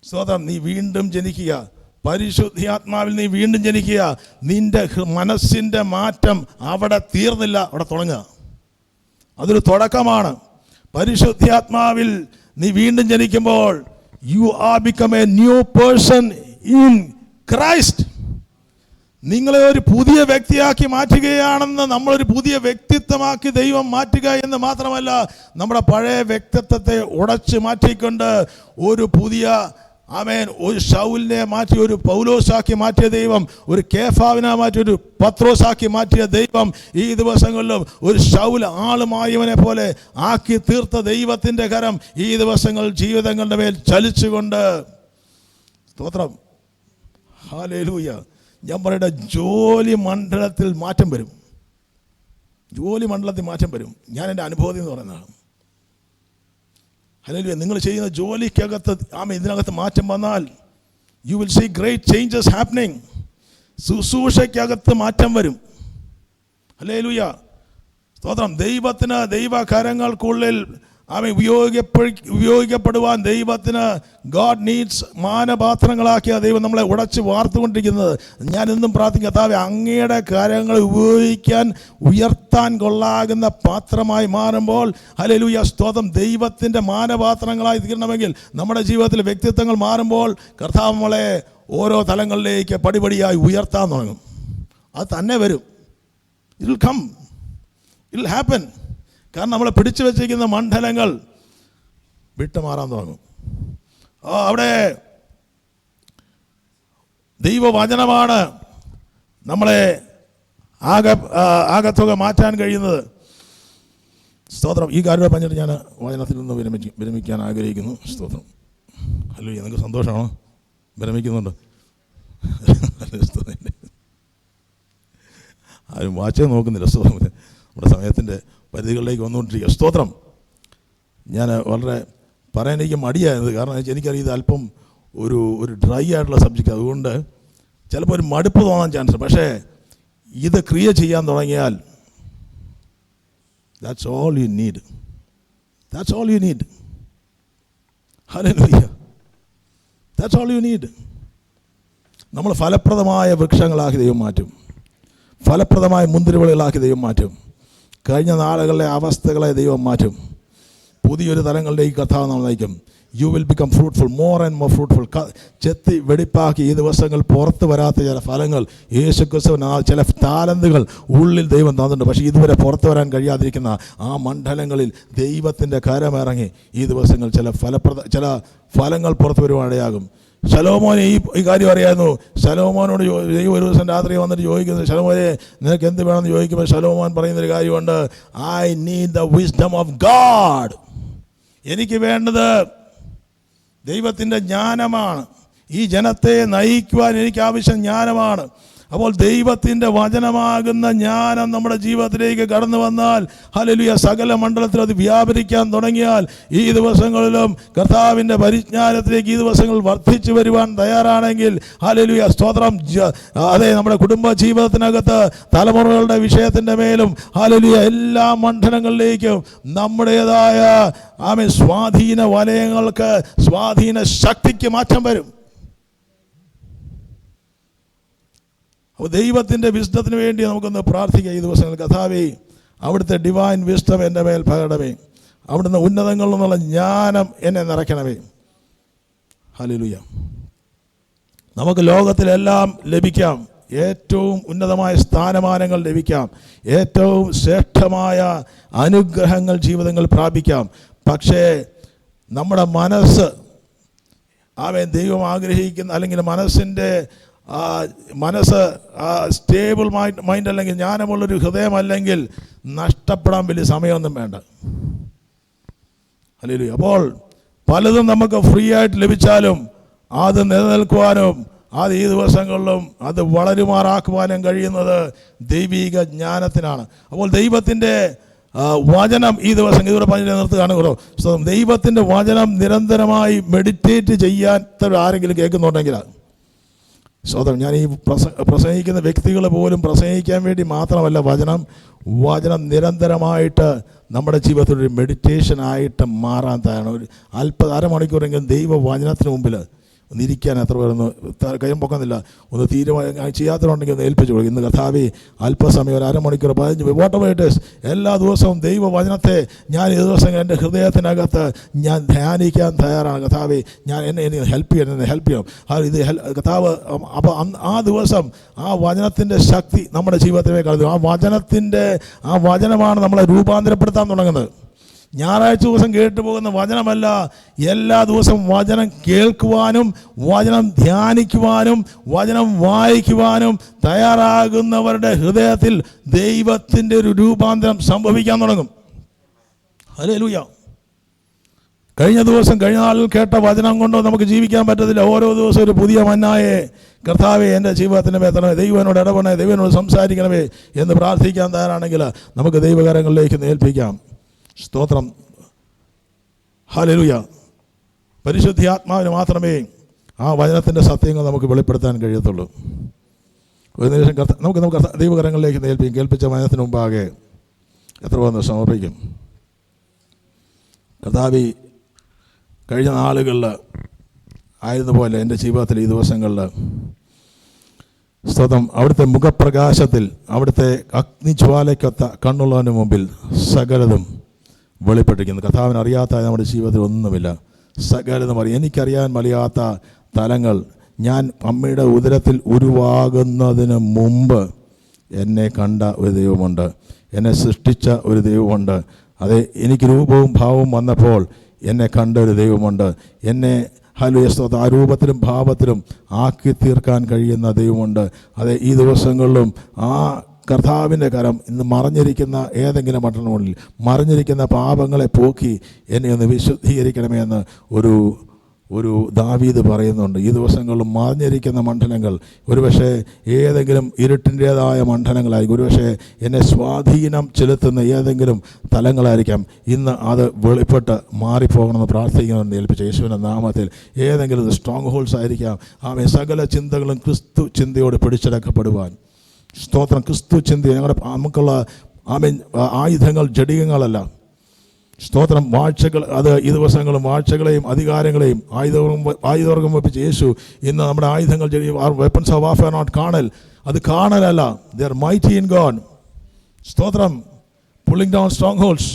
സ്വതം, നീ വീണ്ടും ജനിക്കുക, പരിശുദ്ധാത്മാവിൽ നീ വീണ്ടും ജനിക്കുക. നിൻ്റെ മനസ്സിൻ്റെ മാറ്റം അവിടെ തീർന്നില്ല, അവിടെ തുടങ്ങുക. അതൊരു തുടക്കമാണ്. പരിശുദ്ധാത്മാവിൽ നീ വീണ്ടും ജനിക്കുമ്പോൾ you are become A new person in Christ. നിങ്ങളെ ഒരു പുതിയ വ്യക്തിയാക്കി മാറ്റുകയാണെന്ന്, നമ്മളൊരു പുതിയ വ്യക്തിത്വമാക്കി ദൈവം മാറ്റുക എന്ന് മാത്രമല്ല, നമ്മുടെ പഴയ വ്യക്തിത്വത്തെ ഉടച്ച് മാറ്റിക്കൊണ്ട് ഒരു പുതിയ ഒരു ശൗലിനെ മാറ്റി ഒരു പൗലോസാക്കി മാറ്റിയ ദൈവം, ഒരു കേഫാവിനെ മാറ്റി ഒരു പത്രോസാക്കി മാറ്റിയ ദൈവം, ഈ ദിവസങ്ങളിലും ഒരു ശൗൽ ആളുമായവനെ പോലെ ആക്കി തീർത്ത ദൈവത്തിൻ്റെ കരം ഈ ദിവസങ്ങൾ ജീവിതങ്ങളുടെ മേൽ ചലിച്ചുകൊണ്ട്, സ്തോത്രം, ഹല്ലേലൂയ. ഞാൻ പറയട്ടെ, ജോലി മണ്ഡലത്തിൽ മാറ്റം വരും. ജോലി മണ്ഡലത്തിൽ മാറ്റം വരും. ഞാൻ എൻ്റെ അനുഭവത്തിൽ എന്ന് പറയുന്നതാണ്. ഹല്ലേലൂയ. നിങ്ങൾ ചെയ്യുന്ന ജോലിക്കകത്ത് ഇതിനകത്ത് മാറ്റം വന്നാൽ you will see great changes happening. ശുശ്രൂഷയ്ക്കകത്ത് മാറ്റം വരും. ഹല്ലേലൂയ. സ്തോത്രം. ദൈവത്തിന് ദൈവകരങ്ങൾക്കുള്ളിൽ ഉപയോഗിക്കപ്പെടുവാൻ ദൈവത്തിന് ഗോഡ് നീഡ്സ് മാനപാത്രങ്ങളാക്കിയ ദൈവം നമ്മളെ ഉടച്ച് വാർത്തുകൊണ്ടിരിക്കുന്നത്. ഞാൻ എന്നും പ്രാർത്ഥിക്കും, കർത്താവേ, അങ്ങയുടെ കാര്യങ്ങൾ ഉപയോഗിക്കാൻ ഉയർത്താൻ കൊള്ളാകുന്ന പാത്രമായി മാറുമ്പോൾ, ഹല്ലേലൂയ, സ്തോത്രം, ദൈവത്തിൻ്റെ മാനപാത്രങ്ങളായി തീരണമെങ്കിൽ നമ്മുടെ ജീവിതത്തിൽ വ്യക്തിത്വങ്ങൾ മാറുമ്പോൾ കർത്താവ് നമ്മളെ ഓരോ തലങ്ങളിലേക്ക് പടിപടിയായി ഉയർത്താൻ തുടങ്ങും. അത് തന്നെ വരും. It will come, it will happen. കാരണം നമ്മളെ പിടിച്ചു വച്ചിരിക്കുന്ന മണ്ഡലങ്ങൾ വിട്ടുമാറാൻ തുടങ്ങും. അവിടെ ദൈവവചനമാണ് നമ്മളെ ആകത്തുക മാറ്റാൻ കഴിയുന്നത്. സ്തോത്രം. ഈ കാര്യം പറഞ്ഞിട്ട് ഞാൻ വചനത്തിൽ നിന്ന് വിരമിക്കാൻ ആഗ്രഹിക്കുന്നു. സ്തോത്രം. ഹലോ, നിങ്ങൾക്ക് സന്തോഷമാണോ? വിരമിക്കുന്നുണ്ട്. ആരും വാച്ചേ നോക്കുന്നില്ല. സ്തോത്രം. നമ്മുടെ സമയത്തിൻ്റെ പരിധികളിലേക്ക് വന്നുകൊണ്ടിരിക്കുക. സ്തോത്രം. ഞാൻ വളരെ പറയാൻ എനിക്ക് മടിയായത്, കാരണം എനിക്കറിയാം ഇത് അല്പം ഒരു ഡ്രൈ ആയിട്ടുള്ള സബ്ജക്റ്റ്. അതുകൊണ്ട് ചിലപ്പോൾ ഒരു മടുപ്പ് തോന്നാൻ ചാൻസ്. പക്ഷേ ഇത് ക്രിയ ചെയ്യാൻ തുടങ്ങിയാൽ that's all you need. That's all you need. Hallelujah. That's all you need. നമ്മൾ ഫലപ്രദമായ വൃക്ഷങ്ങളാക്കി ദൈവം മാറ്റും. ഫലപ്രദമായ മുന്തിരിവള്ളികളാക്കി ദൈവം മാറ്റും. കഴിഞ്ഞ നാളുകളിലെ അവസ്ഥകളെ ദൈവം മാറ്റും. പുതിയൊരു തലങ്ങളിലേക്ക് കർത്താവ് നമ്മൾ നയിക്കും. U will become fruitful, more and more fruitful. ചെത്തി വെടിപ്പാക്കി ഈ ദിവസങ്ങൾ പുറത്ത് വരാത്ത ചില ഫലങ്ങൾ യേശുക്രിസ്തുവിന് ചില താലന്തുകൾ ഉള്ളിൽ ദൈവം തന്നിട്ടുണ്ട്. പക്ഷേ ഇതുവരെ പുറത്ത് വരാൻ കഴിയാതിരിക്കുന്ന ആ മണ്ഡലങ്ങളിൽ ദൈവത്തിൻ്റെ കരമിറങ്ങി ഈ ദിവസങ്ങൾ ചില ഫലങ്ങൾ പുറത്ത് വരുവാനിടയാകും. ശലോമോനെ ഈ കാര്യം അറിയായിരുന്നു. ശലോമോനോട് ദൈവം ഒരു ദിവസം രാത്രി വന്നിട്ട് ചോദിക്കുന്നത്, ശലോമോനെ നിനക്ക് എന്ത് വേണമെന്ന് ചോദിക്കുമ്പോൾ ശലോമോൻ പറയുന്നൊരു കാര്യമുണ്ട്, I need the wisdom of God. എനിക്ക് വേണ്ടത് ദൈവത്തിൻ്റെ ജ്ഞാനമാണ്. ഈ ജനത്തെ നയിക്കുവാൻ എനിക്ക് ആവശ്യം ജ്ഞാനമാണ്. അപ്പോൾ ദൈവത്തിൻ്റെ വചനമാകുന്ന ജ്ഞാനം നമ്മുടെ ജീവിതത്തിലേക്ക് കടന്നു വന്നാൽ, ഹല്ലേലൂയ, സകല മണ്ഡലത്തിൽ അത് വ്യാപരിക്കാൻ തുടങ്ങിയാൽ ഈ ദിവസങ്ങളിലും കർത്താവിൻ്റെ പരിജ്ഞാനത്തിലേക്ക് ഈ ദിവസങ്ങൾ വർദ്ധിച്ചു വരുവാൻ തയ്യാറാണെങ്കിൽ, ഹല്ലേലൂയ, സ്തോത്രം. അതെ, നമ്മുടെ കുടുംബ ജീവിതത്തിനകത്ത് തലമുറകളുടെ വിഷയത്തിൻ്റെ മേലും, ഹല്ലേലൂയ, എല്ലാ മണ്ഡലങ്ങളിലേക്കും നമ്മുടേതായ സ്വാധീന വലയങ്ങൾക്ക്, സ്വാധീന ശക്തിക്ക് മാറ്റം വരും. അപ്പോൾ ദൈവത്തിൻ്റെ വിസ്ഡത്തിന് വേണ്ടി നമുക്കൊന്ന് പ്രാർത്ഥിക്കാം ഈ ദിവസങ്ങൾ. കർത്താവേ, അവിടുത്തെ ഡിവൈൻ വിസ്ഡം എൻ്റെ മേൽ പകരണമേ. അവിടുന്ന് ഉന്നതങ്ങളിൽ നിന്നുള്ള ജ്ഞാനം എന്നെ നിറയ്ക്കണമേ. ഹല്ലേലൂയ. നമുക്ക് ലോകത്തിലെല്ലാം ലഭിക്കാം, ഏറ്റവും ഉന്നതമായ സ്ഥാനമാനങ്ങൾ ലഭിക്കാം, ഏറ്റവും ശ്രേഷ്ഠമായ അനുഗ്രഹങ്ങൾ ജീവിതങ്ങൾ പ്രാപിക്കാം. പക്ഷേ നമ്മുടെ മനസ്സ്, ദൈവം ആഗ്രഹിക്കുന്ന, അല്ലെങ്കിൽ മനസ്സ് സ്റ്റേബിൾ മൈൻഡ് അല്ലെങ്കിൽ ജ്ഞാനമുള്ളൊരു ഹൃദയമല്ലെങ്കിൽ നഷ്ടപ്പെടാൻ വലിയ സമയമൊന്നും വേണ്ട. ഹല്ലേലൂയ. അപ്പോൾ പലതും നമുക്ക് ഫ്രീ ആയിട്ട് ലഭിച്ചാലും അത് നിലനിൽക്കുവാനും അത് ഈ ദിവസങ്ങളിലും അത് വളരുമാറാക്കുവാനും കഴിയുന്നത് ദൈവിക ജ്ഞാനത്തിനാണ്. അപ്പോൾ ദൈവത്തിൻ്റെ വചനം ഈ ദിവസം ഇതുവരെ പറഞ്ഞ് നിർത്തുകയാണ്. ദൈവത്തിൻ്റെ വചനം നിരന്തരമായി മെഡിറ്റേറ്റ് ചെയ്യാത്ത ആരെങ്കിലും കേൾക്കുന്നുണ്ടെങ്കിൽ, സോദരൻ, ഞാൻ ഈ പ്രസംഗിക്കുന്ന വ്യക്തികൾ പോലും പ്രസംഗിക്കാൻ വേണ്ടി മാത്രമല്ല, വചനം നിരന്തരമായിട്ട് നമ്മുടെ ജീവിതത്തിൽ ഒരു മെഡിറ്റേഷനായിട്ട് മാറാൻ തയ്യാറാണ്. ഒരു അരമണിക്കൂറെങ്കിലും ദൈവവചനത്തിന് മുമ്പിൽ ഒന്നിരിക്കാൻ എത്ര പേരൊന്ന് കയ്യം പൊക്കുന്നില്ല, ഒന്ന് തീരുമാനം ചെയ്യാത്തതുണ്ടെങ്കിൽ ഒന്ന് ഏൽപ്പിച്ചു കൊടുക്കും. ഇന്ന് കർത്താവേ, അല്പസമയം ഒരു അരമണിക്കൂർ 15 വാട്ട് എല്ലാ ദിവസവും ദൈവവചനത്തെ ഞാൻ ഈ ദിവസം എൻ്റെ ഹൃദയത്തിനകത്ത് ഞാൻ ധ്യാനിക്കാൻ തയ്യാറാണ്. കർത്താവേ, എന്നെ ഹെൽപ്പ് ചെയ്യണം. ഇത് കർത്താവ്. അപ്പോൾ ആ ദിവസം ആ വചനത്തിൻ്റെ ശക്തി നമ്മുടെ ജീവിതത്തിലേക്ക് കടന്നു. ആ വചനമാണ് നമ്മളെ രൂപാന്തരപ്പെടുത്താൻ തുടങ്ങുന്നത്. ഞായറാഴ്ച ദിവസം കേട്ടു പോകുന്ന വചനമല്ല, എല്ലാ ദിവസവും വചനം കേൾക്കുവാനും വചനം ധ്യാനിക്കുവാനും വചനം വായിക്കുവാനും തയ്യാറാകുന്നവരുടെ ഹൃദയത്തിൽ ദൈവത്തിൻ്റെ ഒരു രൂപാന്തരം സംഭവിക്കാൻ തുടങ്ങും. ഹല്ലേലൂയ. കഴിഞ്ഞ നാളിൽ കേട്ട വചനം കൊണ്ടോ നമുക്ക് ജീവിക്കാൻ പറ്റത്തില്ല. ഓരോ ദിവസവും ഒരു പുതിയ മന്നായെ, കർത്താവേ, എൻ്റെ ജീവിതത്തിൻ്റെ മേത്തണമേ, ദൈവനോട് ഇടപെടണമേ, ദൈവനോട് സംസാരിക്കണമേ എന്ന് പ്രാർത്ഥിക്കാൻ തയ്യാറാണെങ്കിൽ നമുക്ക് ദൈവകരങ്ങളിലേക്ക് ഏൽപ്പിക്കാം. സ്തോത്രം. ഹല്ലേലൂയ. പരിശുദ്ധാത്മാവിന് മാത്രമേ ആ വചനത്തിൻ്റെ സത്യങ്ങൾ നമുക്ക് വെളിപ്പെടുത്താൻ കഴിയത്തുള്ളൂ. ഒരു നിമിഷം നമുക്ക് ദൈവകരങ്ങളിലേക്ക് ഏൽപ്പിക്കും. കേൾപ്പിച്ച വചനത്തിന് മുമ്പാകെ എത്ര വന്ന് സമർപ്പിക്കും. കർത്താവേ, കഴിഞ്ഞ നാളുകളിൽ ആയിരുന്നപോലെ എൻ്റെ ജീവിതത്തിൽ ഈ ദിവസങ്ങളിൽ സ്തോത്രം, അവിടുത്തെ മുഖപ്രകാശത്തിൽ, അവിടുത്തെ അഗ്നിജ്വാലയ്ക്കൊത്ത കണ്ണുള്ളവൻ്റെ മുമ്പിൽ സകലതും വെളിപ്പെട്ടിരിക്കുന്നു. കർത്താവിന് അറിയാത്ത നമ്മുടെ ജീവിതത്തിൽ ഒന്നുമില്ല. സകലതും അറിയാം. എനിക്കറിയാൻ വയ്യാത്ത തലങ്ങൾ, ഞാൻ അമ്മയുടെ ഉദരത്തിൽ ഉരുവാകുന്നതിന് മുമ്പ് എന്നെ കണ്ട ഒരു ദൈവമുണ്ട്, എന്നെ സൃഷ്ടിച്ച ഒരു ദൈവമുണ്ട്. അതെ, എനിക്ക് രൂപവും ഭാവവും വന്നപ്പോൾ എന്നെ കണ്ട ഒരു ദൈവമുണ്ട്. എന്നെ ഹല്ലേലൂയ ആ രൂപത്തിലും ഭാവത്തിലും ആക്കി തീർക്കാൻ കഴിയുന്ന ദൈവമുണ്ട്. അതെ, ഈ ദിവസങ്ങളിലും ആ കർത്താവിൻ്റെ കരം ഇന്ന് മറഞ്ഞിരിക്കുന്ന ഏതെങ്കിലും മണ്ഡലങ്ങളിൽ മറഞ്ഞിരിക്കുന്ന പാപങ്ങളെ പോക്കി എന്നെ ഒന്ന് വിശുദ്ധീകരിക്കണമേ എന്ന് ഒരു ദാവീദ് പറയുന്നുണ്ട്. ഈ ദിവസങ്ങളിൽ മറഞ്ഞിരിക്കുന്ന മണ്ഡലങ്ങൾ ഒരുപക്ഷെ ഏതെങ്കിലും ഇരുട്ടിൻ്റേതായ മണ്ഡലങ്ങളായിരിക്കും, ഒരുപക്ഷെ എന്നെ സ്വാധീനം ചെലുത്തുന്ന ഏതെങ്കിലും തലങ്ങളായിരിക്കാം. ഇന്ന് അത് വെളിപ്പെട്ട് മാറിപ്പോകണമെന്ന് പ്രാർത്ഥിക്കുന്നുണ്ട്. ഏൽപ്പിച്ച യേശുവിൻ്റെ നാമത്തിൽ ഏതെങ്കിലും സ്ട്രോങ് ഹോൾസ് ആയിരിക്കാം. ആമേൻ. സകല ചിന്തകളും ക്രിസ്തു ചിന്തയോട് പിടിച്ചടക്കപ്പെടുവാൻ സ്തോത്രം. ക്രിസ്തു ചിന്ത നമുക്കുള്ള ആമേൻ ആയുധങ്ങൾ ജഡികങ്ങളല്ല. സ്തോത്രം. വാഴ്ചകൾ അത് ഈ ദിവസങ്ങളും വാഴ്ചകളെയും അധികാരങ്ങളെയും ആയുധവർഗം വെപ്പിച്ച യേശു ഇന്ന് നമ്മുടെ ആയുധങ്ങൾ weapons of warfare not carnal, അത് കാർണലല്ല, they are mighty in God. സ്തോത്രം. Pulling down strong holds,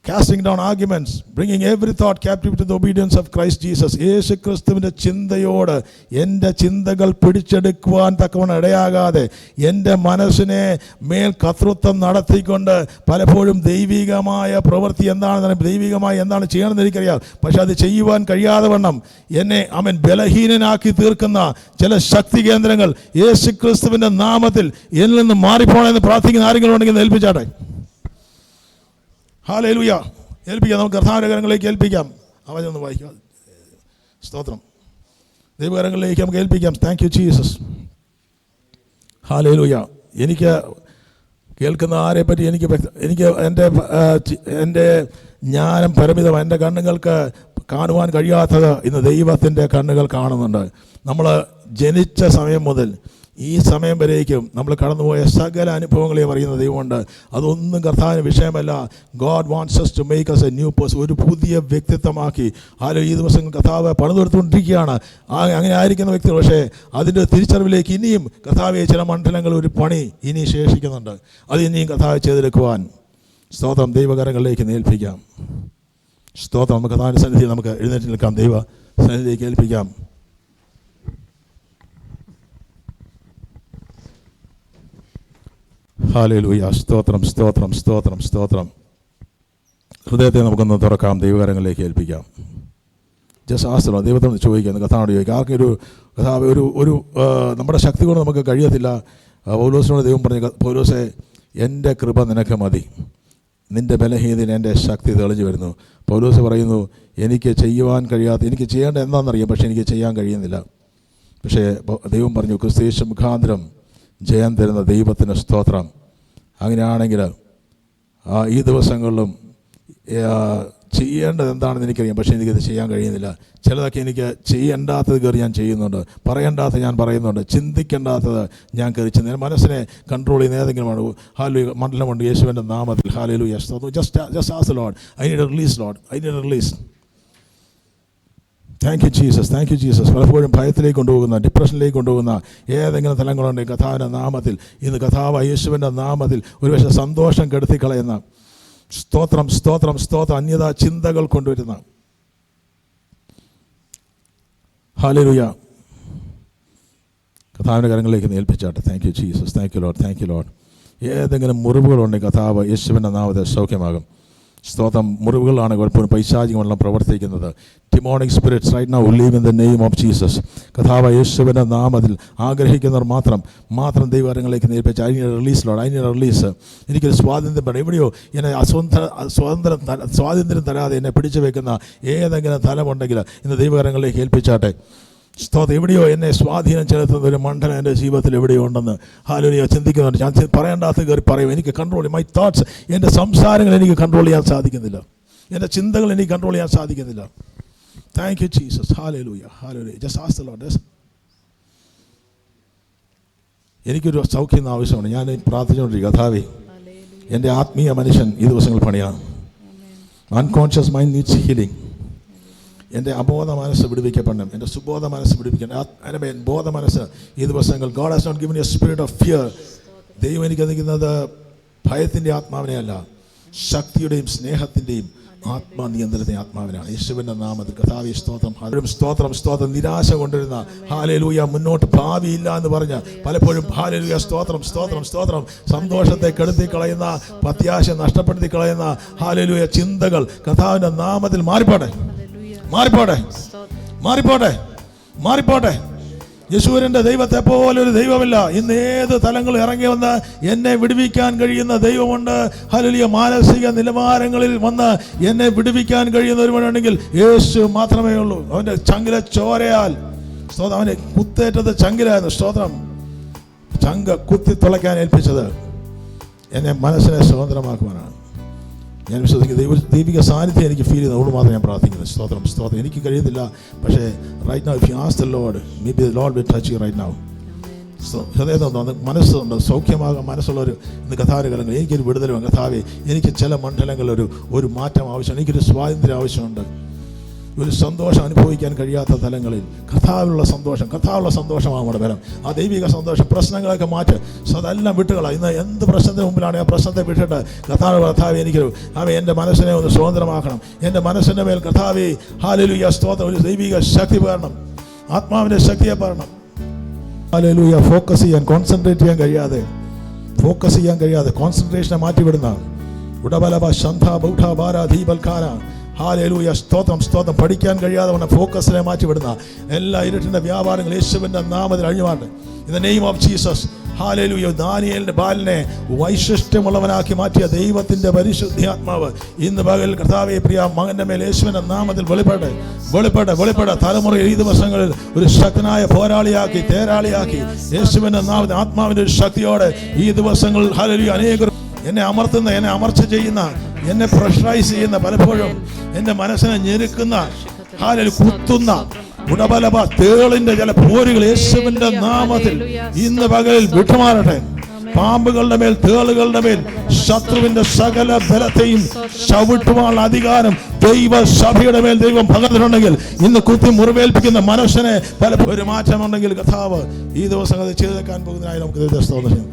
casting down arguments, bringing every thought captive to the obedience of Christ Jesus. യേശു ക്രിസ്തുവിൻ്റെ ചിന്തയോട് എൻ്റെ ചിന്തകൾ പിടിച്ചെടുക്കുവാൻ തക്കവണ്ണം ഇടയാകാതെ എൻ്റെ മനസ്സിനെ മേൽ കർത്തൃത്വം നടത്തിക്കൊണ്ട് പലപ്പോഴും ദൈവികമായ പ്രവൃത്തി ദൈവികമായി എന്താണ് ചെയ്യണമെന്ന് എനിക്കറിയാം, പക്ഷെ അത് ചെയ്യുവാൻ കഴിയാതെ വണ്ണം എന്നെ ബലഹീനനാക്കി തീർക്കുന്ന ചില ശക്തി കേന്ദ്രങ്ങൾ യേശു ക്രിസ്തുവിൻ്റെ നാമത്തിൽ എന്നിൽ നിന്ന് മാറിപ്പോണെന്ന് പ്രാർത്ഥിക്കുന്ന ആരെങ്കിലും ഉണ്ടെങ്കിൽ ഏൽപ്പിച്ചാട്ടെ. ഹല്ലേലൂയ. ഏൽപ്പിക്കാം. നമുക്ക് കർത്താവിൻ്റെ കരങ്ങളിലേക്ക് ഏൽപ്പിക്കാം. അവനൊന്ന് വായിക്കാം. സ്തോത്രം. ദൈവകരങ്ങളിലേക്ക് നമുക്ക് ഏൽപ്പിക്കാം. Thank you Jesus. ഹല്ലേലൂയ. എനിക്ക് കേൾക്കുന്ന ആരെപ്പറ്റി എനിക്ക് എൻ്റെ ജ്ഞാനം പരിമിതമാണ്. എൻ്റെ കണ്ണുകൾക്ക് കാണുവാൻ കഴിയാത്തത് ഇന്ന് ദൈവത്തിൻ്റെ കണ്ണുകൾ കാണുന്നുണ്ട്. നമ്മൾ ജനിച്ച സമയം മുതൽ ഈ സമയം വരേക്കും നമ്മൾ കടന്നുപോയ സകല അനുഭവങ്ങളെയും അറിയുന്ന ദൈവമുണ്ട്. അതൊന്നും കർത്താവിന് വിഷയമല്ല. God wants us to make us a new person, ഒരു പുതിയ വ്യക്തിത്വമാക്കി. ഈ ദിവസം കർത്താവ് പണിതെടുത്തുകൊണ്ടിരിക്കുകയാണ്. അങ്ങനെ ആയിരിക്കുന്ന വ്യക്തികൾ. പക്ഷേ അതിൻ്റെ തിരിച്ചറിവിലേക്ക് ഇനിയും കർത്താവ് ചില മണ്ഡലങ്ങൾ ഒരു പണി ഇനി ശേഷിക്കുന്നുണ്ട്. അത് ഇനിയും കർത്താവ് ചെയ്തെടുക്കുവാൻ സ്തോത്രം. ദൈവകരങ്ങളിലേക്ക് ഏൽപ്പിക്കാം. സ്തോത്രം. നമുക്ക് കർത്താവിൻ്റെ സന്നിധിയിൽ നമുക്ക് എഴുന്നേറ്റ് നിൽക്കാം. ദൈവ സന്നിധിയിലേക്ക് ഏൽപ്പിക്കാം. ഹല്ലേലൂയ. സ്തോത്രം, സ്തോത്രം, സ്തോത്രം, സ്തോത്രം. ഹൃദയത്തെ നമുക്കൊന്ന് തുറക്കാം. ദൈവകരങ്ങളിലേക്ക് ഏൽപ്പിക്കാം. ജസ്റ്റ് ആസ്തലോ ദൈവത്തോട് ചോദിക്കാം, കഥാനോട് ചോദിക്കാം. ആർക്കും കഥാവ് ഒരു നമ്മുടെ ശക്തി കൊണ്ട് നമുക്ക് കഴിയത്തില്ല. പൗലോസിനോട് ദൈവം പറഞ്ഞു, പൗലോസേ എൻ്റെ കൃപ നിനക്ക് മതി, നിൻ്റെ ബലഹീനതയിൽ എൻ്റെ ശക്തി തെളിഞ്ഞു വരുന്നു. പൗലോസ് പറയുന്നു, എനിക്ക് ചെയ്യുവാൻ കഴിയാത്ത, എനിക്ക് ചെയ്യേണ്ട എന്താണെന്നറിയാം, പക്ഷേ എനിക്ക് ചെയ്യാൻ കഴിയുന്നില്ല. പക്ഷേ ദൈവം പറഞ്ഞു, ക്രിസ്തു മുഖാന്തരം ജയം തരുന്ന ദൈവത്തിന് സ്തോത്രം. അങ്ങനെയാണെങ്കിൽ ഈ ദിവസങ്ങളിലും ചെയ്യേണ്ടത് എന്താണെന്ന് എനിക്കറിയാം, പക്ഷേ എനിക്കത് ചെയ്യാൻ കഴിയുന്നില്ല. ചിലതൊക്കെ എനിക്ക് ചെയ്യേണ്ടാത്തത് കയറി ഞാൻ ചെയ്യുന്നുണ്ട്, പറയേണ്ടാത്തത് ഞാൻ പറയുന്നുണ്ട്, ചിന്തിക്കേണ്ടാത്തത് ഞാൻ കയറി ചിന്തിക്കുന്നു. മനസ്സിനെ കൺട്രോൾ ചെയ്യുന്ന ഏതെങ്കിലും ഹാലൂയ മണ്ഡലമുണ്ട് യേശുവിൻ്റെ നാമത്തിൽ. Hallelujah. Just ask the Lord, I need A release Lord, I need A release. Thank you Jesus, thank you Jesus. പലപ്പോഴും ഭയത്തിലേക്ക് കൊണ്ടുപോകുന്ന, ഡിപ്രഷനിലേക്ക് കൊണ്ടുപോകുന്ന ഏതെങ്കിലും തലങ്ങളുണ്ടെങ്കിൽ കഥാവിൻ്റെ നാമത്തിൽ ഇന്ന് കഥാവ് യേശുവിൻ്റെ നാമത്തിൽ ഒരുപക്ഷെ സന്തോഷം കെടുത്തിക്കളയുന്ന സ്തോത്രം, സ്തോത്രം, സ്തോത്രം, അന്യത ചിന്തകൾ കൊണ്ടുവരുന്ന ഹല്ലേലൂയ കഥാവിൻ്റെ കരങ്ങളിലേക്ക് ഏൽപ്പിച്ചാട്ടെ. Thank you Jesus, thank you Lord, thank you Lord. ഏതെങ്കിലും മുറിവുകളുണ്ടെങ്കിൽ കഥാവ് യേശുവിൻ്റെ നാമത്തിൽ സൗഖ്യമാകും. സ്തോത്രം. മുറിവുകളാണ് പലപ്പോഴും പൈശാചികമെല്ലാം പ്രവർത്തിക്കുന്നത്. Demonic spirits right now leave in the name of Jesus. കഥാവ് യേശുവിൻ്റെ നാമത്തിൽ ആഗ്രഹിക്കുന്നവർ മാത്രം ദൈവകരങ്ങളിലേക്ക് ഏൽപ്പിച്ച് I need release Lord, I need release. എനിക്കൊരു സ്വാതന്ത്ര്യം വേണം. എവിടെയോ എന്നെ സ്വാതന്ത്ര്യം തരാതെ എന്നെ പിടിച്ചു വെക്കുന്ന ഏതെങ്കിലും തലമുണ്ടെങ്കിൽ ഇന്ന് ദൈവകരങ്ങളിലേക്ക് ഏൽപ്പിച്ചാട്ടെ. സ്തോത്രം. എവിടെയോ എന്നെ സ്വാധീനം ചെലുത്തുന്ന ഒരു മണ്ഡലം എൻ്റെ ജീവിതത്തിൽ എവിടെയോ ഉണ്ടെന്ന് ഹല്ലേലൂയ ചിന്തിക്കുന്നുണ്ട്. ഞാൻ പറയേണ്ടാത്ത കയറി പറയും. എനിക്ക് കൺട്രോൾ ചെയ്യും. മൈ തോട്ട്സ്, എൻ്റെ സംസാരങ്ങൾ എനിക്ക് കൺട്രോൾ ചെയ്യാൻ സാധിക്കുന്നില്ല, എൻ്റെ ചിന്തകൾ എനിക്ക് കൺട്രോൾ ചെയ്യാൻ സാധിക്കുന്നില്ല. Thank you Jesus. Hallelujah, hallelujah. Just ask the Lord. എനിക്കൊരു സൗഖ്യം ആവശ്യമാണ്. ഞാൻ പ്രാർത്ഥിച്ചുകൊണ്ടിരിക്കുക, കഥാവേ എൻ്റെ ആത്മീയ മനുഷ്യൻ ഈ ദിവസങ്ങൾ പണിയാണ്. Unconscious mind needs healing. എൻ്റെ അബോധ മനസ്സ് പിടിപ്പിക്കപ്പെടണം, എൻ്റെ സുബോധ മനസ്സ് പിടിപ്പിക്കണം. ബോധ മനസ്സ് ഈ ദിവസങ്ങൾ God has not given you a spirit of fear. ദൈവം എനിക്ക് തന്നിരിക്കുന്നത് ഭയത്തിൻ്റെ ആത്മാവിനെയല്ല, ശക്തിയുടെയും സ്നേഹത്തിൻ്റെയും ആത്മനിയന്ത്രണത്തെ ആത്മാവിനാണ്. യേശുവിൻ്റെ നാമത്തിൽ കർത്താവേ സ്തോത്രം, സ്തോത്രം, സ്തോത്രം. നിരാശ കൊണ്ടിരുന്ന ഹല്ലേലൂയ മുന്നോട്ട് ഭാവിയില്ല എന്ന് പറഞ്ഞ് പലപ്പോഴും ഹല്ലേലൂയ സ്തോത്രം, സ്തോത്രം, സ്തോത്രം സന്തോഷത്തെ കെടുത്തി കളയുന്ന, പ്രത്യാശ നഷ്ടപ്പെടുത്തി കളയുന്ന ഹല്ലേലൂയ ചിന്തകൾ കർത്താവിൻ്റെ നാമത്തിൽ മാറിപ്പോട്ടെ, മാറിപ്പോട്ടെ, മാറിപ്പോട്ടെ, മാറിപ്പോട്ടെ. യേശുവിന്റെ ദൈവത്തെ പോലെ ഒരു ദൈവമില്ല. ഇന്ന് ഏത് തലങ്ങളിൽ ഇറങ്ങി വന്ന് എന്നെ വിടുവിക്കാൻ കഴിയുന്ന ദൈവമുണ്ട്. ഹല്ലേലൂയ. മാനസിക നിലവാരങ്ങളിൽ വന്ന് എന്നെ വിടുവിക്കാൻ കഴിയുന്ന ഒരുവനുണ്ടെങ്കിൽ യേശു മാത്രമേ ഉള്ളൂ. അവന്റെ ചങ്കിലെ ചോരയാൽ സ്തോത്രം, അവനെ കുത്തേറ്റത് ചങ്കിലായിരുന്നു. സ്തോത്രം. ചങ്ക കുത്തി തുളയ്ക്കാൻ ഏൽപ്പിച്ചത് എന്നെ മനസ്സിനെ സ്വതന്ത്രമാക്കുവാനാണ്. ഞാൻ വിശ്വസിക്കുന്നത് ദൈവിക സാന്നിധ്യം എനിക്ക് ഫീൽ ചെയ്യുന്നത്. അതുകൊണ്ട് മാത്രം ഞാൻ പ്രാർത്ഥിക്കുന്നത്. സ്തോത്രം, സ്തോത്രം. എനിക്ക് കഴിയുന്നില്ല, പക്ഷേ right now if you ask the Lord, maybe the Lord will touch you right now. ഹൃദയത്തിൽ മനസ്സുണ്ട്, സൗഖ്യമാകാൻ മനസ്സുള്ളവർ ഇന്ന് കഥാരകലങ്ങൾ, എനിക്കൊരു വിടുതൽ വേണം കഥാവേ, എനിക്ക് ചില മണ്ഡലങ്ങളിൽ ഒരു മാറ്റം ആവശ്യമാണ്, എനിക്കൊരു സ്വാതന്ത്ര്യം ആവശ്യമുണ്ട്, ഒരു സന്തോഷം അനുഭവിക്കാൻ കഴിയാത്ത തലങ്ങളിൽ കർത്താവിലുള്ള സന്തോഷമാണ് നമ്മുടെ ബലം. ആ ദൈവിക സന്തോഷം പ്രശ്നങ്ങളൊക്കെ മാറ്റി അതെല്ലാം വിട്ടുകളാം. ഇന്ന് എന്ത് പ്രശ്നത്തിന് മുമ്പിലാണ് ആ പ്രശ്നത്തെ വിട്ടിട്ട് കർത്താവേ എനിക്കൊരു എൻ്റെ മനസ്സിനെ ഒന്ന് സ്വതന്ത്രമാക്കണം, എൻ്റെ മനസ്സിൻ്റെ മേൽ കർത്താവേ ഹല്ലേലൂയ സ്തോത്രം ഒരു ദൈവിക ശക്തി പകരണം, ആത്മാവിൻ്റെ ശക്തിയെ പകരണം. ഹല്ലേലൂയ. ഫോക്കസ് ചെയ്യാൻ കഴിയാതെ കോൺസെൻട്രേഷനെ മാറ്റിവിടുന്ന ഉടബലബ ശന്ധ ബൗഢ ബാര ധീബൽഖാന ഹല്ലേലൂയ സ്തോത്രം, സ്തോത്രം. പഠിക്കാൻ കഴിയാതെ വന്ന ഫോക്കസിനെ മാറ്റിവിടുന്ന എല്ലാ ഇരുട്ടിന്റെ വ്യാപാരങ്ങൾ യേശുവിന്റെ നാമത്തിൽ അഴിഞ്ഞുമാണ്ട്. In the name of Jesus. Hallelujah. ദാനിയേലിന്റെ ബാലിനെ വൈശിഷ്ട്യമുള്ളവനാക്കി മാറ്റിയ ദൈവത്തിന്റെ പരിശുദ്ധാത്മാവ് ഇന്ന് പകൽ കർത്താവേ പ്രിയ മകന്റെ മേൽ യേശുവിന്റെ നാമത്തിൽ വെളിപ്പെട തലമുറയിൽ ഈ ദിവസങ്ങളിൽ ഒരു ശക്തനായ പോരാളിയാക്കി തേരാളിയാക്കി യേശുവിന്റെ നാമത്തിൽ ആത്മാവിന്റെ ഒരു ശക്തിയോടെ ഈ ദിവസങ്ങളിൽ ഹല്ലേലൂയ അനേകർ എന്നെ അമർത്തുന്ന, എന്നെ അമർച്ച ചെയ്യുന്ന, എന്നെ പ്രഷറൈസ് ചെയ്യുന്ന, പലപ്പോഴും എൻ്റെ മനസ്സിനെ ഞെരുക്കുന്ന, കുത്തുന്ന ഉടബലബ തേളിന്റെ ചില പോരുകൾ യേശുവിന്റെ നാമത്തിൽ ഇന്ന് പകലിൽ വിട്ടുമാറട്ടെ. പാമ്പുകളുടെ മേൽ, തേളുകളുടെ മേൽ ശത്രുവിന്റെ സകല ബലത്തെയും ചവിട്ടുവാനുള്ള അധികാരം ദൈവസഭയുടെ മേൽ ദൈവം പകർന്നിട്ടുണ്ടെങ്കിൽ ഇന്ന് കുത്തി മുറിവേൽപ്പിക്കുന്ന മനുഷ്യനെ പല ഒരു മാറ്റമുണ്ടെങ്കിൽ കർത്താവ് ഈ ദിവസം അത് ചെയ്തേക്കാൻ പോകുന്നതിനായി നമുക്ക് സ്തോത്രം.